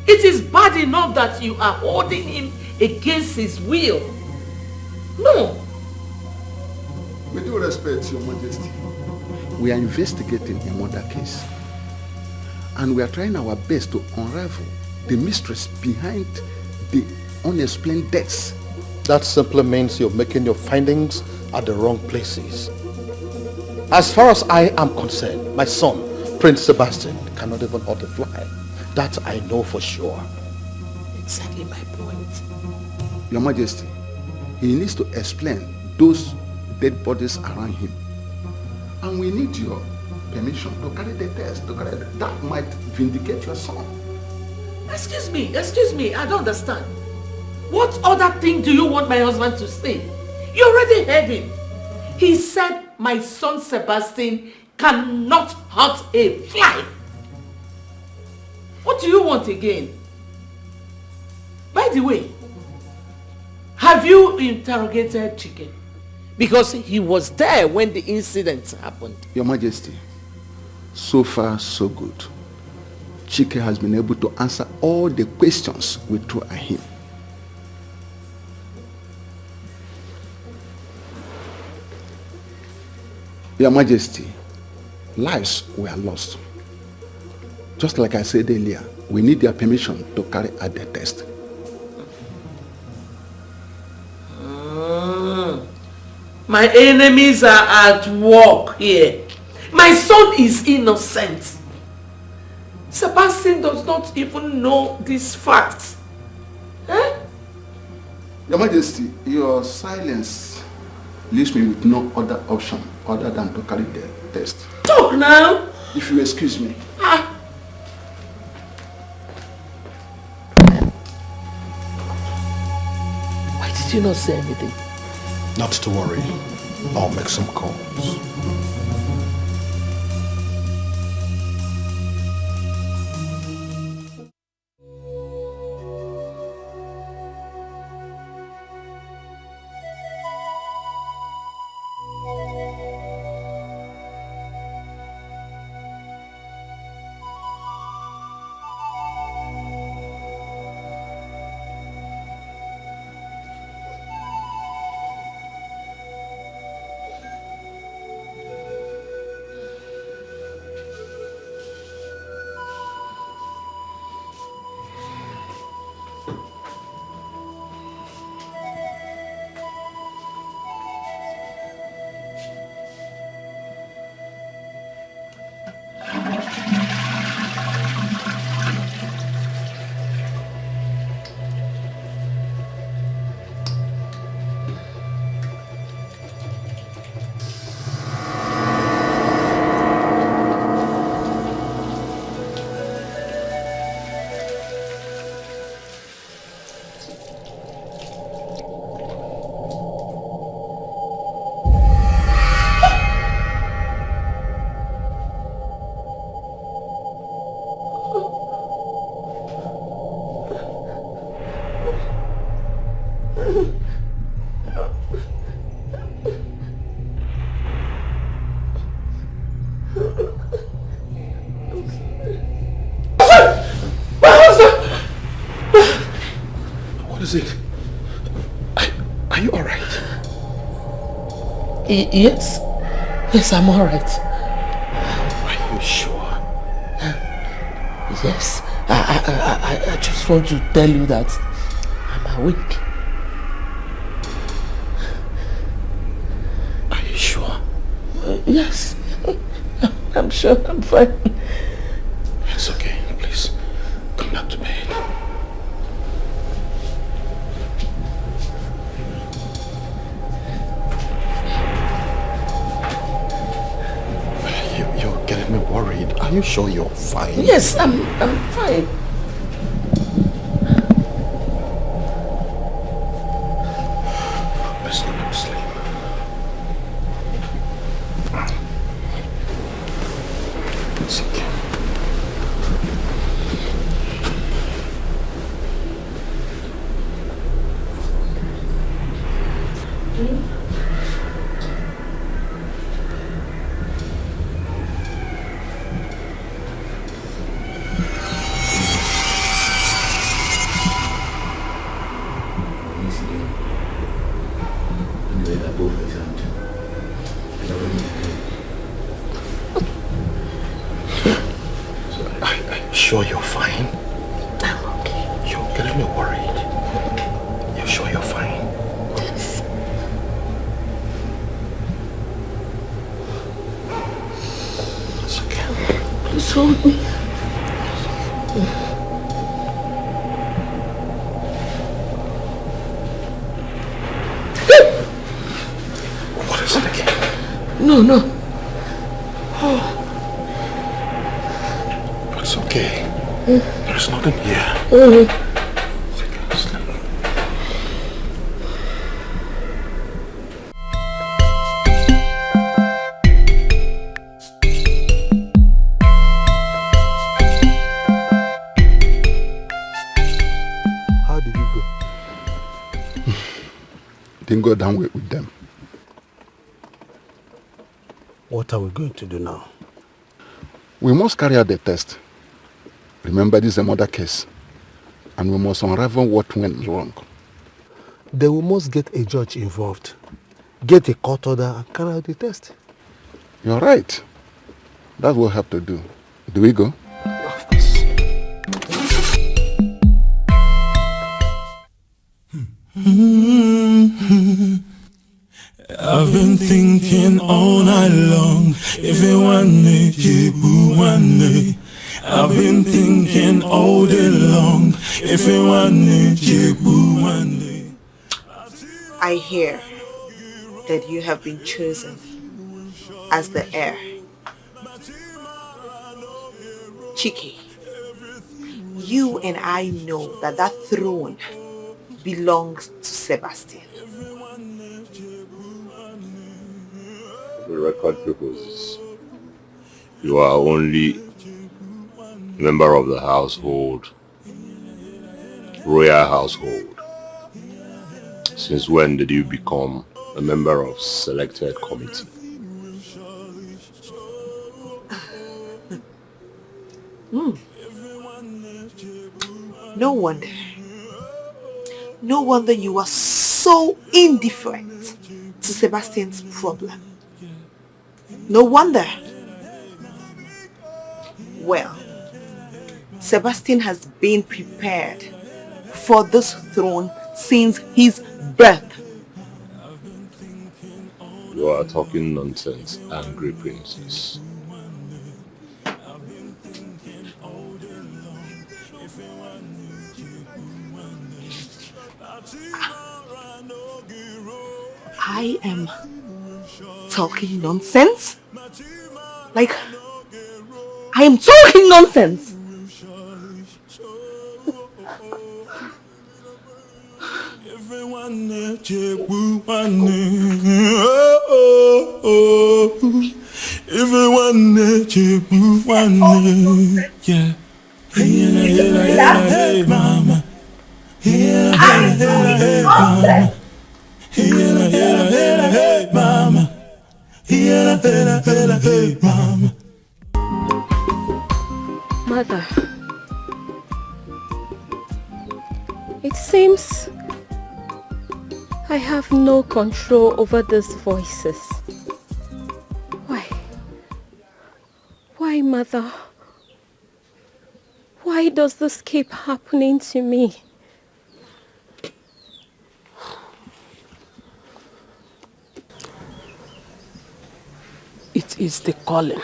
It is bad enough that you are holding him against his will. No. With due respect, Your Majesty, we are investigating a murder case. And we are trying our best to unravel the mysteries behind the unexplained deaths. That simply means you're making your findings at the wrong places. As far as I am concerned, my son, Prince Sebastian, cannot even hurt a fly. That I know for sure. Exactly my point. Your Majesty, he needs to explain those dead bodies around him. And we need your permission to carry the test, that might vindicate your son. Excuse me, I don't understand. What other thing do you want my husband to say? You already heard him. He said my son Sebastian cannot hurt a fly. What do you want again? By the way, have you interrogated Chike? Because he was there when the incident happened. Your Majesty, so far so good. Chike has been able to answer all the questions we threw at him. Your Majesty, lives were lost. Just like I said earlier, we need their permission to carry out the test. My enemies are at work here. My son is innocent. Sebastian does not even know these facts. Eh? Your Majesty, your silence leaves me with no other option other than to carry the test. Talk now. If you excuse me. Why did you not say anything? Not to worry. I'll make some calls. is it? Are you alright? Yes. Yes, I'm alright. Are you sure? Yes. I just want to tell you that I'm awake. Are you sure? Yes. I'm sure I'm fine. It's okay. Please, come back to bed. You're getting me worried. Are you sure you're fine? Yes, I'm fine. Let's go to sleep. It's okay. Sure you're fine? I'm okay. You're getting me worried. You're sure you're fine? Yes. It's okay. Please hold me. What is it again? No. It's okay. There's nothing here. Take a sleep. How did you go? Didn't go down with them. What are we going to do now? We must carry out the test. Remember, this is a murder case. And we must unravel what went wrong. Then we must get a judge involved. Get a court order and carry out the test. You're right. That's what we have to do. Do we go? Of course. I've been thinking all night long. If you want me, you want me. I've been thinking all day long. If you want me, you want me. I hear that you have been chosen as the heir. Chiki, you and I know that that throne belongs to Sebastian. The record proposes you are only a member of the household, royal household. Since when did you become a member of selected committee? No wonder. No wonder you are so indifferent to Sebastian's problem. No wonder. Well, Sebastian has been prepared for this throne since his birth. You are talking nonsense, angry princess. I am talking nonsense? Like, I am talking nonsense? Yeah. Hey, mama. Hey, mama. Hey, mama. Hey, mama. Mother, it seems I have no control over these voices. Why? Why, Mother? Why does this keep happening to me? It is the calling.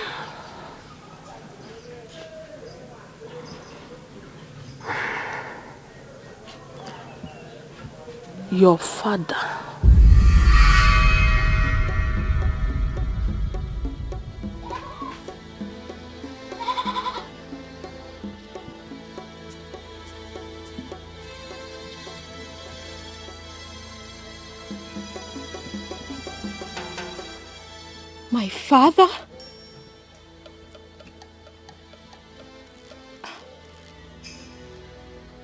Your father. My father?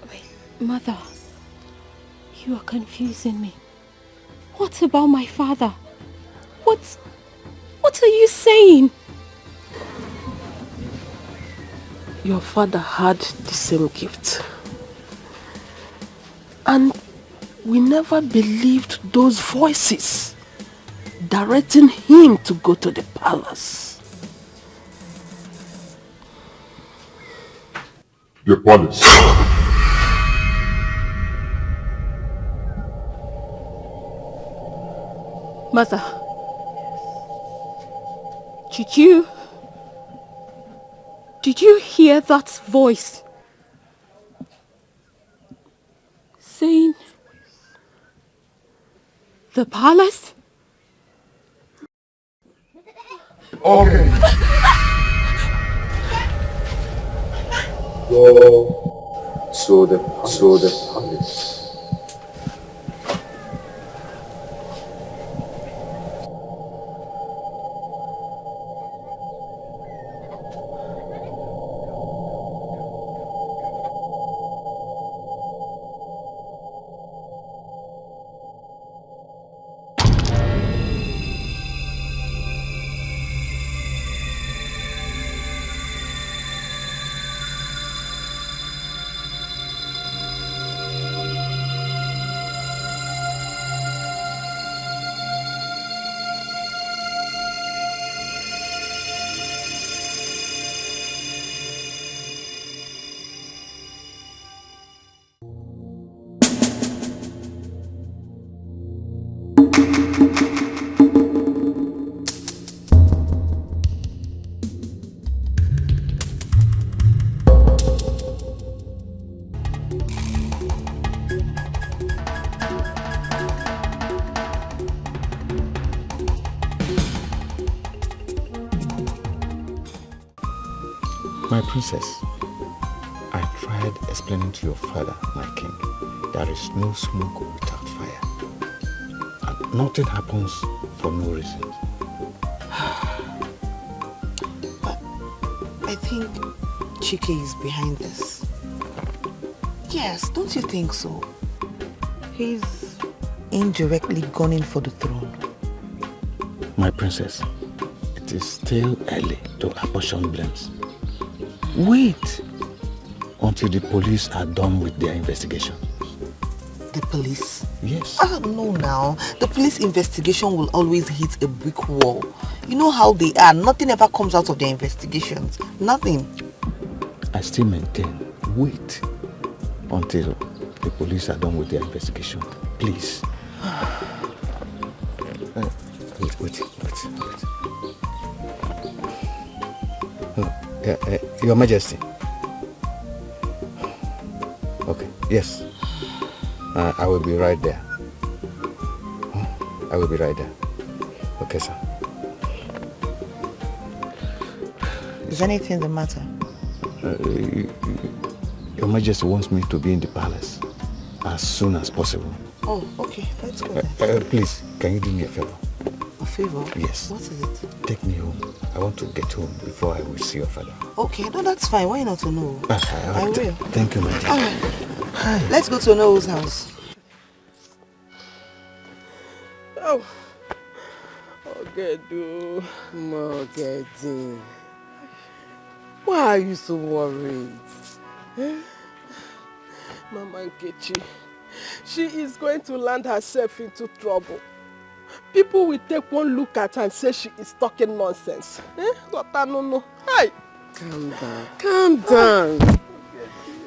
Wait, Mother, you are confusing me. What about my father? What are you saying? Your father had the same gift. And we never believed those voices directing him to go to the palace. The palace. Mother, did you hear that voice saying the palace? Okay. Go to the palace. My princess, I tried explaining to your father, my king, there is no smoke without fire. And nothing happens for no reason. I think Chike is behind this. Yes, don't you think so? He's indirectly gunning for the throne. My princess, it is still early to apportion blames. Wait until the police are done with their investigation. The police? Yes. No now. The police investigation will always hit a brick wall. You know how they are. Nothing ever comes out of their investigations. Nothing. I still maintain, wait until the police are done with their investigation. Please. Wait. Your Majesty. Okay, yes. I will be right there. I will be right there. Okay, sir. Is anything the matter? Your Majesty wants me to be in the palace as soon as possible. Oh, okay. Let's go then. Please, can you do me a favor? A favor? Yes. What is it? Take me home. I want to get home before I will see your father. Okay, no, that's fine. Why not to know? I will. Thank you, my dear. All right. Hi. Let's go to Noah's house. Oh, Ogedu, Mogedi. Why are you so worried? Mama Nkechi, she is going to land herself into trouble. People will take one look at her and say she is talking nonsense. Hi. Calm down. Calm down.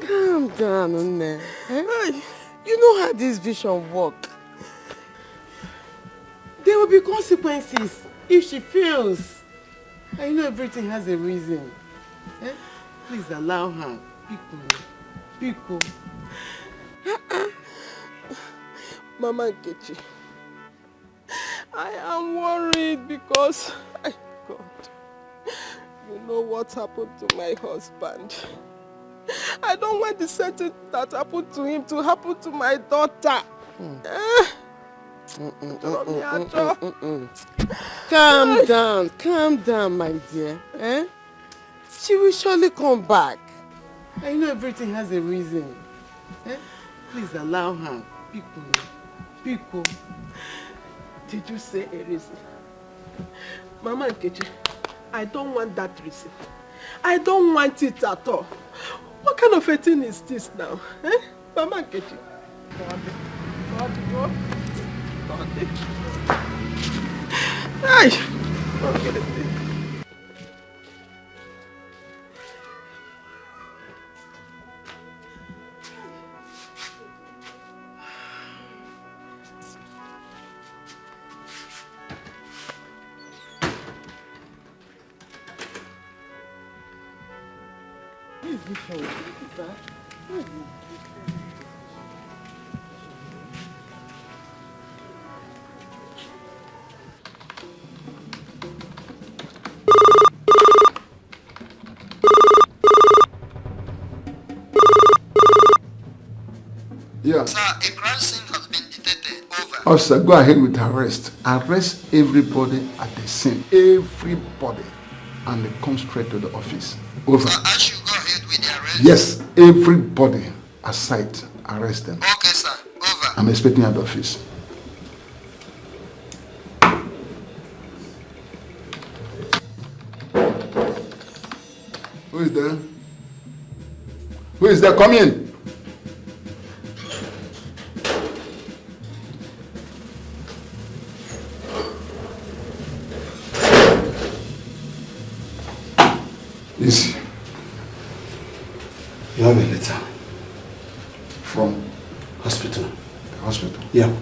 Calm down, Nne. You know how this vision works. There will be consequences if she fails. I know everything has a reason. Please allow her. Pico. Mama Nkechi, I am worried because, God, you know what happened to my husband. I don't want the same thing that happened to him to happen to my daughter. Calm down, my dear. She will surely come back. I know everything has a reason. Please allow her. Pico. Did you say a reason? Mama Nkechi, I don't want that reason. I don't want it at all. What kind of a thing is this now? Mama Nkechi. Yeah. Sir, a crime scene has been detected. Over. Officer, go ahead with arrest. Arrest everybody at the scene. Everybody. And come straight to the office. Over. Sir, I should go ahead with the arrest? Yes, everybody aside. Arrest them. Okay, sir. Over. I'm expecting you at the office. Who is there? Who is there? Come in. Easy. You have a letter. From? Hospital. The hospital? Yeah.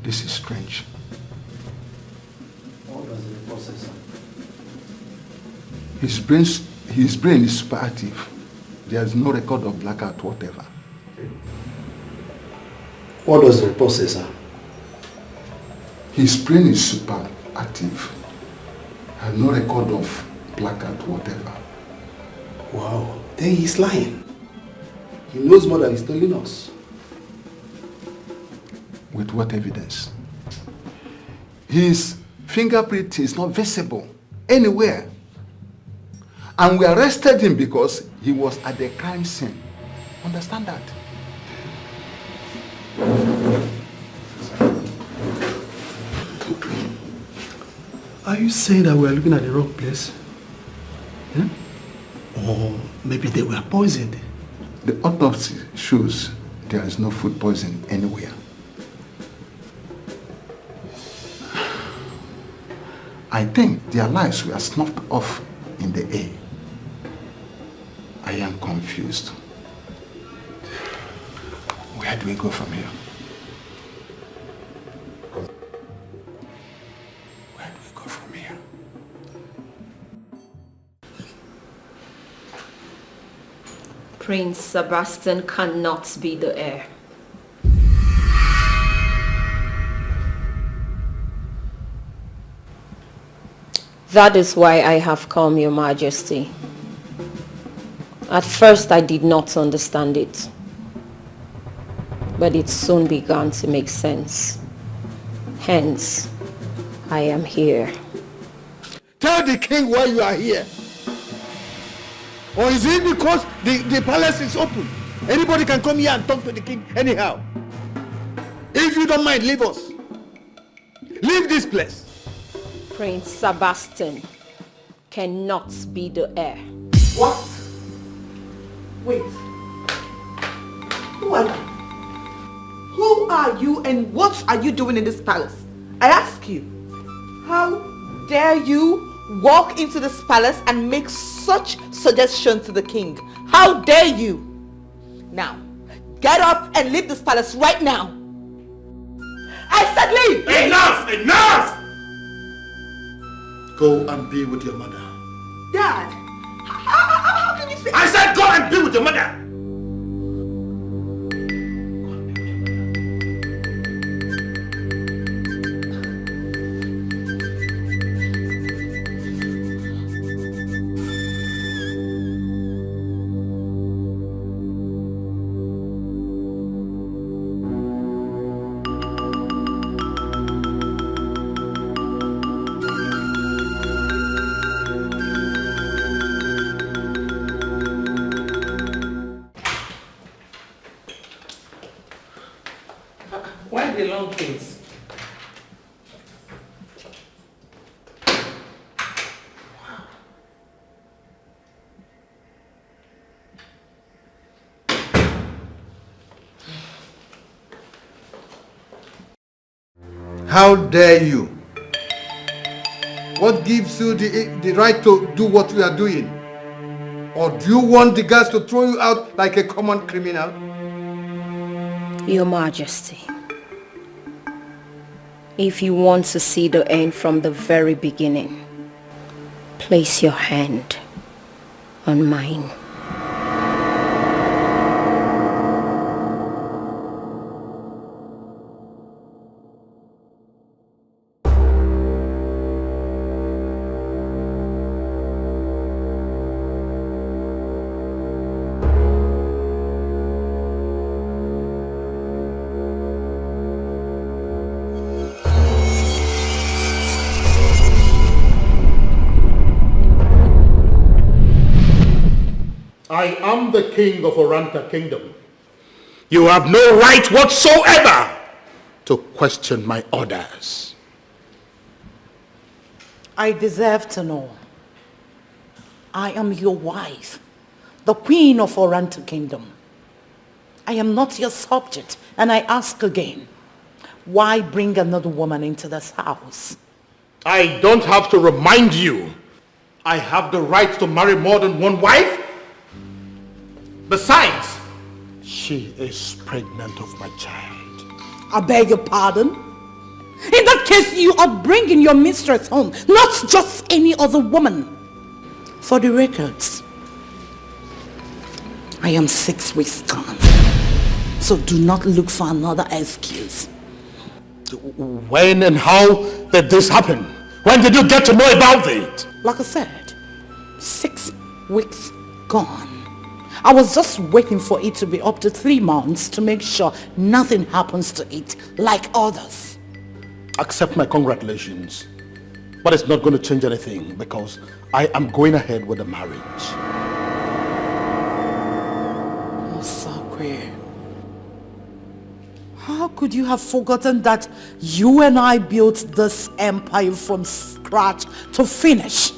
This is strange. What does the report say, sir? His brain is super active. There's no record of blackout, whatever. What does the report say, sir? His brain is super active. Has no record of blackout, whatever. Wow. Then he's lying. He knows more than he's telling us. With what evidence? His fingerprint is not visible anywhere. And we arrested him because he was at the crime scene. Understand that? Are you saying that we are looking at the wrong place? Or maybe they were poisoned? The autopsy shows there is no food poisoning anywhere. I think their lives were snuffed off in the air. I am confused. Where do we go from here? Where do we go from here? Prince Sebastian cannot be the heir. That is why I have come, Your Majesty. At first I did not understand it, but it soon began to make sense. Hence, I am here. Tell the king why you are here. Or is it because the palace is open? Anybody can come here and talk to the king anyhow. If you don't mind, leave us. Leave this place. Prince Sebastian cannot be the heir. What? Wait. Who are you? Who are you and what are you doing in this palace? I ask you. How dare you walk into this palace and make such suggestions to the king? How dare you? Now, get up and leave this palace right now. I said leave! Enough! Enough! Go and be with your mother. Dad, how can you say... I said go and be with your mother! Why the long face? How dare you? What gives you the right to do what we are doing? Or do you want the guards to throw you out like a common criminal? Your Majesty, if you want to see the end from the very beginning, place your hand on mine. I am the king of Oranta Kingdom. You have no right whatsoever to question my orders. I deserve to know. I am your wife, the queen of Oranta Kingdom. I am not your subject, and I ask again, why bring another woman into this house? I don't have to remind you. I have the right to marry more than one wife. Besides, she is pregnant of my child. I beg your pardon? In that case, you are bringing your mistress home, not just any other woman. For the records, I am 6 weeks gone, so do not look for another excuse. When and how did this happen? When did you get to know about it? Like I said, 6 weeks gone. I was just waiting for it to be up to 3 months to make sure nothing happens to it like others. Accept my congratulations. But it's not going to change anything because I am going ahead with the marriage. Oh, Sakwe. How could you have forgotten that you and I built this empire from scratch to finish?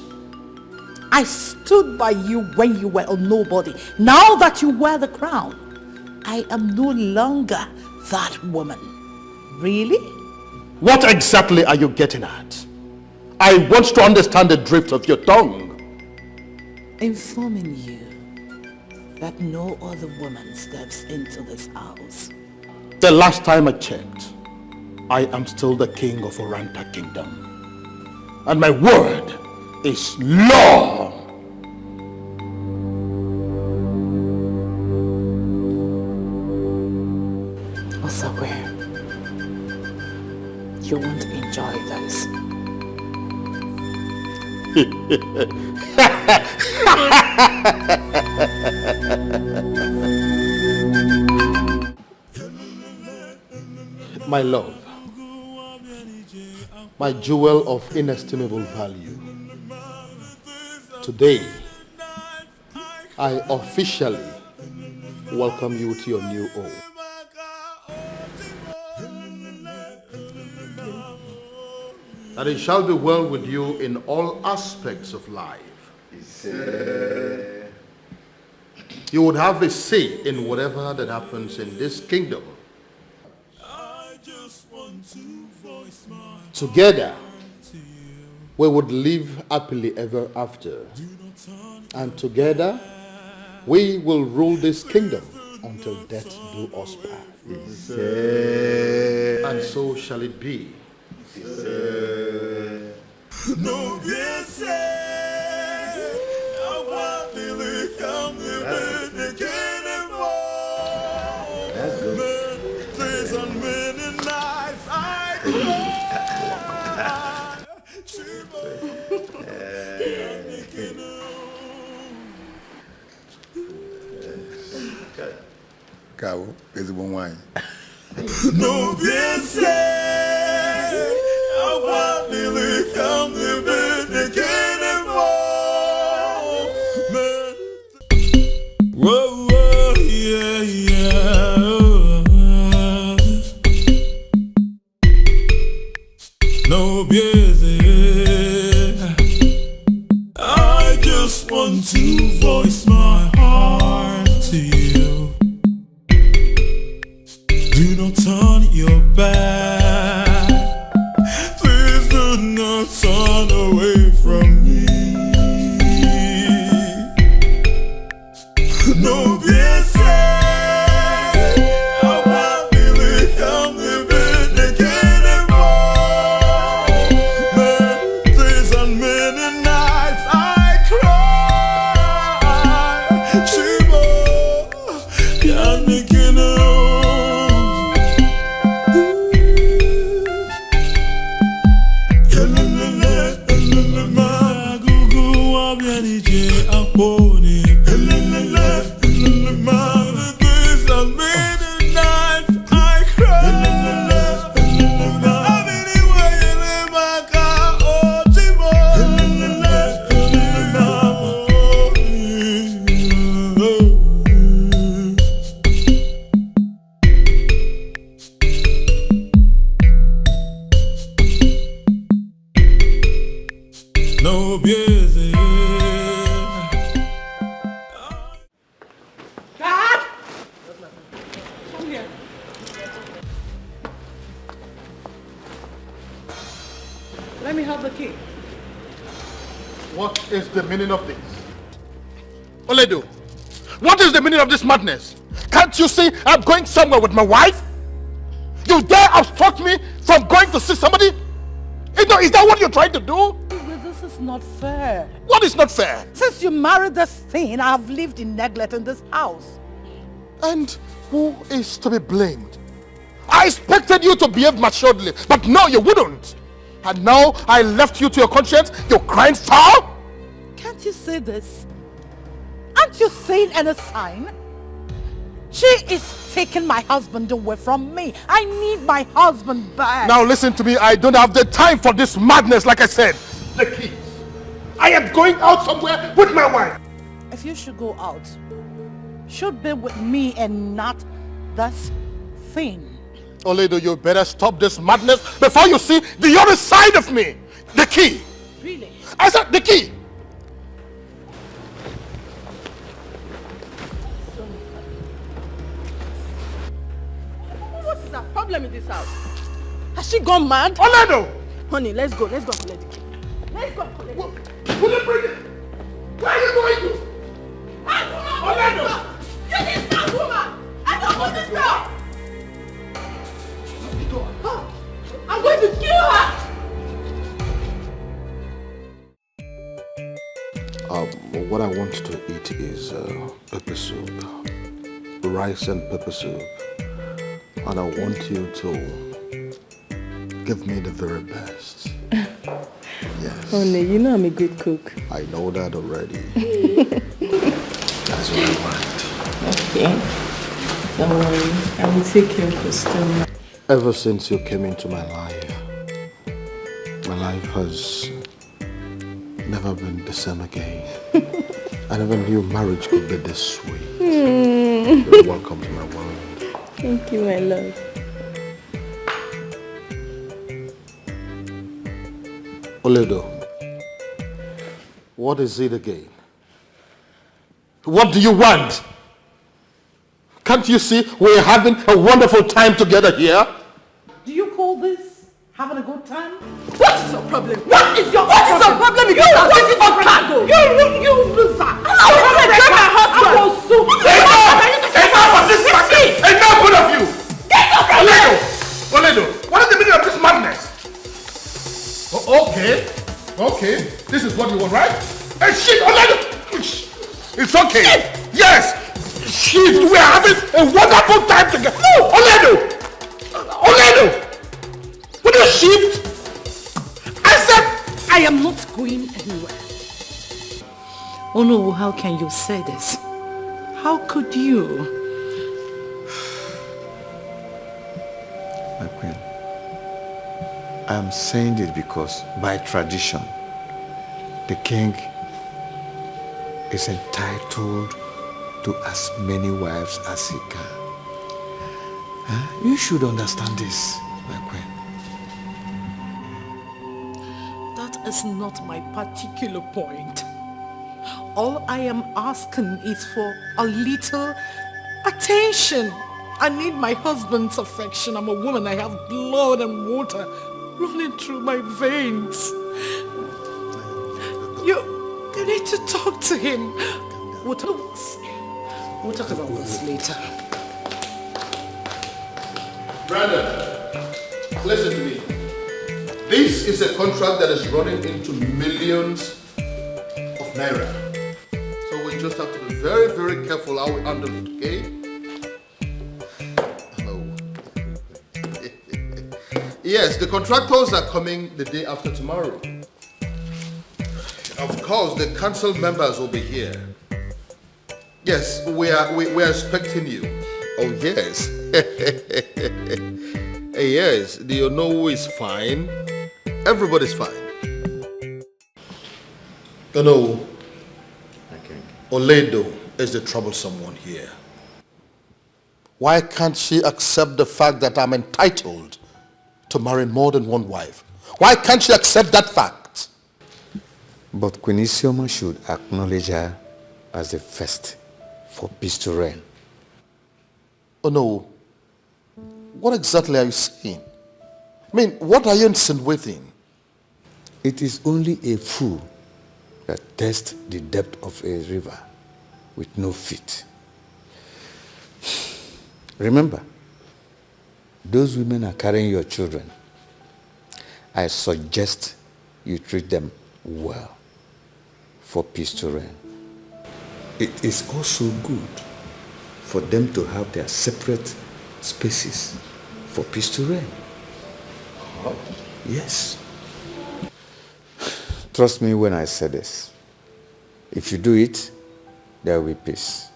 I stood by you when you were a nobody. Now that you wear the crown, I am no longer that woman. Really? What exactly are you getting at? I want to understand the drift of your tongue. Informing you that no other woman steps into this house. The last time I checked, I am still the king of Oranta Kingdom. And my word is law. Osawe, you won't enjoy this. My love, my jewel of inestimable value. Today, I officially welcome you to your new home. that it shall be well with you in all aspects of life. You would have a say in whatever that happens in this kingdom. Together, we would live happily ever after. And together, we will rule this kingdom until death do us part. And so shall it be. No, yes, That's good. days and many nights I cry. Cabo, ezigbo nwanyị. No, yes, I want to come again anymore. Whoa, whoa, yeah, yeah. No, busy. I just want to voice my heart to you. Do not turn your back. Please do not turn away from me. No, yes, I want to come living again anymore. Many days and many nights I cry. Shiva, can't make it know. No busy. Dad! Come here. Let me have the key. What is the meaning of this? Oledo, what is the meaning of this madness? Can't you see I'm going somewhere with my wife? You dare obstruct me from going to see somebody? Is that what you're trying to do? This is not fair. What is not fair? Since you married this thing, I have lived in neglect in this house. And who is to be blamed? I expected you to behave maturely, but no, you wouldn't. And now I left you to your conscience, you're crying foul? Can't you say this? Aren't you seeing any sign? She is taking my husband away from me. I need my husband back. Now listen to me, I don't have the time for this madness, like I said. The keys. I am going out somewhere with my wife. If you should go out, should be with me and not this thing. Oledo, you better stop this madness before you see the other side of me. The key. Really? I said the key. What is the problem in this house? Has she gone mad? Oledo! Honey, let's go and collect the key. Let's go and collect the key. Will you bring it? Where are you going to? Orlando! You this bad woman! I don't want this girl! I'm going to kill her! What I want to eat is pepper soup. Rice and pepper soup. And I want you to give me the very best. Yes. Honey, you know I'm a good cook. I know that already. That's what I want. Okay. Don't worry. I will take care of your stomach. Ever since you came into my life has never been the same again. I never knew marriage could be this sweet. You're welcome to my world. Thank you, my love. Oledo, what is it again? What do you want? Can't you see we're having a wonderful time together here? Do you call this having a good time? What is your problem? What is your What is your problem? You are taking for cargo. You loser! I want to get my husband. I will sue. Enough of this madness! Enough, both of you! Get up from here! Oledo, what is the meaning of this madness? Okay, this is what you want, right? Hey, shit, Oledo! It's okay. Yes! Shit, we're having a wonderful time together. No! Oledo! Will you shift? I said I am not going anywhere. Oh no, how can you say this? How could you? My queen, I am saying this because by tradition, the king is entitled to as many wives as he can. You should understand this, my queen. That is not my particular point. All I am asking is for a little attention. I need my husband's affection. I'm a woman. I have blood and water running through my veins. You need to talk to him. We'll talk about this later. Brandon, listen to me. This is a contract that is running into millions of naira. So we just have to be very, very careful how we handle it, okay? Yes, the contractors are coming the day after tomorrow. Of course, the council members will be here. Yes, we are expecting you. Oh yes. Yes, do you know who is fine? Everybody's fine. No. Oledo is the troublesome one here. Why can't she accept the fact that I'm entitled to marry more than one wife? Why can't she accept that fact? But Queen Isioma should acknowledge her as the first for peace to reign. Oh no. What exactly are you saying? I mean, what are you insinuating? It is only a fool that tests the depth of a river with no feet. Remember, those women are carrying your children. I suggest you treat them well for peace to reign. It is also good for them to have their separate spaces for peace to reign. Oh. Yes. Trust me when I say this. If you do it, there will be peace.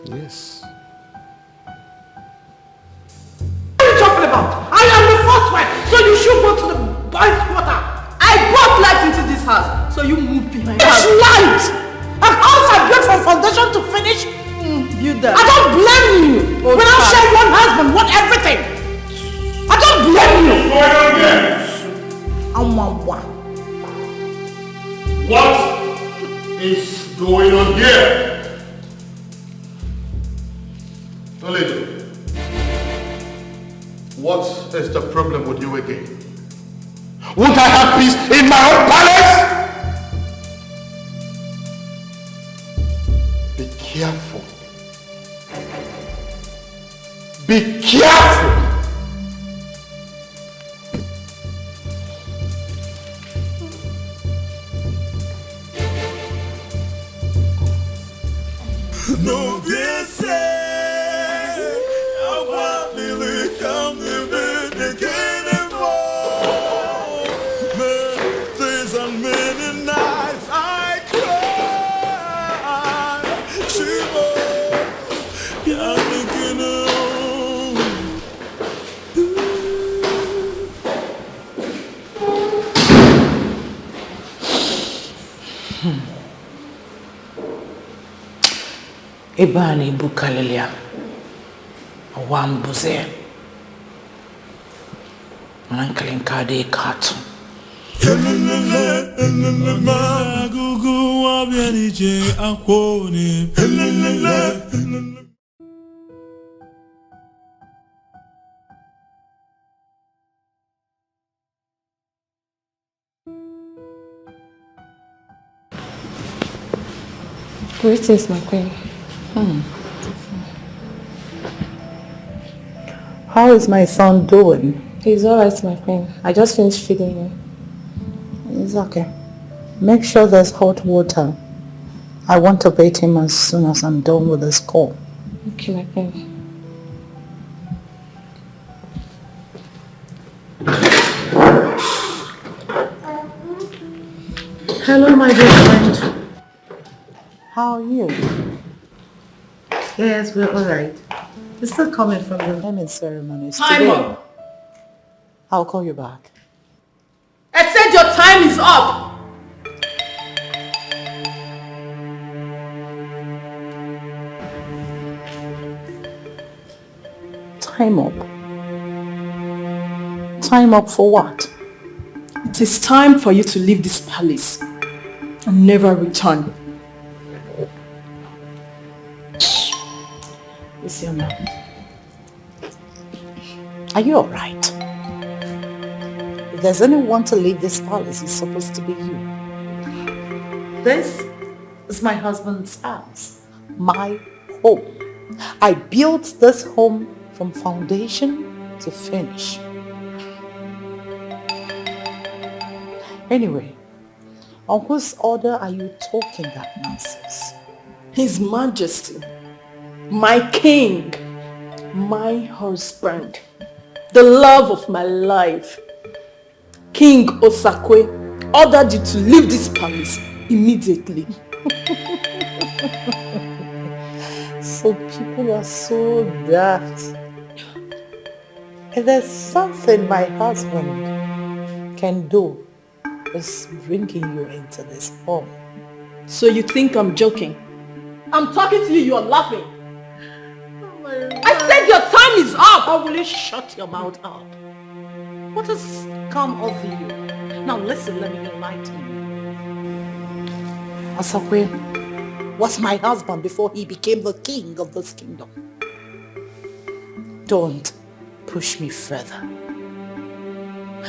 Yes. What are you talking about? I am the first wife, so you should go to the boys' quarter. I brought light into this house, so you move behind It's light! A house I built from foundation to finish. Build that. I don't blame you. Oh, When I share one husband, want everything. I don't blame you. What is going on here? Toledo, what is the problem with you again? Won't I have peace in my own palace? Be careful. Be careful. No, yes, I want to come to the cannonball. Many days and many nights I cry. Shiver, yeah, I'm thinking Ebani Bukalelia. Wambuze. Uncle Kade Katu. Greetings, my queen. How is my son doing? He's alright, my queen. I just finished feeding him. It's okay. Make sure there's hot water. I want to bathe him as soon as I'm done with this call. Okay, my queen. Hello, my dear friend. How are you? Yes, we're alright. We're still coming from the naming ceremonies Time today. up. I'll call you back. I said your time is up. Time up. Time up for what? It is time for you to leave this palace and never return. It's your mouth. Are you alright? If there's anyone to leave this palace, it's supposed to be you. This is my husband's house. My home. I built this home from foundation to finish. Anyway, on whose order are you talking that nonsense? His Majesty, my king, my husband, the love of my life, King Osakwe, ordered you to leave this palace immediately. So people are so daft. If there's something my husband can do, is bringing you into this home. So you think I'm joking? I'm talking to you, you're laughing. I said your time is up! How will you shut your mouth up? What has come over you? Now listen, let me enlighten you. Asakwe was my husband before he became the king of this kingdom. Don't push me further.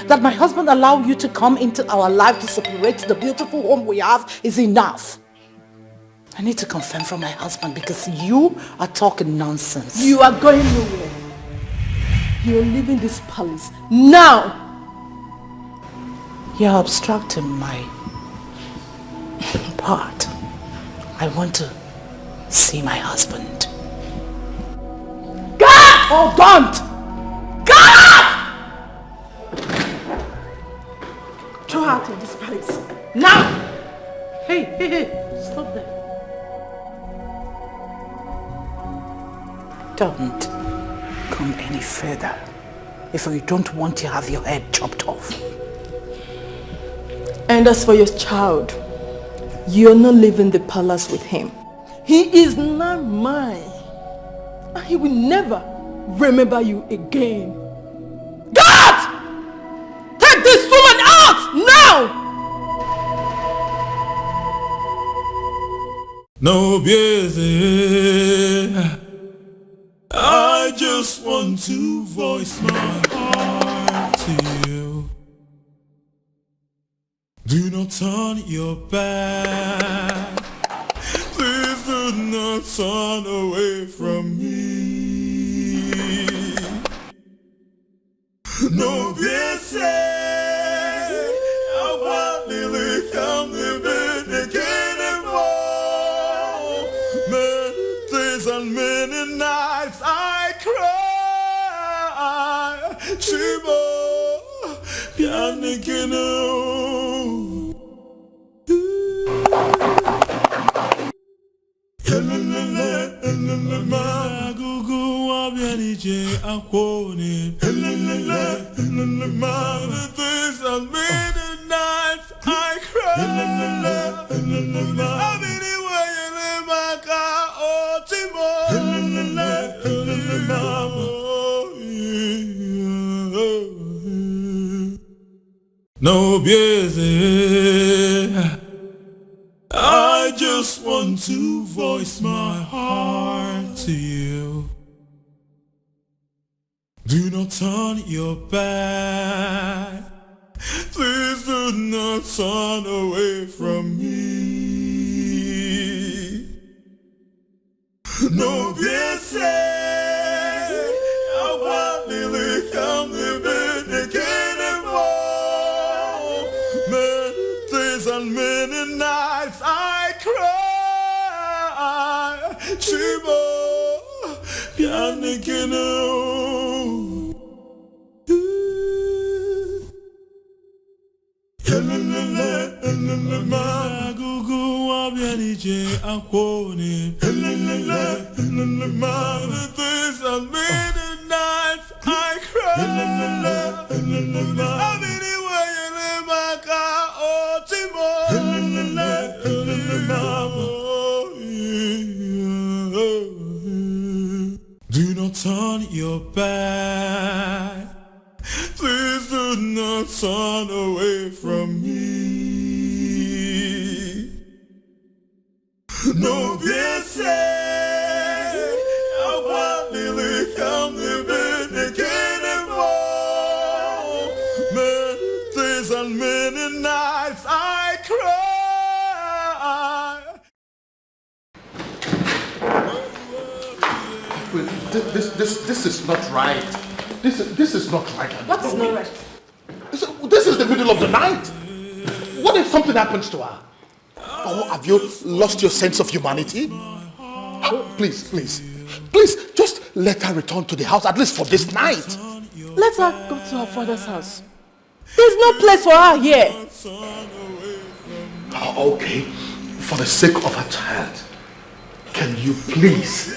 That my husband allowed you to come into our life to separate the beautiful home we have is enough. I need to confirm from my husband because you are talking nonsense. You are going nowhere. You're leaving this palace now. You're obstructing my part. I want to see my husband. God! Oh, don't! God! Throw her out of this palace. Now! Hey, stop there. Don't come any further if you don't want to have your head chopped off. And as for your child, you're not leaving the palace with him. He is not mine. And he will never remember you again. God! Take this woman out now! No busy. I just want to voice my heart to you. Do not turn your back. Please do not turn away from me. No busy. I want to come to bed again and more. Many days and many nights I cry. Chibo, Pianikino. I No busy. I just want to voice my heart to you. Do not turn your back. Please do not turn away from me. No busy. I want to come to bed again and more. Many days and many nights I cry. Chibo, Pianekino. Magugu wabianije akwone. Many days and many nights I cry. Do not turn your back. Please do not turn away from me. No piense, I want to come to bed again and more. Many days and many nights I cry. Wait, this is not right. This is not right. What's not right? This is the middle of the night. What if something happens to her? Oh, have you lost your sense of humanity? Please, just let her return to the house, at least for this night. Let her go to her father's house. There's no place for her here. Oh, okay, for the sake of her child, can you please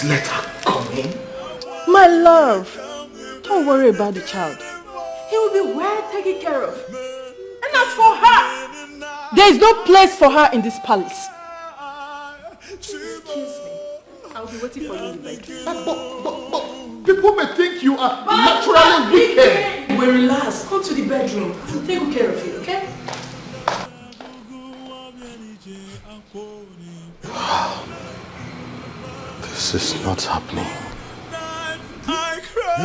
let her come in? My love, don't worry about the child. He will be well taken care of. And as for her, there is no place for her in this palace. Excuse me. I'll be waiting for you in the bed. But people may think you are naturally wicked. Well, relax. Come to the bedroom. I'll take good care of you, okay? This is not happening. I cry.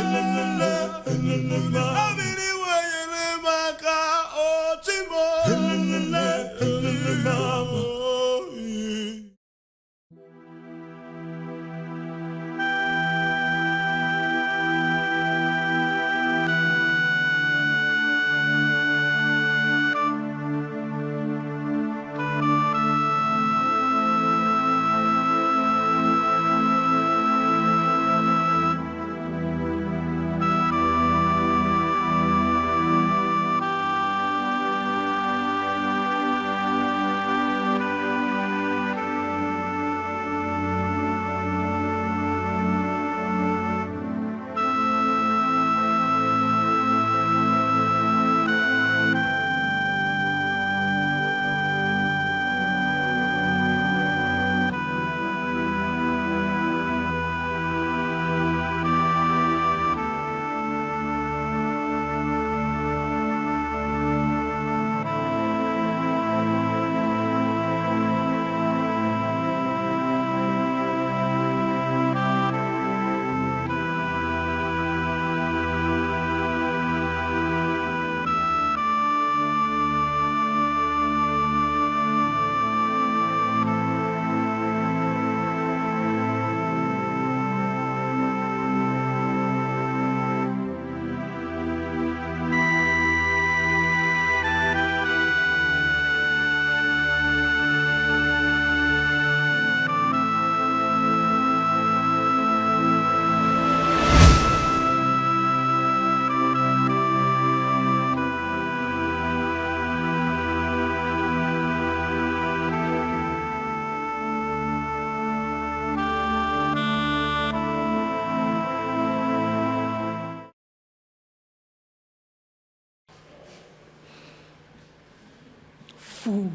Fool.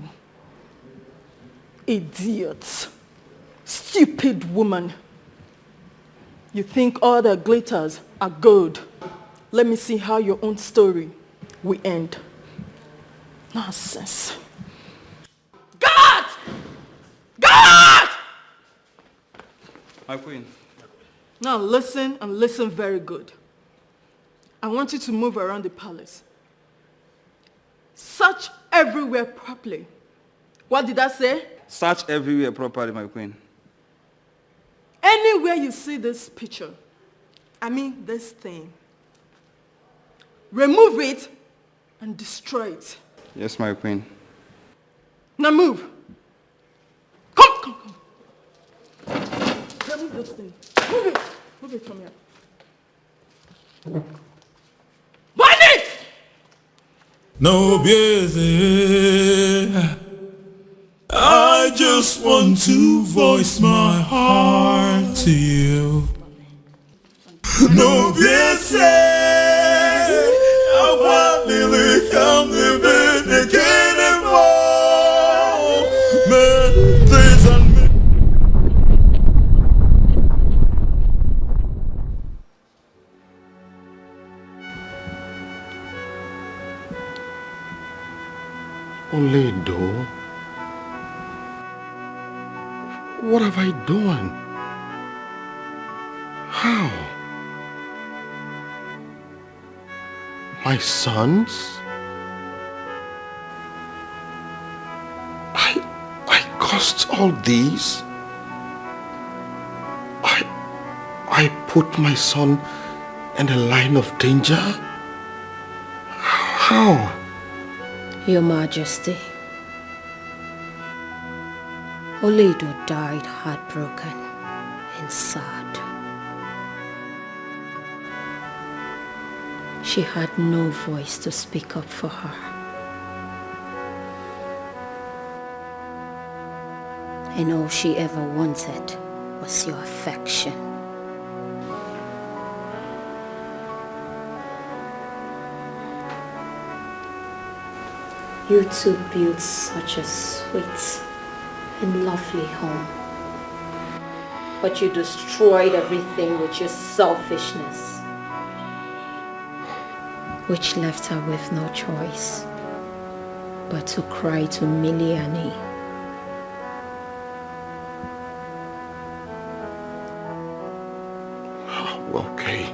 Idiot. Stupid woman. You think all the glitters are gold. Let me see how your own story we end. Nonsense. God! God! My queen. Now listen, and listen very good. I want you to move around the palace. Search everywhere properly. What did I say? Search everywhere properly, my queen. Anywhere you see this picture, I mean this thing, remove it and destroy it. Yes, my queen. Now move. Come. Remove this thing. Move it. Move it from here. Burn it! No busy. I just want to voice my heart to you. No busy. I want to come living again and more. Man, things and Oledo, what have I done? How? My sons? I caused all these? I put my son in the line of danger? How? Your Majesty, Oledo died heartbroken and sad. She had no voice to speak up for her. And all she ever wanted was your affection. You two built such a sweet and lovely home. But you destroyed everything with your selfishness, which left her with no choice but to cry to Miliani. Okay.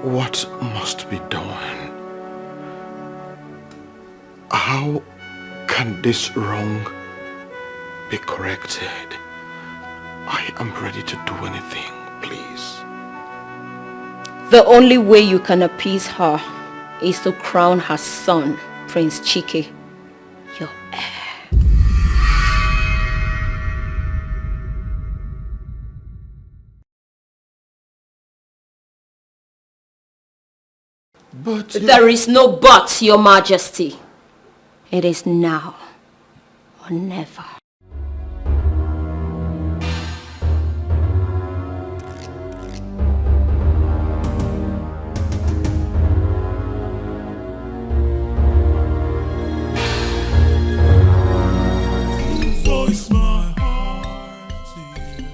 What must be done? How can this wrong be corrected? I am ready to do anything, please. The only way you can appease her is to crown her son, Prince Chike, your heir. But there is no but, Your Majesty. It is now or never. voice my heart to you.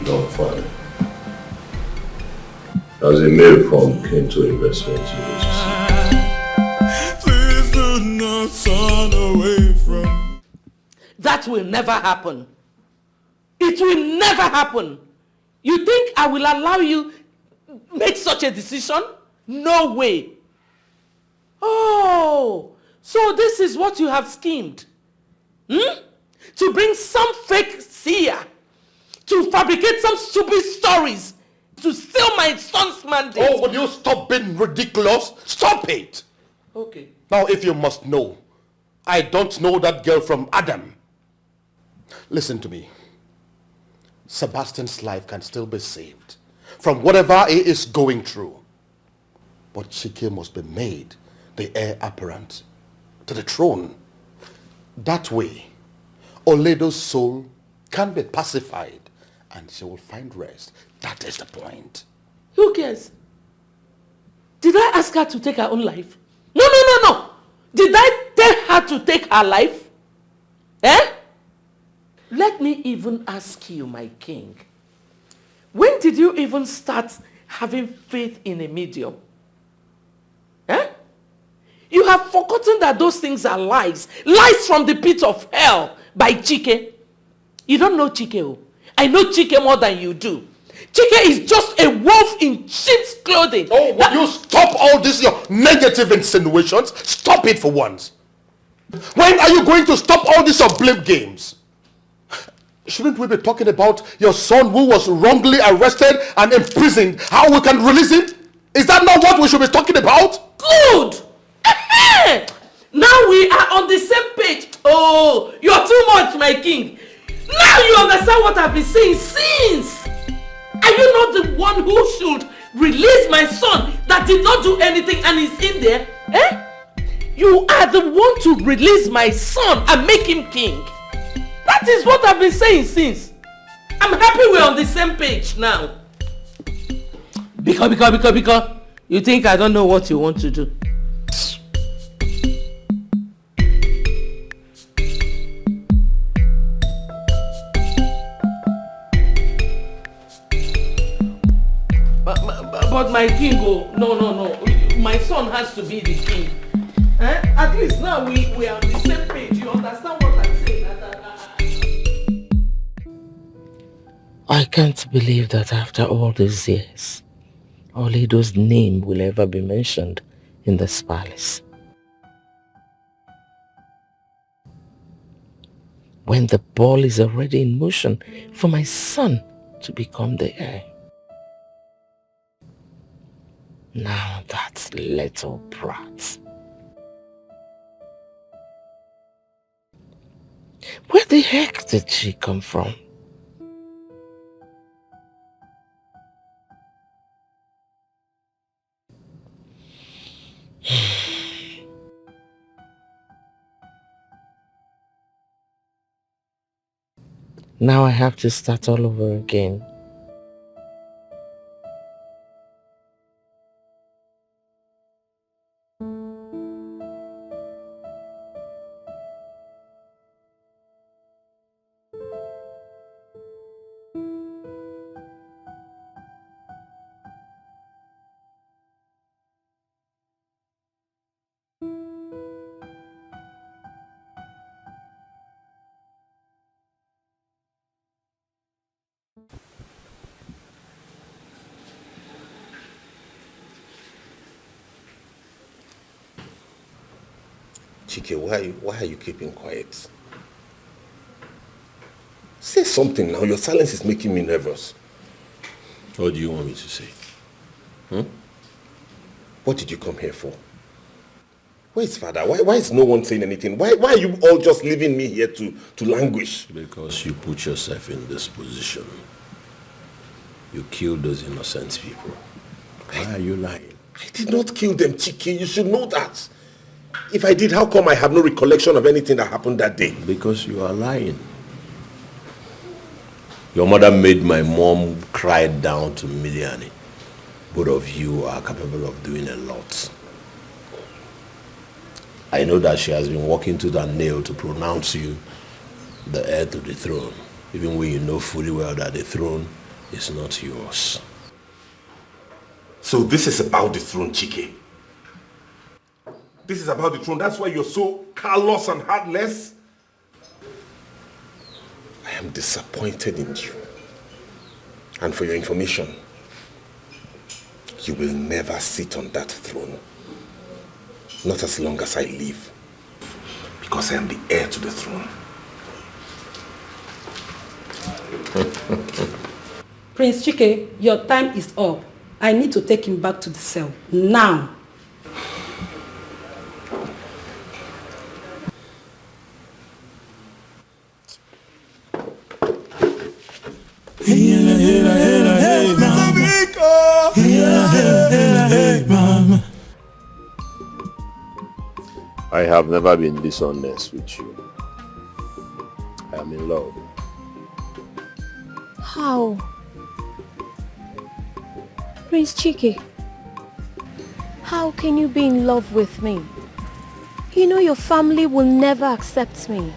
No, fine. As a mail from came to investment Please do not turn away from. That will never happen. It will never happen. You think I will allow you make such a decision? No way. Oh, so this is what you have schemed. To bring some fake seer, to fabricate some stupid stories, to steal my son's mandate. Oh, will you stop being ridiculous? Stop it! Okay. Now, if you must know, I don't know that girl from Adam. Listen to me. Sebastian's life can still be saved. from whatever he is going through. But Chike must be made the heir apparent to the throne. That way, Oledo's soul can be pacified and she will find rest. That is the point. Who cares? Did I ask her to take her own life? No. Did I tell her to take her life? Let me even ask you, my king. When did you even start having faith in a medium? You have forgotten that those things are lies. Lies from the pit of hell by Chike. You don't know Chike. Oh. I know Chike more than you do. Chike is just a wolf in sheep's clothing. Oh, will you stop all this, your negative insinuations? Stop it for once. When are you going to stop all these blame games? Shouldn't we be talking about your son who was wrongly arrested and imprisoned? How we can release him? Is that not what we should be talking about? Good! Now we are on the same page. Oh, you're too much, my king. Now you understand what I've been saying since. Are you not the one who should release my son that did not do anything and is in there? You are the one to release my son and make him king. That is what I've been saying since. I'm happy we're on the same page now. Because you think I don't know what you want to do. But my king, no. My son has to be the king. At least now we are on the same page. You understand what I'm saying? I can't believe that after all these years, Oledo's name will ever be mentioned in this palace. When the ball is already in motion for my son to become the heir. Now that little brat. Where the heck did she come from? Now I have to start all over again. Chike, why are you keeping quiet? Say something now. Your silence is making me nervous. What do you want me to say? What did you come here for? Where's father? Why is no one saying anything? Why are you all just leaving me here to languish? Because you put yourself in this position. You killed those innocent people. Why are you lying? I did not kill them, Chike. You should know that. If I did, how come I have no recollection of anything that happened that day? Because you are lying. Your mother made my mom cry down to Miliani. Both of you are capable of doing a lot. I know that she has been working to that nail to pronounce you the heir to the throne, even when you know fully well that the throne is not yours. So this is about the throne, Chike. This is about the throne. That's why you're so callous and heartless. I am disappointed in you. And for your information, you will never sit on that throne. Not as long as I live. Because I am the heir to the throne. Prince Chike, your time is up. I need to take him back to the cell. Now. Hey, mama. I have never been dishonest with you. I am in love. How? Prince Chike, how can you be in love with me? You know your family will never accept me.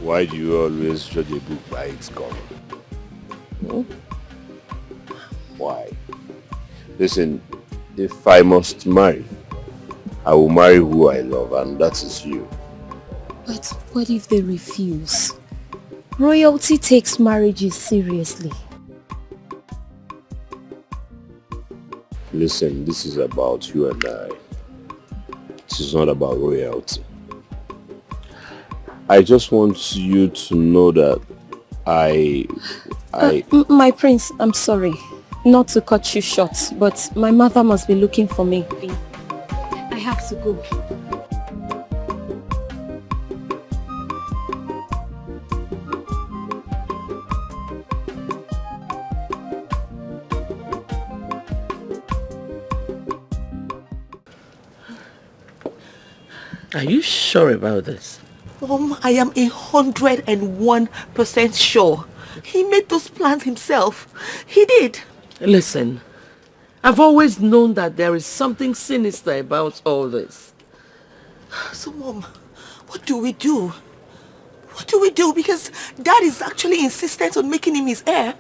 Why do you always judge a book by its cover? Hmm? Why? Listen, if I must marry, I will marry who I love, and that is you. But what if they refuse? Royalty takes marriages seriously. Listen, this is about you and I. This is not about royalty. I just want you to know that my prince, I'm sorry. Not to cut you short, but my mother must be looking for me. I have to go. Are you sure about this? I am 101% sure. He made those plans himself. He did. Listen, I've always known that there is something sinister about all this. So, Mom, what do we do? What do we do? Because Dad is actually insistent on making him his heir.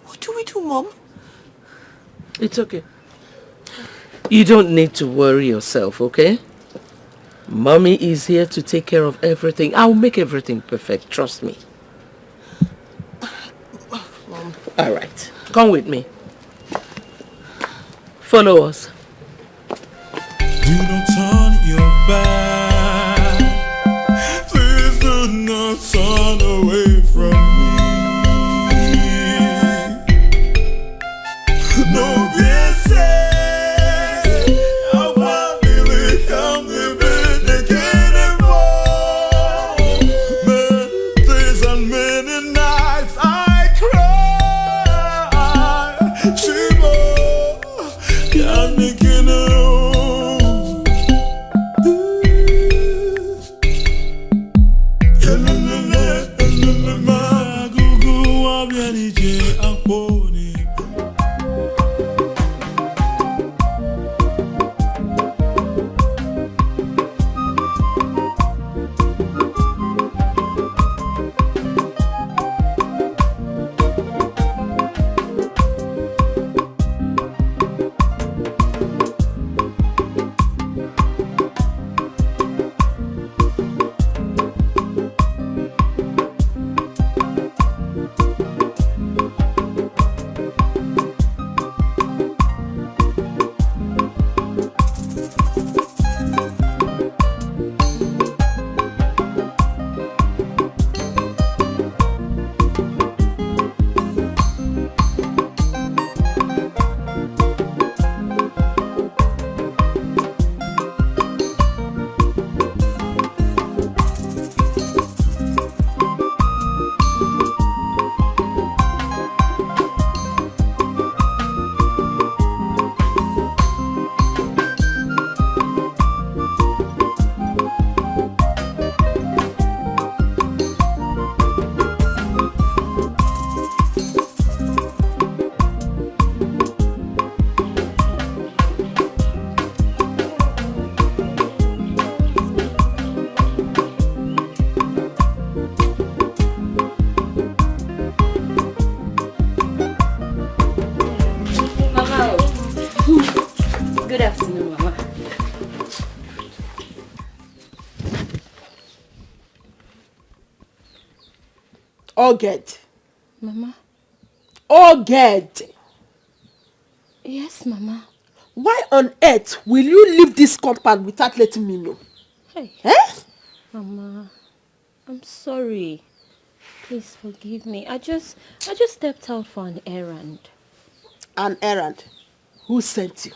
What do we do, Mom? It's okay. You don't need to worry yourself, okay? Mommy is here to take care of everything. I'll make everything perfect, trust me. Mom. All right, come with me. Follow us. Do not turn your back. Please do not turn away from me. No, yes, Good afternoon, Mama. Oged. Mama? Oged. Yes, Mama. Why on earth will you leave this compound without letting me know? Hey. Eh? Mama, I'm sorry. Please forgive me. I just stepped out for an errand. An errand? Who sent you?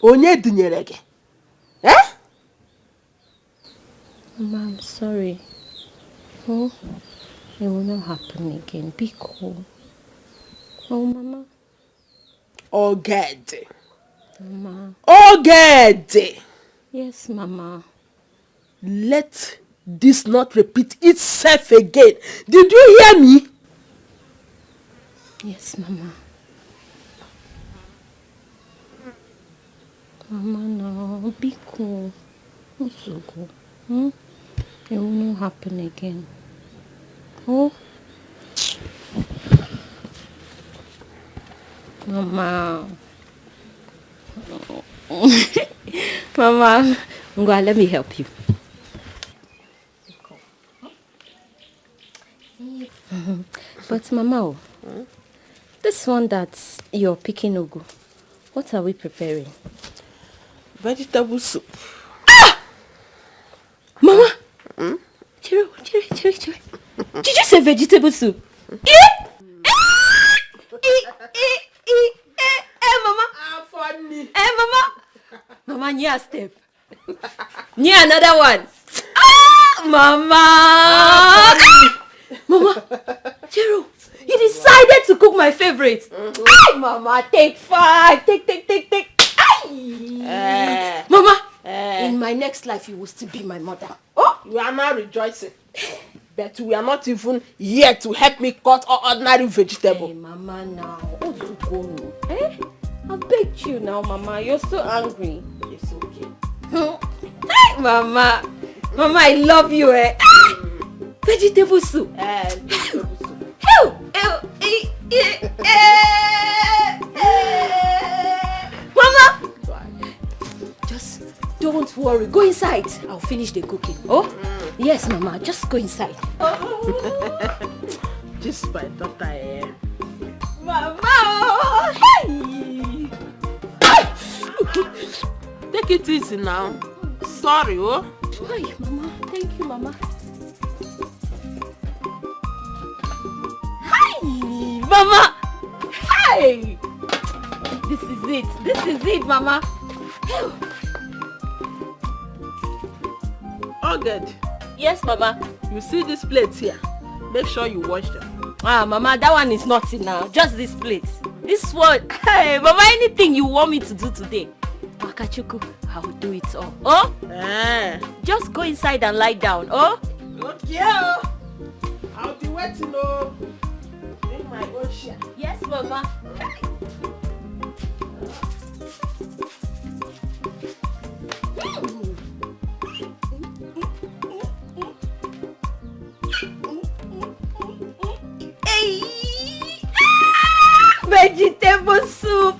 Onye dunyere gị? Eh? Mama, I'm sorry. Oh, it will not happen again. Be cool. Oh, Mama. Oged. Mama. Oged! Yes, Mama. Let this not repeat itself again. Did you hear me? Yes, Mama. Mama, no, be cool. Also cool. It will not happen again. Oh. Mama. Mama, Ngwa, let me help you. But Mama, this one that you're picking, Ugu, what are we preparing? Vegetable soup. Ah! Mama! Chiro. Did you say vegetable soup? Mama. Funny. Mama. Mama, near step. Near another one. Mama. Mama. Chiro, you decided to cook my favorite. Mama, take 5. Take. Mama, in my next life, you will still be my mother. Oh, you are now rejoicing. But we are not even here to help me cut ordinary vegetable. Hey, Mama, now. I begged you now, Mama. You're so angry. It's okay. Hey, Mama. Mama, I love you, Vegetable soup. Vegetable soup. Mama! Just don't worry. Go inside. I'll finish the cooking. Oh? Yes, Mama. Just go inside. Just my daughter, Mama! Hey! Take it easy now. Sorry, oh. Hi, Mama. Thank you, Mama. Hi, Mama. Hi. This is it, Mama. Oh, good. Yes, Mama. You see these plates here? Make sure you wash them. Mama, that one is not enough. Just this plate. This one. Hey, Mama, anything you want me to do today, Wakachuku, I will do it all. Oh? Just go inside and lie down. Oh? Okay. I'll be waiting, oh. In my own share. Yes, Mama. Vegetable soup.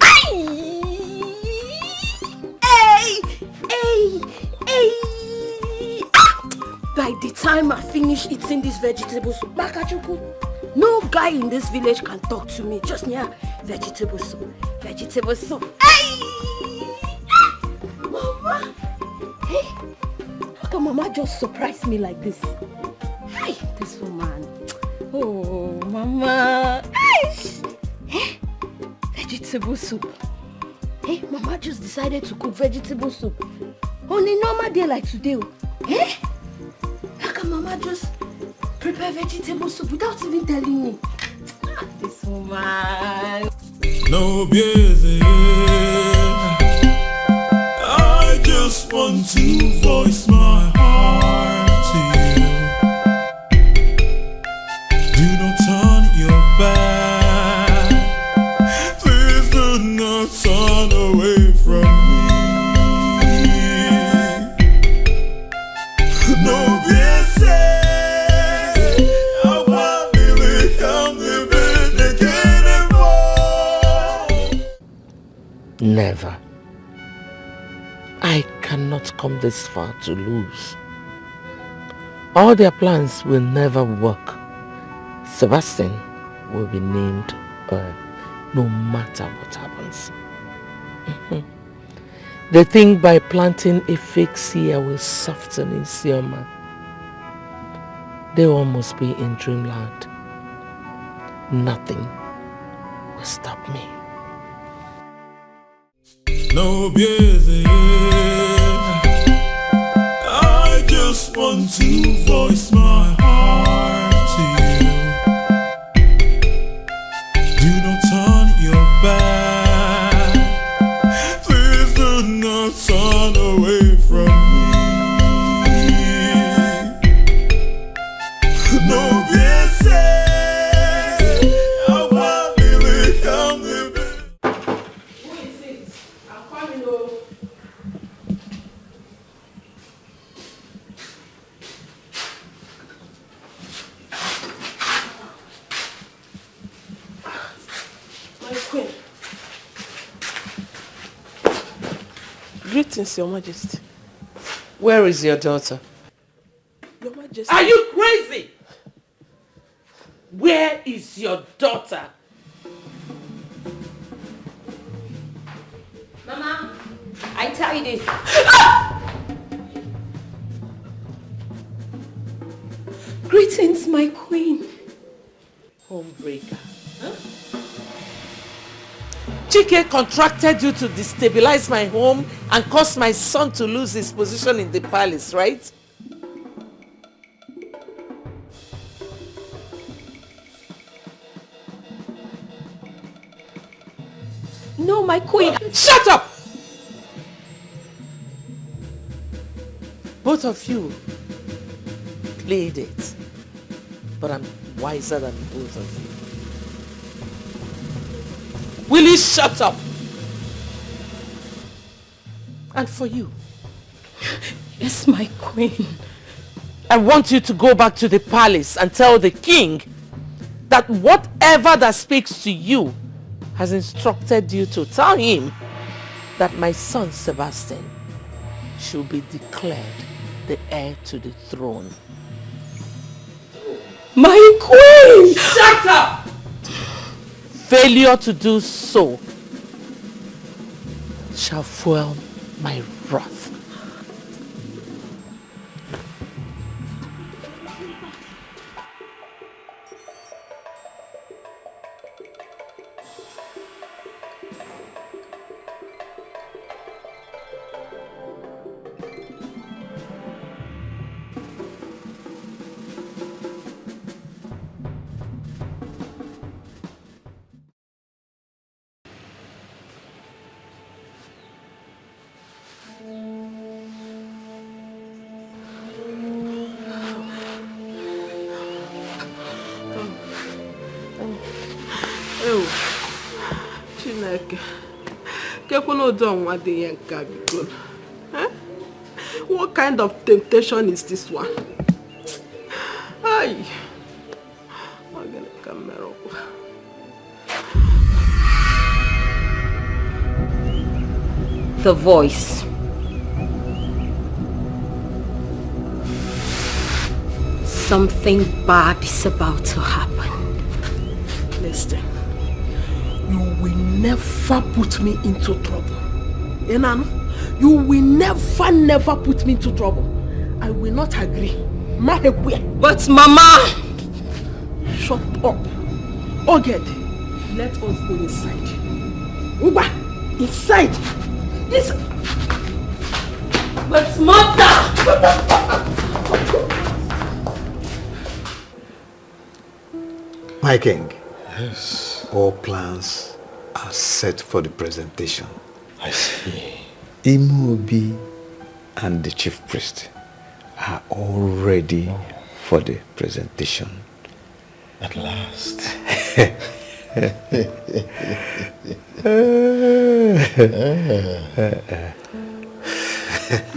By the time I finish eating this vegetable soup, Makachuku, no guy in this village can talk to me. Just near vegetable soup. Vegetable soup. Mama. Hey, how can Mama just surprise me like this? Hey, this woman. Oh, Mama. Hey, vegetable soup. Hey, Mama just decided to cook vegetable soup on a normal day like today. Hey, how can Mama just prepare vegetable soup without even telling me? This woman. No busy. I just want to voice my heart to you. Do not turn your back. Please do not turn away from me. No busy. I want to become the Never. I cannot come this far to lose. All their plans will never work. Sebastian will be named no matter what happens. They think by planting a fake seer will soften Isioma. They all must be in dreamland. Nothing will stop me. No busy. I just want to voice my heart to you. Do not turn your back. Please do not turn away from My queen. Greetings, Your Majesty. Where is your daughter? Your Majesty. Are you crazy? Where is your daughter? Mama, I tell you this. Greetings, my queen. Homebreaker. Huh? Chike contracted you to destabilize my home and cause my son to lose his position in the palace, right? No, my queen. Shut up! Both of you played it, but I'm wiser than both of you. Will you shut up? And for you. Yes, my queen. I want you to go back to the palace and tell the king that whatever that speaks to you has instructed you to tell him that my son Sebastian should be declared the heir to the throne. My queen! Shut up! Failure to do so shall fuel my wrath. What kind of temptation is this one? Ay. The voice. Something bad is about to happen. Listen, you will never put me into trouble. Enano, you will never put me into trouble. I will not agree. But Mama! Shut up. Oged, let us go inside. Uba, inside. Yes. But Mother! My king. Yes. All plans are set for the presentation. I see. Imobi and the chief priest are all ready for the presentation. At last.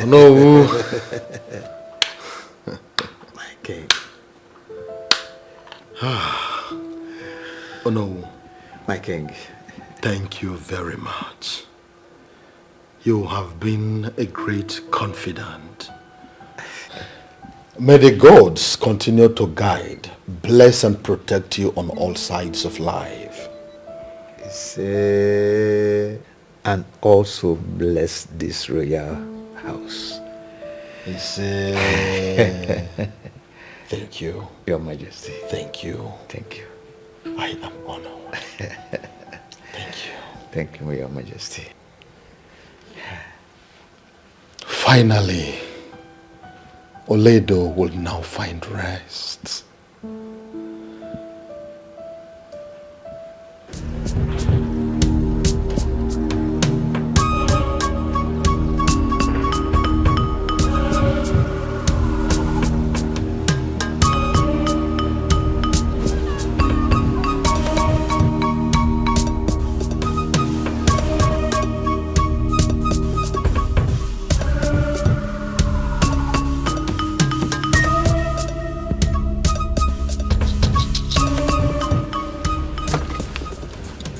No. My king. Oh no. My king. Thank you very much. You have been a great confidant. May the gods continue to guide, bless and protect you on all sides of life. And also bless this royal house. Thank you. Your Majesty. Thank you. Thank you. I am honored. Thank you. Thank you, Your Majesty. Finally, Oledo will now find rest.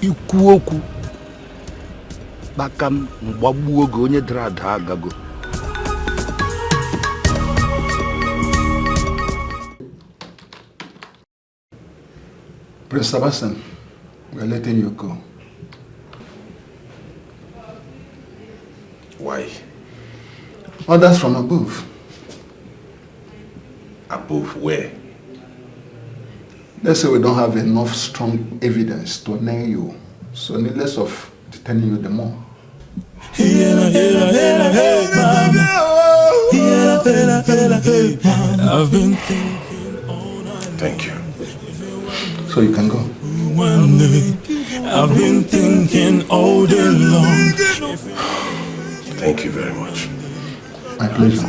ikwu okwu kpaka m mgbagbuo oge onye dara ada agago. Prince Sebastian, we're letting you go. Why? Orders from above. Above where? Let's say we don't have enough strong evidence to nail you, so needless of detaining you the more. I've been thinking. Thank you. So you can go. I've been thinking all day long. Thank you very much. My pleasure.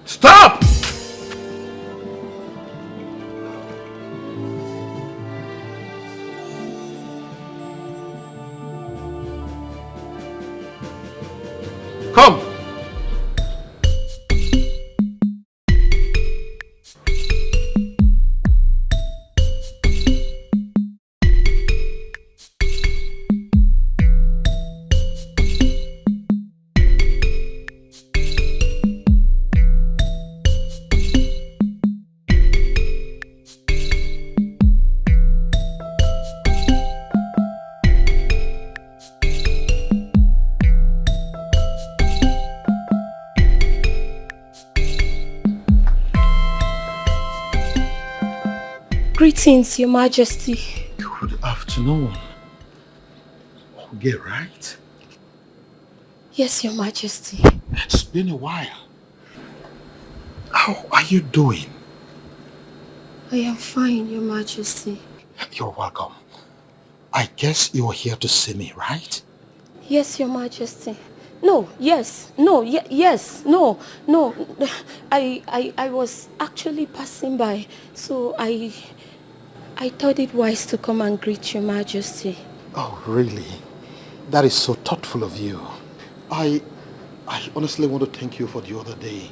Stop! Come! Greetings, Your Majesty. Good afternoon. Okay, right? Yes, Your Majesty. It's been a while. How are you doing? I am fine, Your Majesty. You're welcome. I guess you're here to see me, right? Yes, Your Majesty. No, yes, no, yes, no. I was actually passing by, so I thought it wise to come and greet Your Majesty. Oh, really? That is so thoughtful of you. I honestly want to thank you for the other day.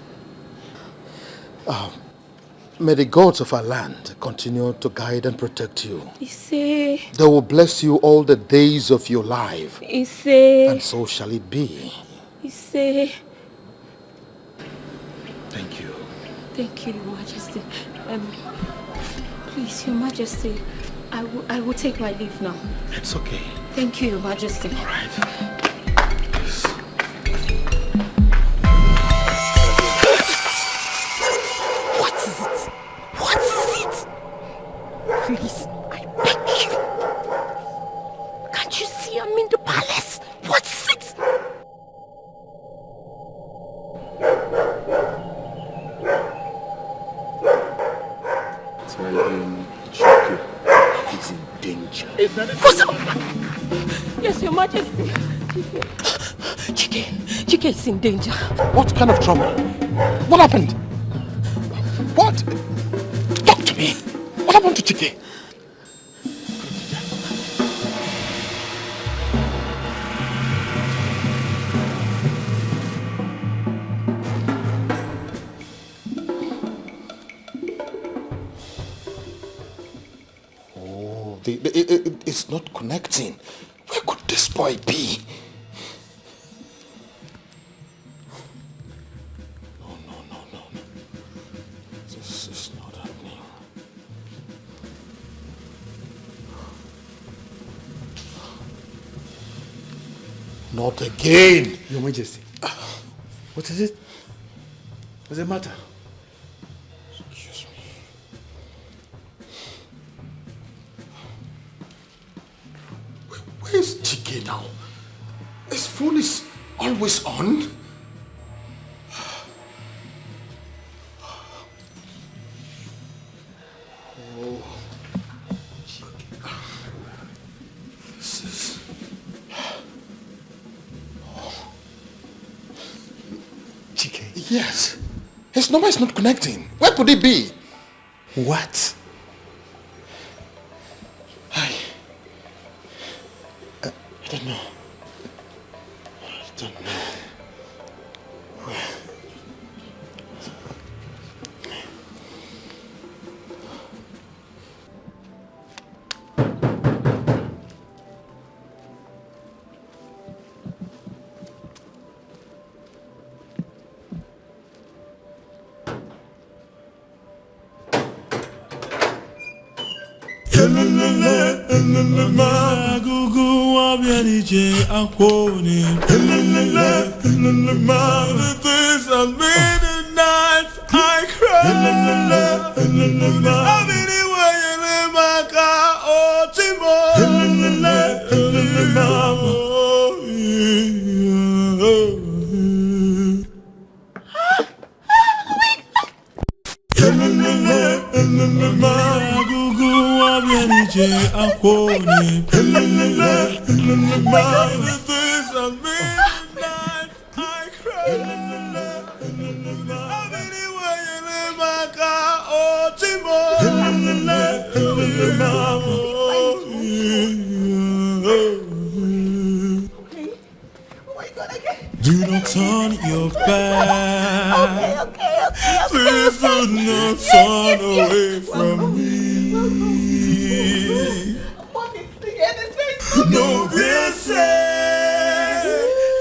May the gods of our land continue to guide and protect you. They will bless you all the days of your life. And so shall it be. Thank you. Thank you, Your Majesty. Please, Your Majesty, I will take my leave now. It's okay. Thank you, Your Majesty. All right. What is it? What is it? Please, I beg you. Can't you see I'm in Majesty. Chike is in danger. What kind of trouble? What happened? What? Talk to me. What happened to Chike? Oh, it's not connecting. Where could this boy be? No. This is not happening. Not again. Your Majesty. What is it? What's the matter? Excuse me. Where's Chike now? His phone is always on. Oh, this is... Chike. Yes. His number is not connecting. Where could it be? What? I don't know. I don't know. Do not turn your back. Please do not turn away from me. No, be said.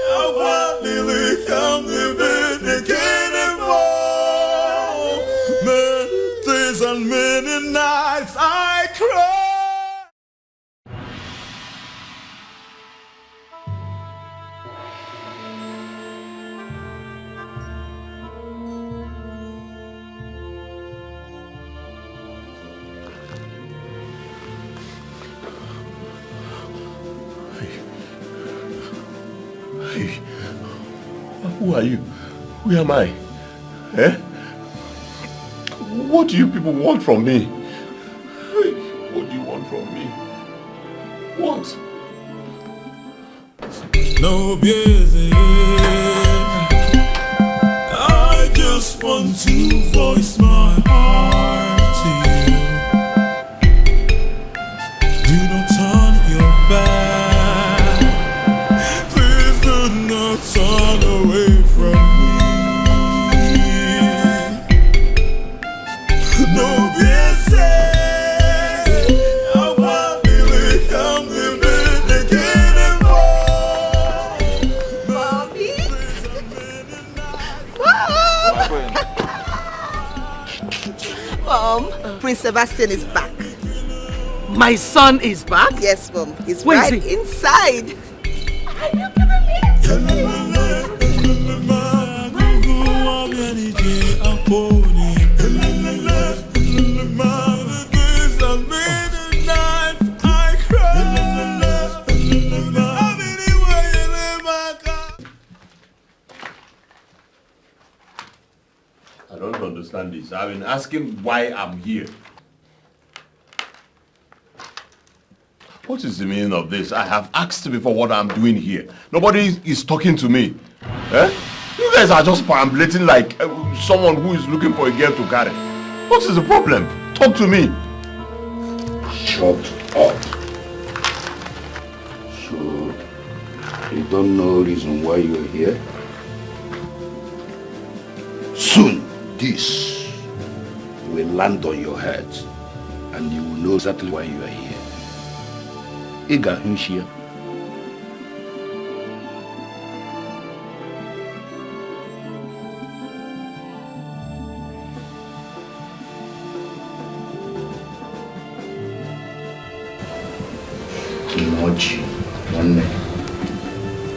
I want to come to again and more. Many days and many nights I cry. Who are you? Who am I? Eh? What do you people want from me? What do you want from me? What? No busy. I just want to voice my heart to you. Do not turn your back. Please do not turn away from me. No busy. I want to come to again and more. Prince Sebastian is back. My son is back? Yes, Mom. He's Where right is he? inside. I don't understand this. I've been asking why I'm here. What is the meaning of this? I have asked before what I'm doing here. Nobody is talking to me. Eh? You guys are just perambulating like someone who is looking for a girl to carry. What is the problem? Talk to me. Shut up. So, you don't know reason why you are here? Soon, this will land on your head and you will know exactly why you are here. Ega Hunshia. Nochi, one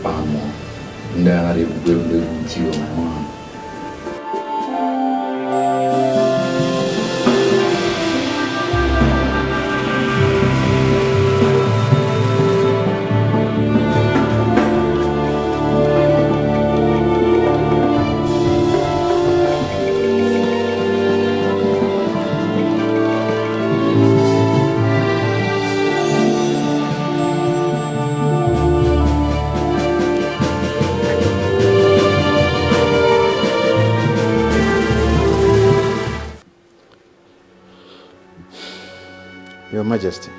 Pamo, Ndari will to your mom. Your Majesty,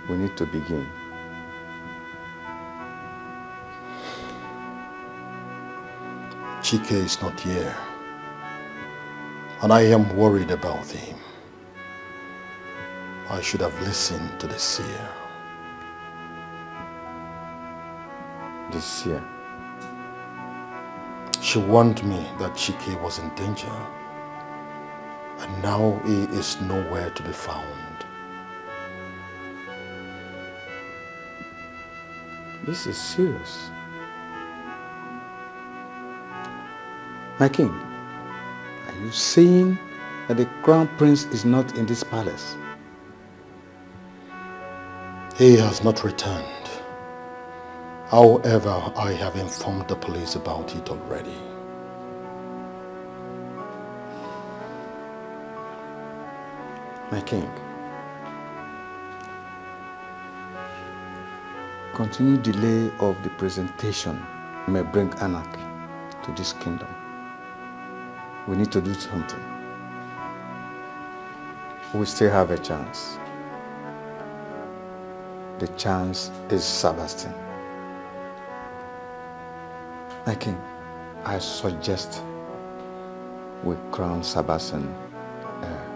we need to begin. Chike is not here, and I am worried about him. I should have listened to the seer. The seer? She warned me that Chike was in danger, and now he is nowhere to be found. This is serious. My king, are you saying that the crown prince is not in this palace? He has not returned. However, I have informed the police about it already. My king, continued delay of the presentation may bring anarchy to this kingdom. We need to do something. We still have a chance. The chance is Sebastian. My king, I suggest we crown Sebastian heir.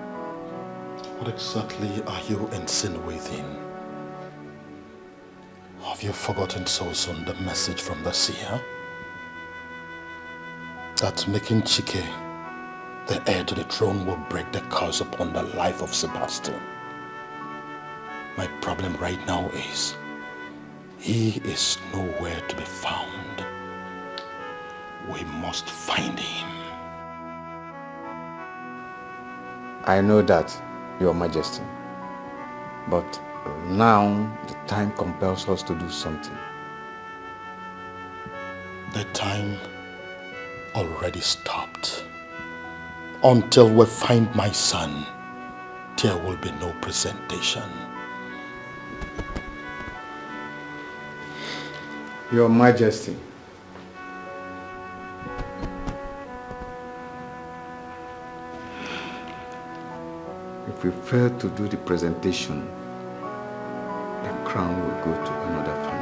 What exactly are you insinuating? Have you forgotten so soon the message from the seer? That making Chike the heir to the throne will break the curse upon the life of Sebastian. My problem right now is he is nowhere to be found. We must find him. I know that, Your Majesty, but now the time compels us to do something. The time already stopped. Until we find my son, there will be no presentation. Your Majesty, if we fail to do the presentation, the crown will go to another family.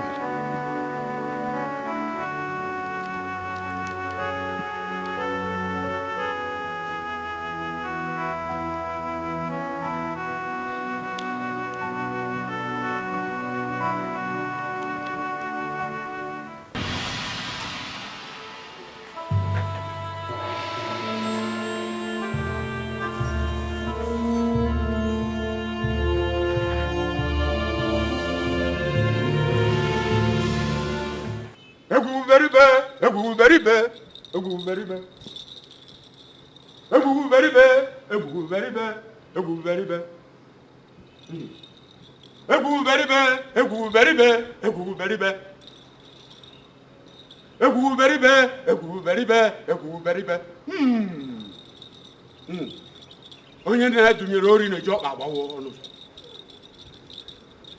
Onye na-adụnyere ori na-eji ọkpa agbawa ọnụ.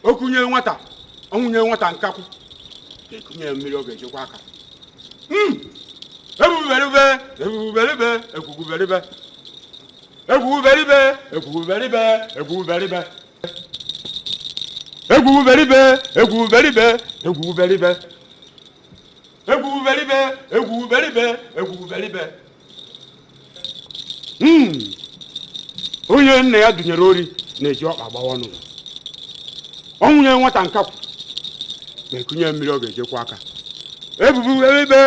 Okunye nwata, onwunye nwata nkakwu. Ekunye mmiri oge jekwa aka. Ebuberibe, egwuguberibe. Egwuguberibe. Onye nne ya dunyere ori na-eji ọkpa gbawa n'ụzọ. Onwunye nwata nkakwu na-ekunye mmiri ọ ga-ejekwa aka. Egwuguberibe.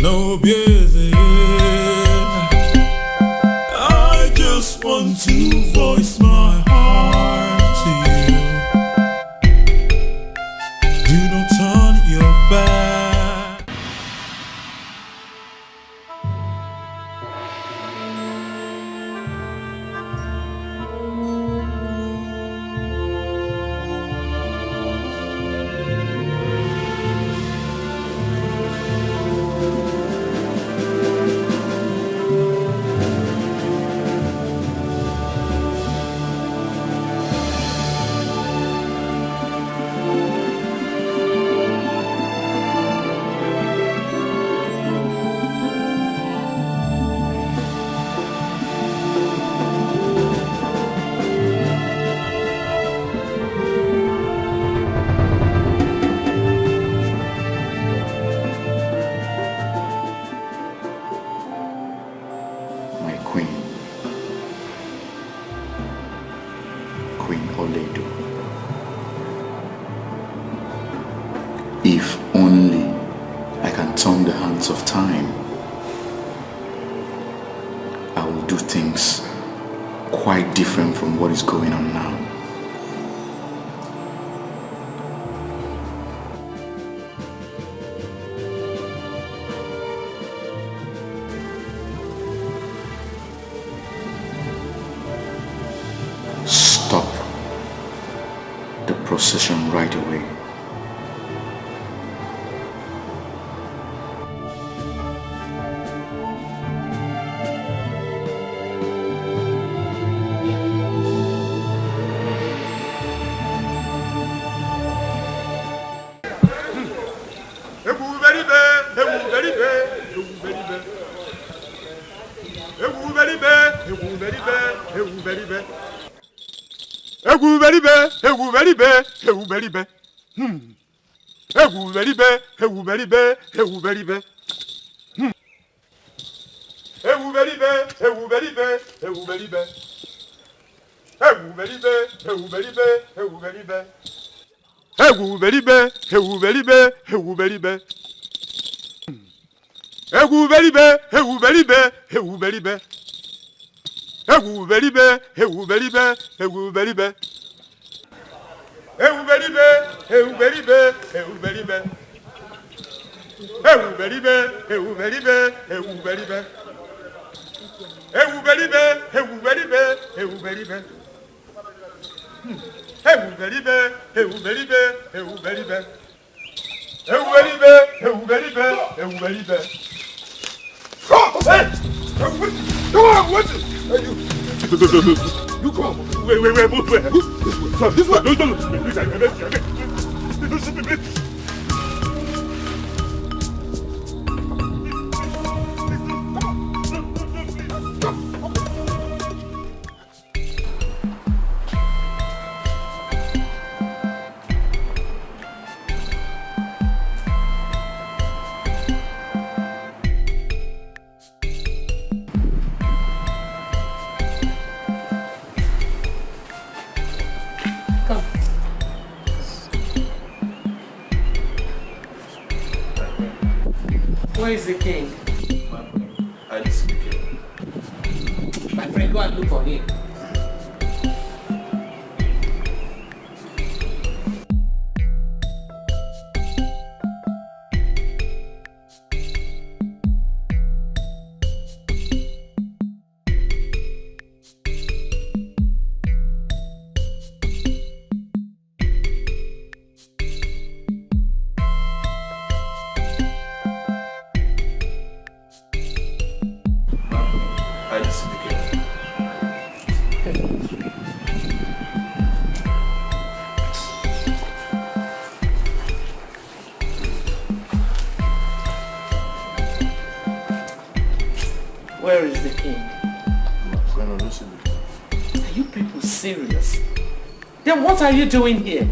No busy. I just want to voice my heart to you. Do not turn your back. If only I can turn the hands of time, I will do things quite different from what is going on now. Stop the procession right away. You come on. Wait, move where? This way. Where is the king? I didn't see the king. My friend, go and look for him. I didn't see the king. Where is the king? Are Are you people serious? Then what are you doing here?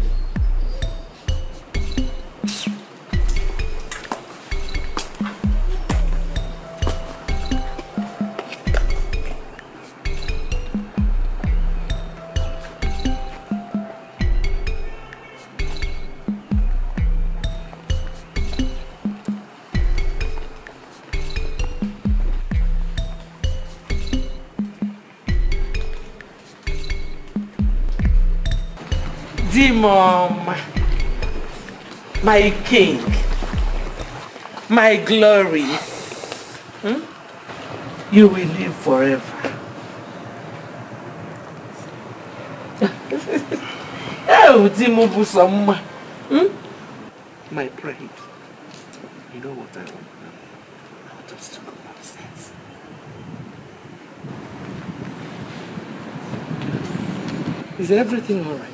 Mom, my king, my glory, you will live forever. Oh, Timobu Sama, my pride. You know what I want now? I want us to go upstairs. Is everything all right?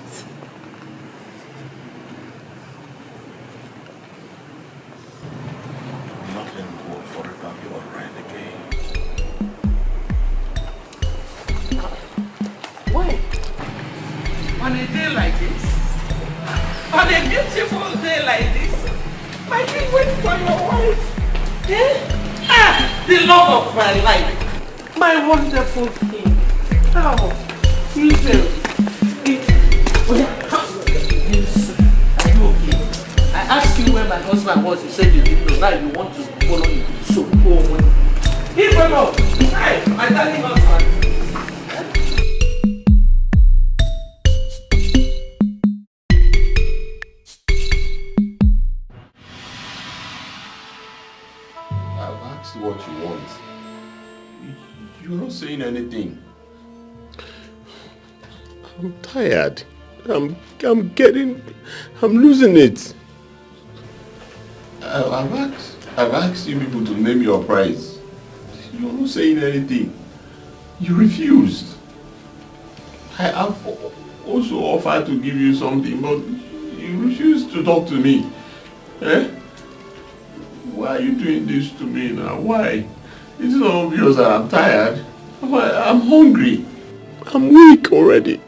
On a day like this, on a beautiful day like this, my king wait for your wife. Eh? Ah, the love of my life, my wonderful king. Oh, you will. Yes, are you okay? I asked you where my husband was. You said you didn't know. Now you want to follow me. So go away. Give him up. Hi, my darling husband. What you want. You're not saying anything. I'm tired. I'm losing it. I've asked you people to name your price. You're not saying anything. You refused. I have also offered to give you something, but you refused to talk to me. Eh? Why are you doing this to me now? Why? It's not obvious that I'm tired. I'm hungry. I'm weak already.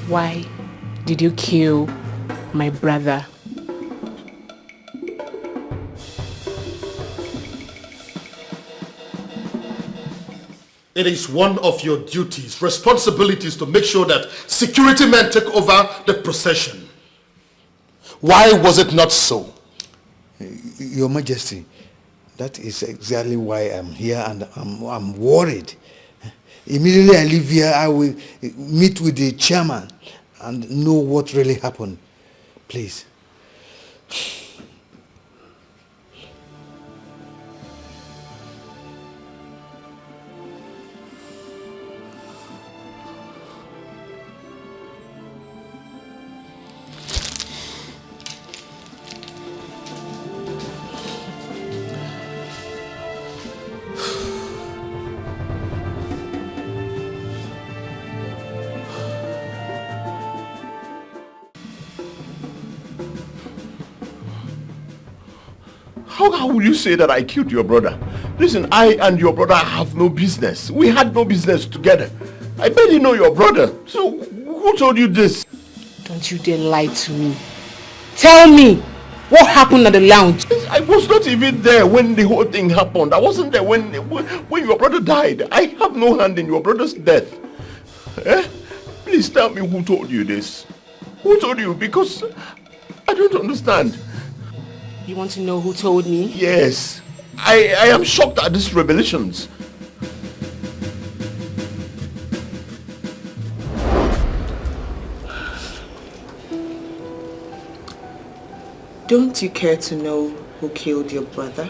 Why did you kill my brother? It is one of your duties, responsibilities to make sure that security men take over the procession. Why was it not so? Your Majesty, that is exactly why I'm here, and I'm worried. Immediately I leave here, I will meet with the chairman and know what really happened. Please. How will you say that I killed your brother? Listen, I and your brother have no business. We had no business together. I barely know your brother. So who told you this? Don't you dare lie to me. Tell me what happened at the lounge. I was not even there when the whole thing happened. I wasn't there when your brother died. I have no hand in your brother's death. Please tell me who told you this. Who told you? Because I don't understand. You want to know who told me? Yes. I am shocked at these revelations. Don't you care to know who killed your brother?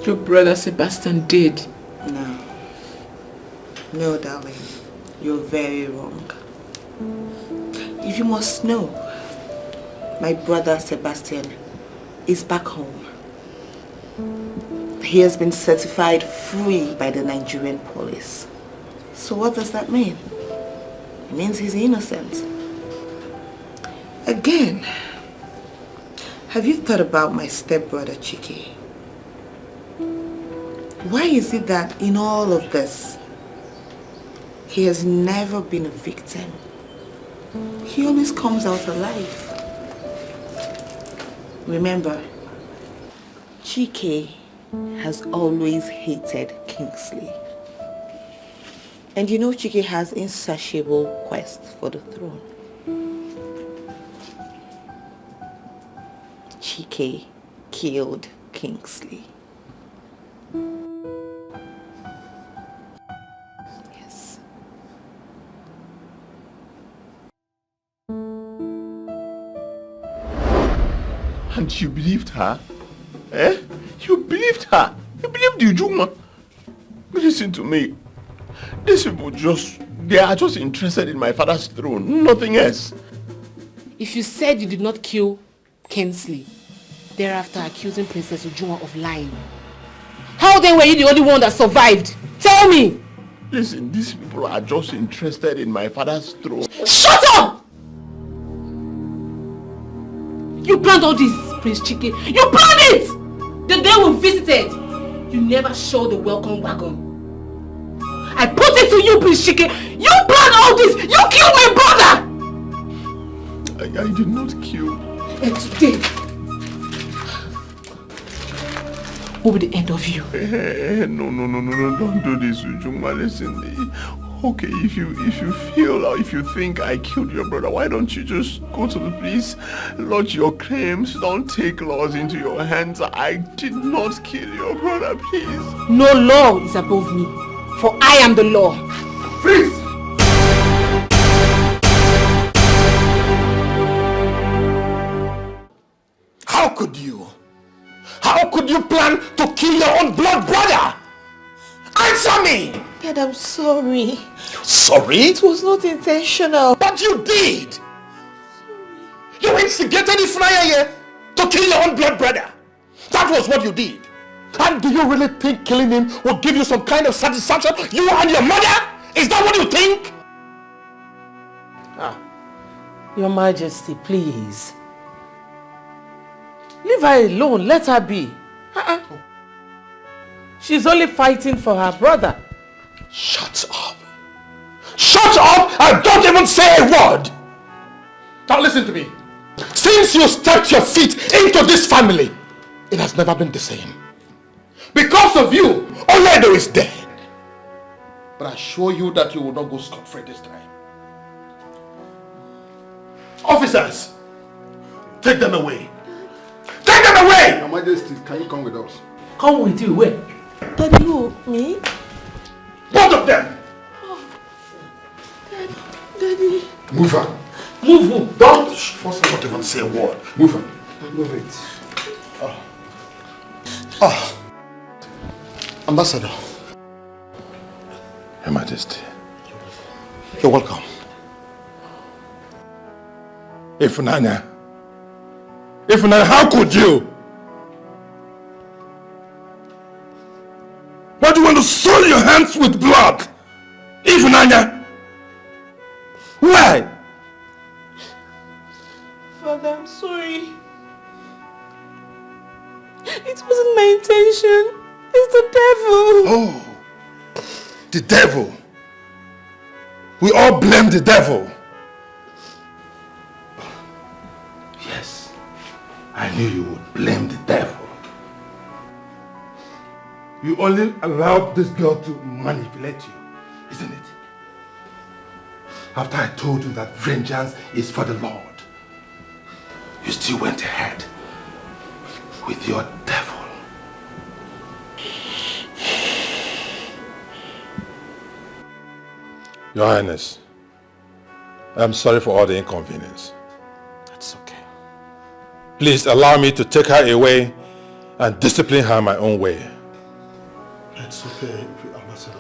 Your brother Sebastian did. No. No, darling. You're very wrong. If you must know, my brother Sebastian is back home. He has been certified free by the Nigerian police. So what does that mean? It means he's innocent. Again, have you thought about my stepbrother Chike? Why is it that in all of this, he has never been a victim? He always comes out alive. Remember, Chike has always hated Kingsley. And you know Chike has insatiable quest for the throne. Chike killed Kingsley. Yes. And you believed her? You believed her? You believed Ujuma? Listen to me. These people they are just interested in my father's throne, nothing else. If you said you did not kill Kingsley, thereafter accusing Princess Ujuma of lying, how then were you the only one that survived? Tell me! Listen, these people are just interested in my father's throne. Shut up! You planned all this, Prince Chike. You planned it! The day we visited, you never showed the welcome wagon. I put it to you, Prince Chike. You planned all this! You killed my brother! I did not kill. And today will be the end of you. No, don't do this, Ujuma. Listen, okay, if you feel or if you think I killed your brother, why don't you just go to the police, lodge your claims, don't take laws into your hands. I did not kill your brother, please. No law is above me, for I am the law. Please! How could you? How could you plan to kill your own blood brother? Answer me! Dad, I'm sorry. Sorry? It was not intentional. But you did! You instigated Ifnaya here to kill your own blood brother. That was what you did. And do you really think killing him will give you some kind of satisfaction? You and your mother? Is that what you think? Your Majesty, please. Leave her alone. Let her be. She's only fighting for her brother. Shut up. Shut up and don't even say a word. Now listen to me. Since you stepped your feet into this family, it has never been the same. Because of you, Oledo is dead. But I assure you that you will not go scot-free this time. Officers, take them away. Take them away! Your Majesty, can you come with us? Come with you, where? Daddy, who? Me? Both of them! Daddy. Move her. Move who? Don't force her not even say a word. Move her. Move it. Ambassador. Your Majesty. You're welcome. Ifunanya, how could you? Why do you want to soil your hands with blood? Ifunanya? Why? Father, I'm sorry. accusation is the devil. Oh, the devil. We all blame the devil. Yes, I knew you would blame the devil. You only allowed this girl to manipulate you, isn't it? After I told you that vengeance is for the Lord, you still went ahead with your devil. Your Highness, I'm sorry for all the inconvenience. That's okay. Please allow me to take her away and discipline her my own way. It's okay, Ambassador.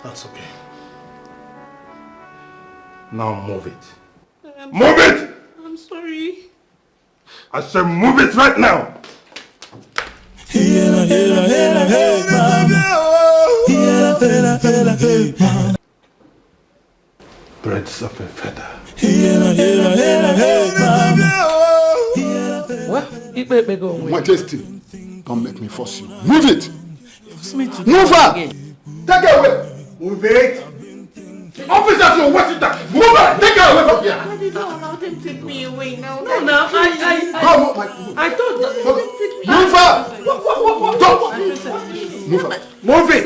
That's okay. Now move it. Move it! I'm sorry. I said move it right now! Birds of a feather. Well, Majesty, don't make me force you. Move it! Move her! Take it away! Move it! Officers, you're watching that! Move her! Take her away from here! Daddy, don't allow them to take me away now. No, No, I thought that. Move her! Move it!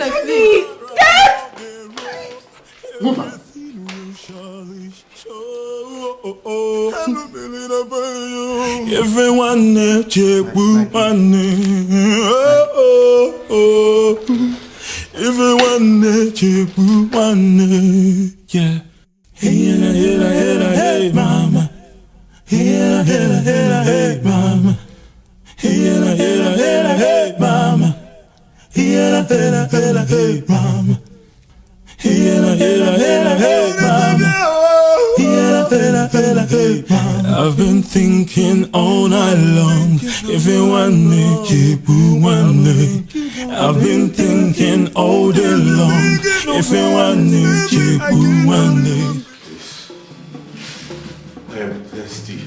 Move her! Everyone everyone yeah. Hey mama. Hey mama. Hey mama. Hey mama. I've been thinking all night long. If you want me, you want me. I've been thinking all day long. If you want me, you want me. I am thirsty.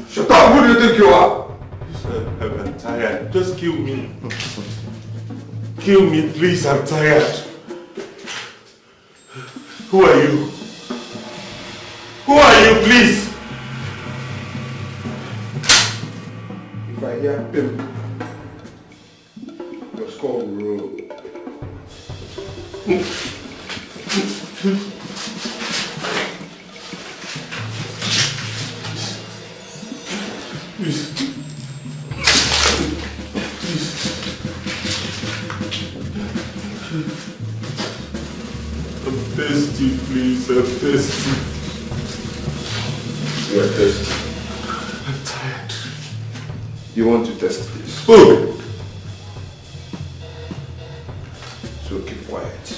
Shut up! Who do you think you are? I'm tired. Just kill me. Kill me, please. I'm tired. Who are you? Who are you, please? If I hear pimp, your skull will roll. Please. I'm thirsty, please. I'm thirsty. You are thirsty. I'm tired. You want to test this? Oh! So keep quiet.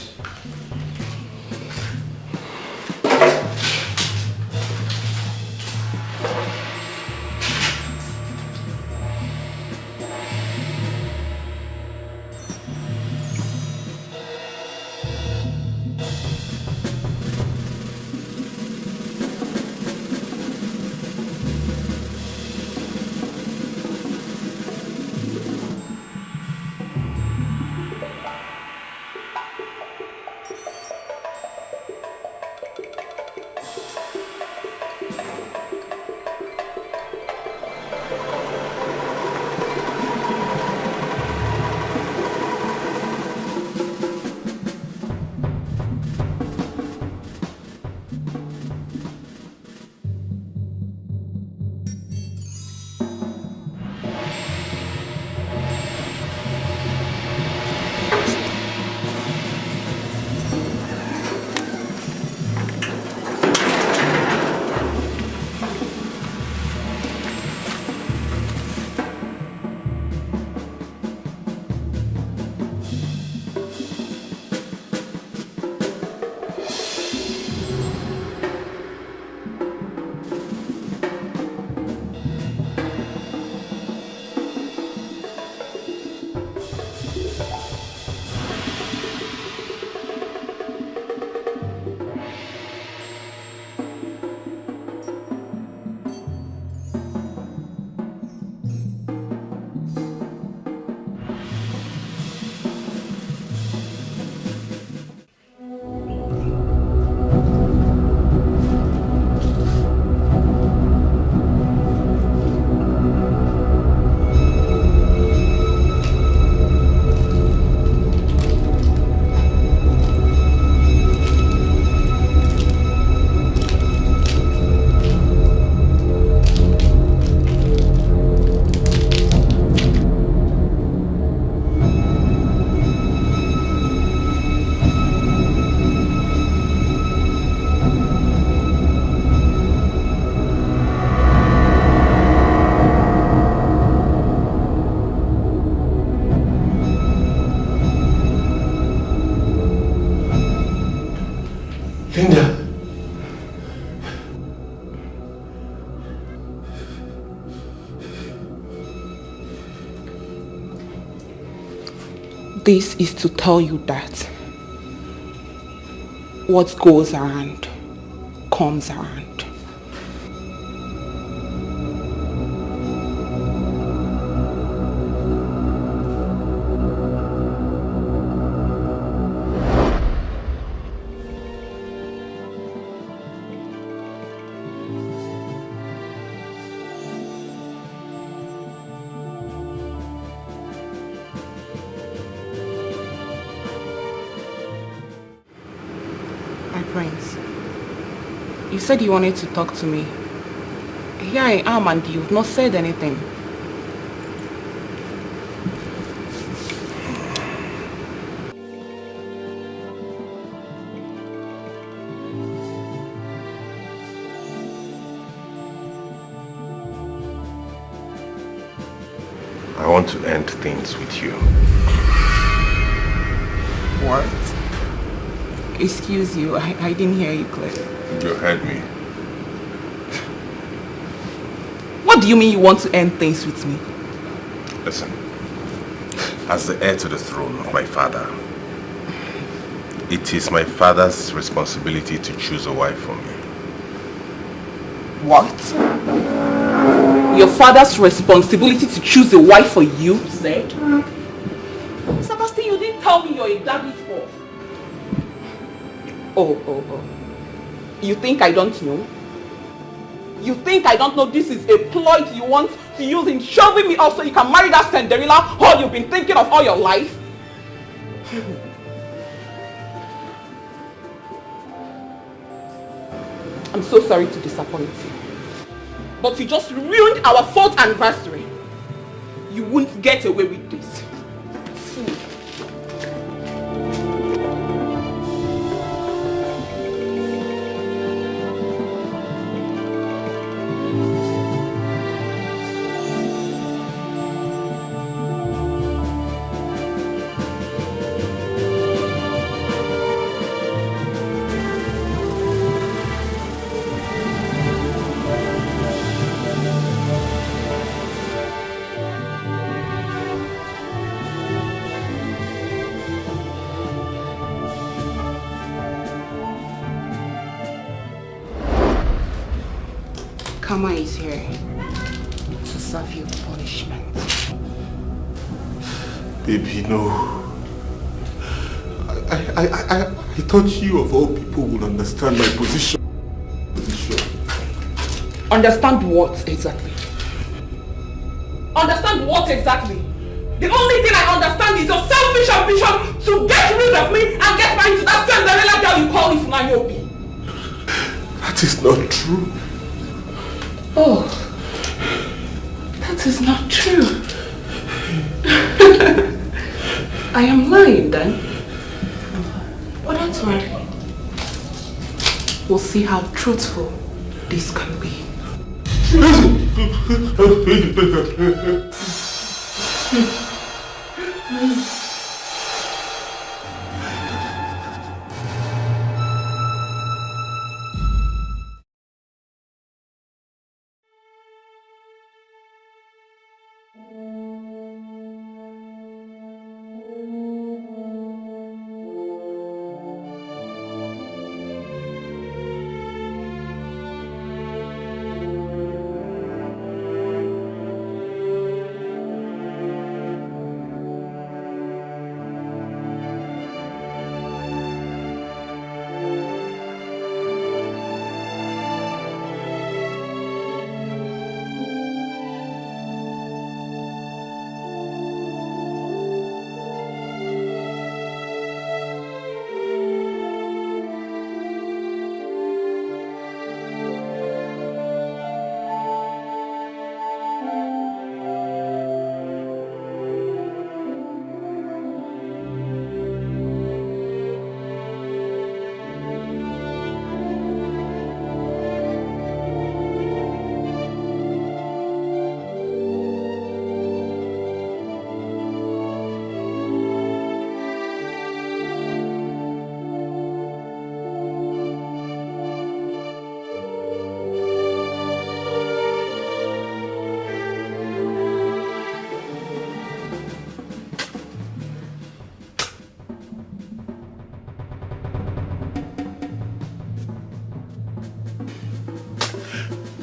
Linda. This is to tell you that what goes around comes around. Prince, you said you wanted to talk to me. Here I am and you've not said anything. I want to end things with you. What? Excuse you, I didn't hear you clearly. You heard me. What do you mean you want to end things with me? Listen, as the heir to the throne of my father, it is my father's responsibility to choose a wife for me. What? Your father's responsibility to choose a wife for you, you said? Sebastian, you didn't tell me you're a daddy's boy. Oh. You think I don't know? You think I don't know this is a ploy you want to use in shoving me off so you can marry that Cinderella whore you've been thinking of all your life? I'm so sorry to disappoint you. But you just ruined our 4th anniversary. You won't get away with this. Fool. Karma is here to serve you punishment. Baby, no. I thought you of all people would understand my position. Understand what exactly? Understand what exactly? The only thing I understand is your selfish ambition to get rid of me and get married to that Cinderella girl you call Ifunanyobi. That is not true. Oh, that is not true. I am lying then. But don't worry. We'll see how truthful this can be.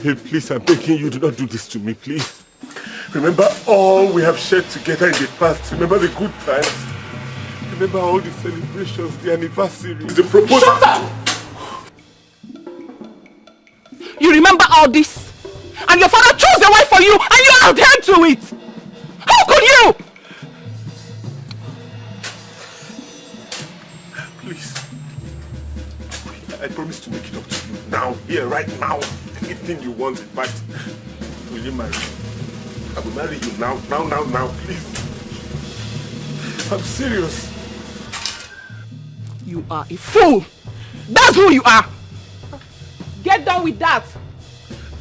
Babe, please, I'm begging you, do not do this to me, please. Remember all we have shared together in the past. Remember the good times. Remember all the celebrations, the anniversaries, the proposal. Shut up! You remember all this? And your father chose a wife for you and you adhered to it! How could you? Please. I promise to make it up to you now, here, right now. Anything you want, in fact. Will you marry me? I will marry you now, please. I'm serious. You are a fool. That's who you are. Get done with that.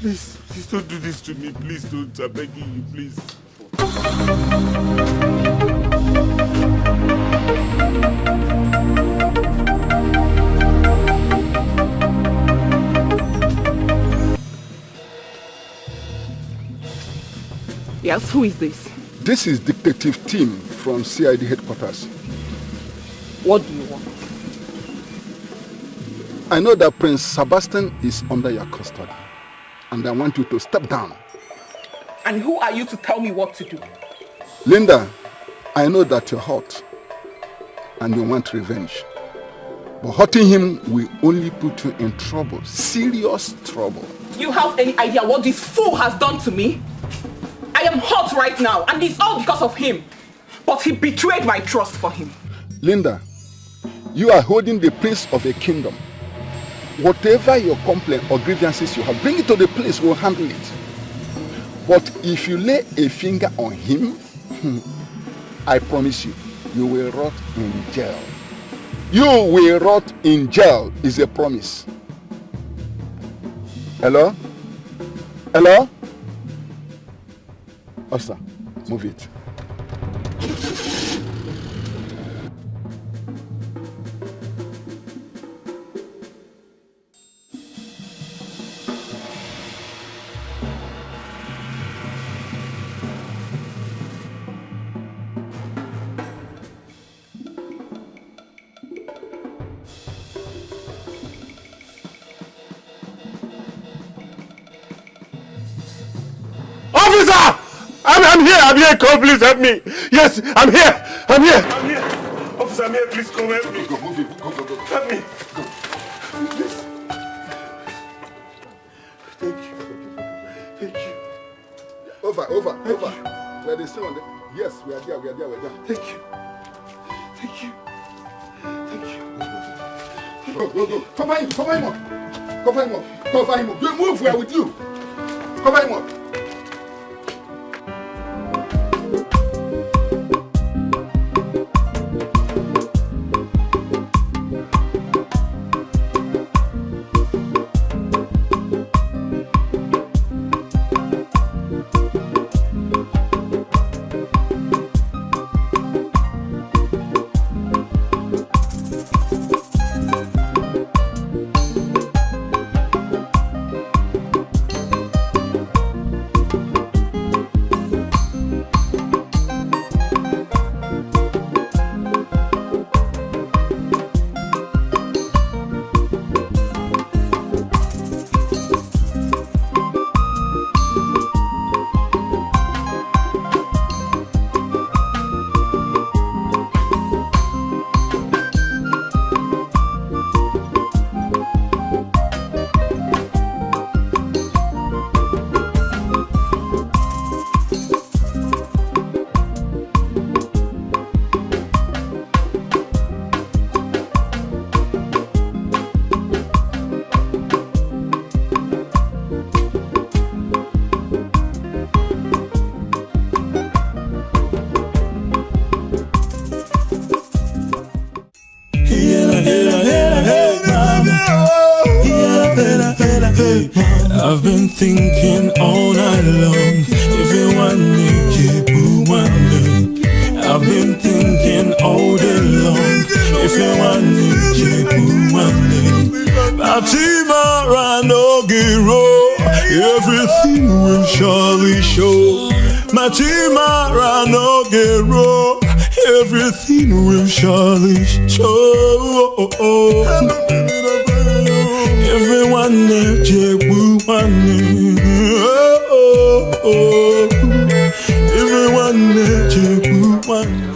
Please don't do this to me. Please don't. I'm begging you, please. Yes, who is this? This is Detective Tim from CID headquarters. What do you want? I know that Prince Sebastian is under your custody, and I want you to step down. And who are you to tell me what to do? Linda, I know that you're hot, and you want revenge. But hurting him will only put you in trouble, serious trouble. Do you have any idea what this fool has done to me? I am hot right now, and it's all because of him. But he betrayed my trust for him. Linda, you are holding the prince of a kingdom. Whatever your complaint or grievances you have, bring it to the police, we'll handle it. But if you lay a finger on him, I promise you, you will rot in jail. You will rot in jail is a promise. Hello? Hello? Officer, move it. Officer! I'm here, come, please help me. Yes, I'm here. Officer, I'm here, please come help me. Go, move it, go. Help me. Go. Please. Thank you. Over. Where they still on there? Yes, we are there. Thank you. Go. Cover him up. You move, we are with you. Cover him up. I've been thinking all night long. If you want me, I've been thinking all day long. If you want me, Fatima Ranogiro, everything will surely show. Fatima Ranogiro, everything will surely show. Everyone, oh, everyone let you one.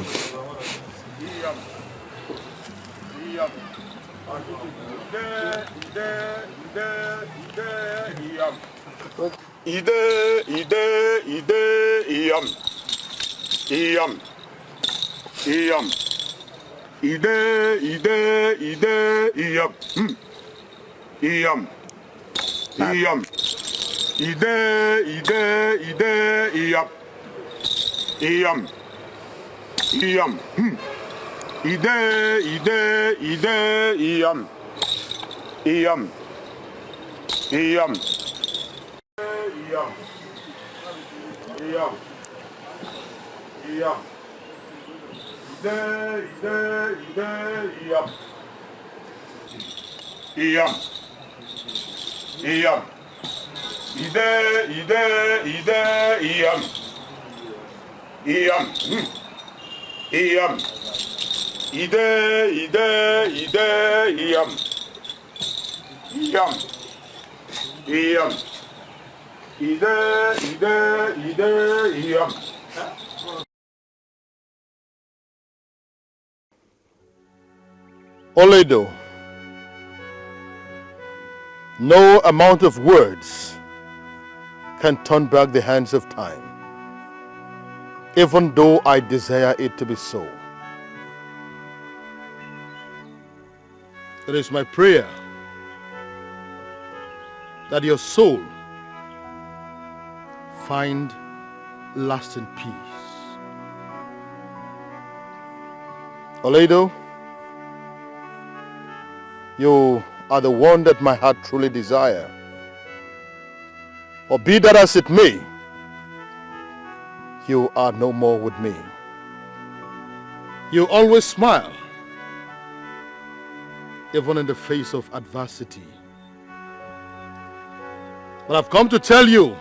Oledo, no amount of words can turn back the hands of time, even though I desire it to be so. It is my prayer that your soul find lasting peace. Oledo, you are the one that my heart truly desires. Or be that as it may, you are no more with me. You always smile, even in the face of adversity. But I've come to tell you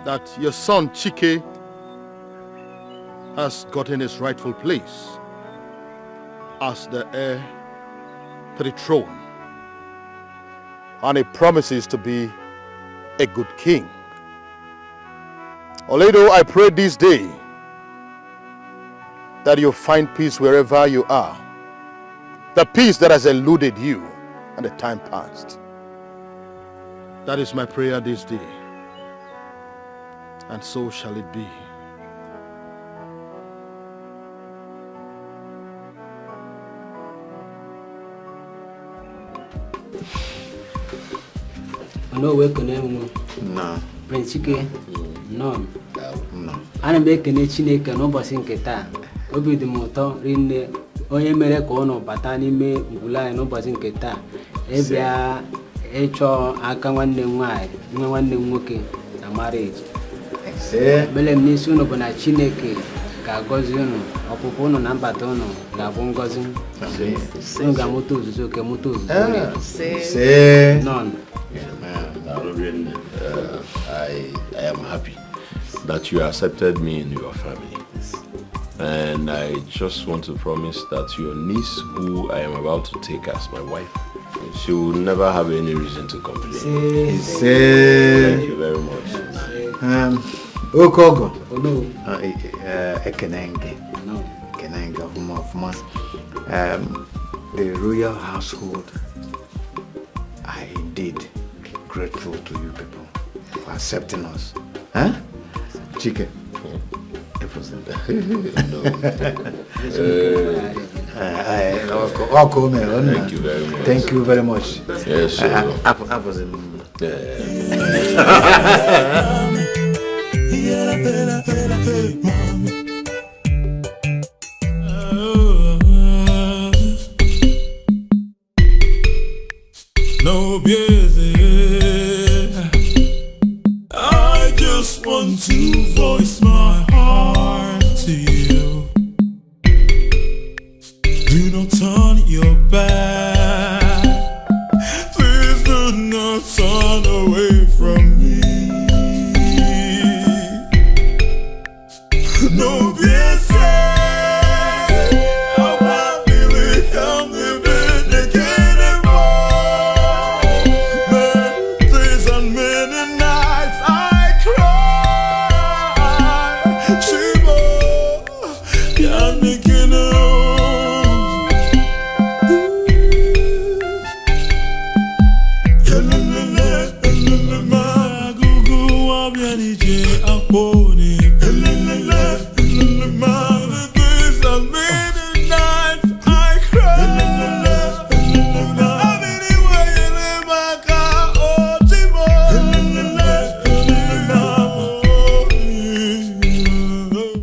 that your son Chike has gotten his rightful place as the heir to the throne, and he promises to be a good king. Oledo, I pray this day that you find peace wherever you are, the peace that has eluded you in the time past. That is my prayer this day, and so shall it be. No way can anyone. No. Prince-2022. No. No. Ana m ekene Chineke n'ụbọchị nke taa. Obi dị m ụtọ rinne onye mere ka ọ bata n'ime ngwụla anyị n'ụbọchị nke taa. Ebia ịchọ aka nwanne m nwanyị, nwanne m nwoke na marriage. Bele m n'isi unu bụ na Chineke ga-agọzi unu, ọpụpụ unu na mbata unu ga-abụ ngọzi. Unu ga-amụta ozuzo oke, mụta ozuzo. None. I am happy that you accepted me in your family. And I just want to promise that your niece, who I am about to take as my wife, she will never have any reason to complain. Thank you very much. Okogo. Ekenenge. The royal household, I indeed grateful to you people for accepting us. Huh? Chike. It was no. Thank you very much. Thank you very much. Yes, I was in.